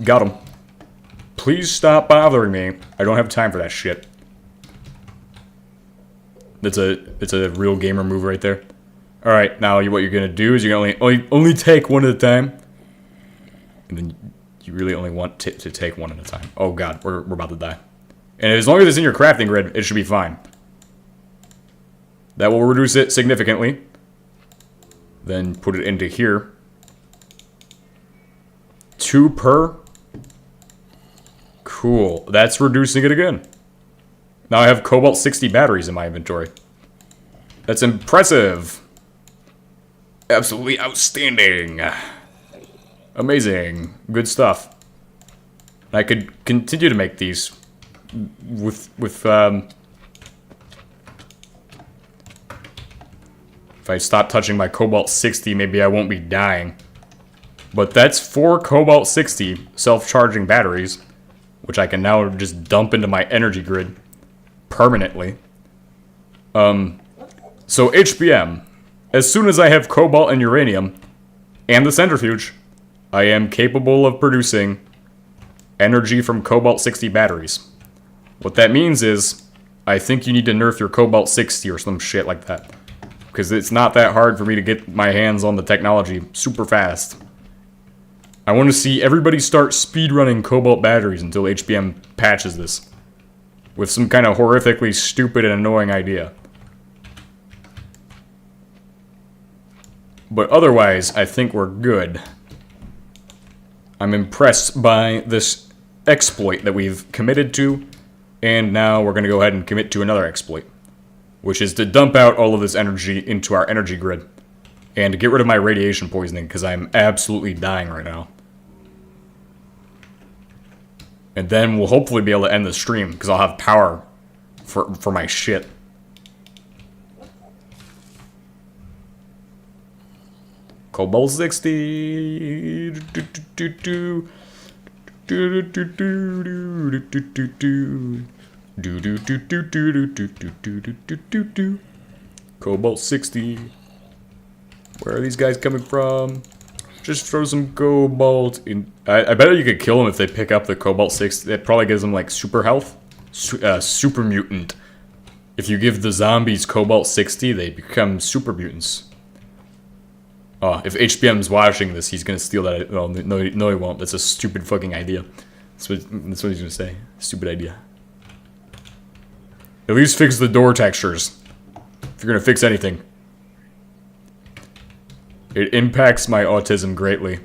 Got him. Please stop bothering me. I don't have time for that shit. It's a real gamer move right there. All right, now what you're gonna do is you're gonna only take one at a time, and then you really only want to take one at a time. Oh god, we're about to die. And as long as it's in your crafting grid, it should be fine. That will reduce it significantly. Then put it into here. 2 per. Cool. That's reducing it again. Now I have Cobalt 60 batteries in my inventory. That's impressive. Absolutely outstanding. Amazing. Good stuff. I could continue to make these with if I stop touching my Cobalt 60, maybe I won't be dying. But that's 4 Cobalt 60 self-charging batteries, which I can now just dump into my energy grid permanently. So HBM, as soon as I have cobalt and uranium and the centrifuge, I am capable of producing energy from Cobalt 60 batteries. What that means is, I think you need to nerf your Cobalt 60 or some shit like that. Because it's not that hard for me to get my hands on the technology super fast. I want to see everybody start speedrunning Cobalt batteries until HBM patches this. With some kind of horrifically stupid and annoying idea. But otherwise, I think we're good. I'm impressed by this exploit that we've committed to, and now we're going to go ahead and commit to another exploit, which is to dump out all of this energy into our energy grid, and to get rid of my radiation poisoning, because I'm absolutely dying right now. And then we'll hopefully be able to end the stream, because I'll have power for my shit. Cobalt 60. Cobalt 60. Where are these guys coming from? Just throw some cobalt in. I bet you could kill them if they pick up the Cobalt 60. It probably gives them like super health. Super mutant. If you give the zombies Cobalt 60, they become super mutants. Oh, if HBM's watching this, he's gonna steal that. Well, no, he won't. That's a stupid fucking idea. That's what he's gonna say. Stupid idea. At least fix the door textures. If you're gonna fix anything. It impacts my autism greatly.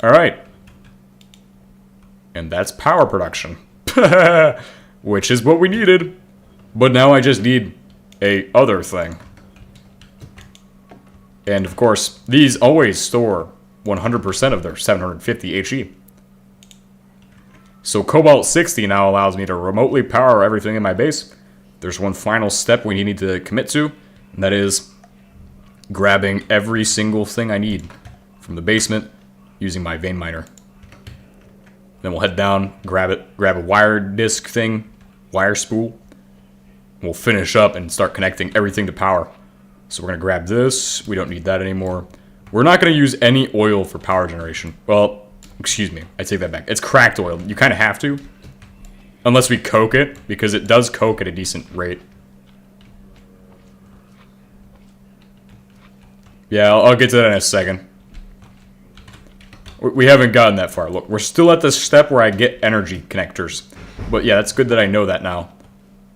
Alright. And that's power production. Which is what we needed. But now I just need a other thing. And of course, these always store 100% of their 750 HE. So Cobalt 60 now allows me to remotely power everything in my base. There's one final step we need to commit to, and that is grabbing every single thing I need from the basement using my vein miner. Then we'll head down, grab a wire disc thing, wire spool. And we'll finish up and start connecting everything to power. So we're going to grab this. We don't need that anymore. We're not going to use any oil for power generation. Well, excuse me. I take that back. It's cracked oil. You kind of have to. Unless we coke it, because it does coke at a decent rate. Yeah, I'll get to that in a second. We haven't gotten that far. Look, we're still at the step where I get energy connectors. But yeah, that's good that I know that now.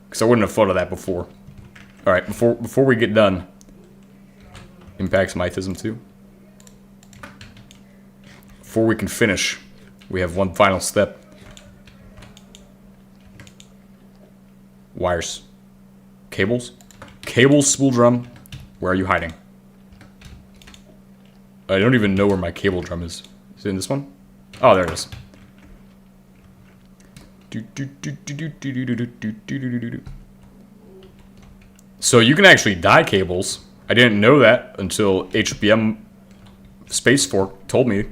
Because I wouldn't have thought of that before. Alright, before we get done. Impacts my autism too. before we can finish, we have one final step. Wires. Cables. Cable spool drum. Where are you hiding? I don't even know where my cable drum is. Is it in this one? Oh, there it is. So you can actually dye cables. I didn't know that until HBM Space Fork told me.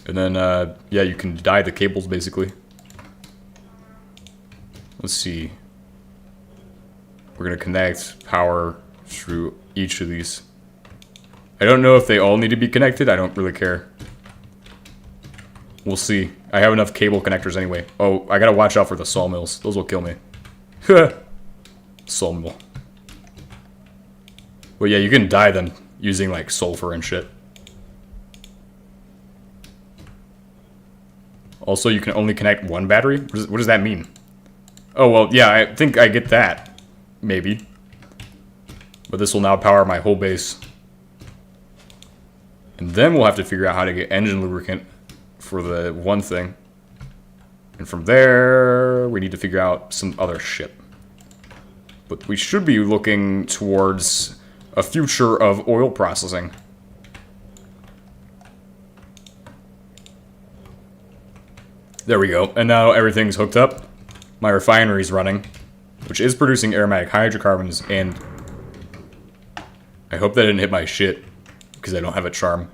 And then, yeah, you can dye the cables basically. Let's see. We're gonna connect power through each of these. I don't know if they all need to be connected. I don't really care. We'll see. I have enough cable connectors anyway. Oh, I gotta watch out for the sawmills. Those will kill me. Sawmill. Well, yeah, you can dye them using, like, sulfur and shit. Also, you can only connect one battery? What does that mean? Oh, well, yeah, I think I get that. Maybe. But this will now power my whole base. And then we'll have to figure out how to get engine lubricant for the one thing. And from there, we need to figure out some other shit. But we should be looking towards a future of oil processing. There we go. And now everything's hooked up. My refinery's running, which is producing aromatic hydrocarbons, and I hope that didn't hit my shit, because I don't have a charm.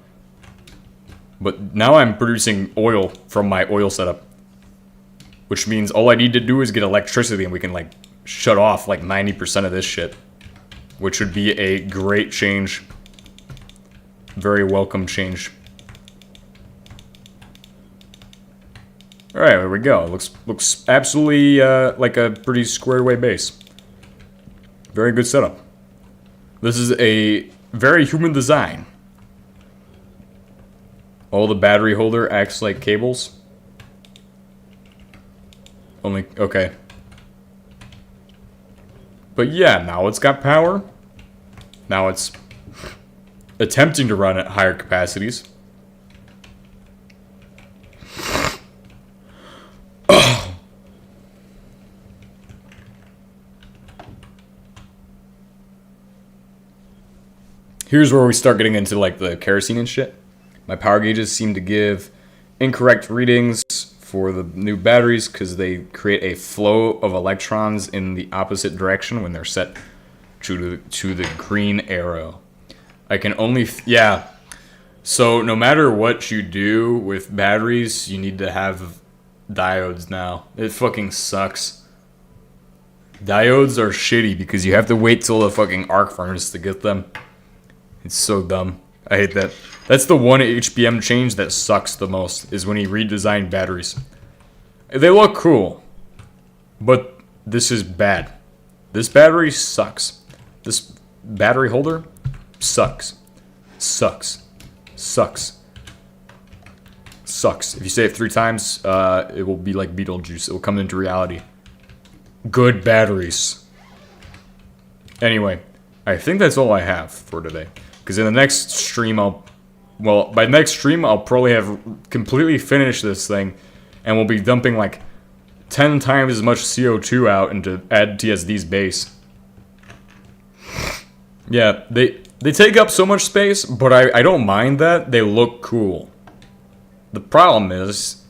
But now I'm producing oil from my oil setup, which means all I need to do is get electricity and we can, like, shut off, like, 90% of this shit, which would be a great change. Very welcome change. Alright, there we go. Looks absolutely like a pretty squared away base. Very good setup. This is a very human design. All the battery holder acts like cables. Only, okay. But yeah, now it's got power. Now it's attempting to run at higher capacities. Here's where we start getting into, like, the kerosene and shit. My power gauges seem to give incorrect readings for the new batteries because they create a flow of electrons in the opposite direction when they're set to the green arrow. I can only... yeah. So no matter what you do with batteries, you need to have diodes now. It fucking sucks. Diodes are shitty because you have to wait till the fucking arc furnace to get them. It's so dumb. I hate that. That's the one HBM change that sucks the most, is when he redesigned batteries. They look cool, but this is bad. This battery sucks. This battery holder sucks. Sucks. Sucks. Sucks. If you say it 3 times, it will be like Beetlejuice. It will come into reality. Good batteries. Anyway, I think that's all I have for today. Because in the next stream, by next stream, I'll probably have completely finished this thing, and we'll be dumping like 10 times as much CO2 out into TSD's base. Yeah, they take up so much space, but I don't mind that. They look cool. The problem is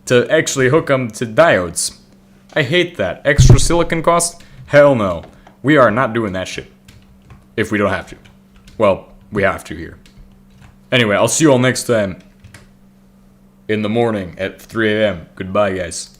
to actually hook them to diodes. I hate that. Extra silicon cost? Hell no. We are not doing that shit. If we don't have to. Well, we have to here. Anyway, I'll see you all next time. In the morning at 3 a.m. Goodbye, guys.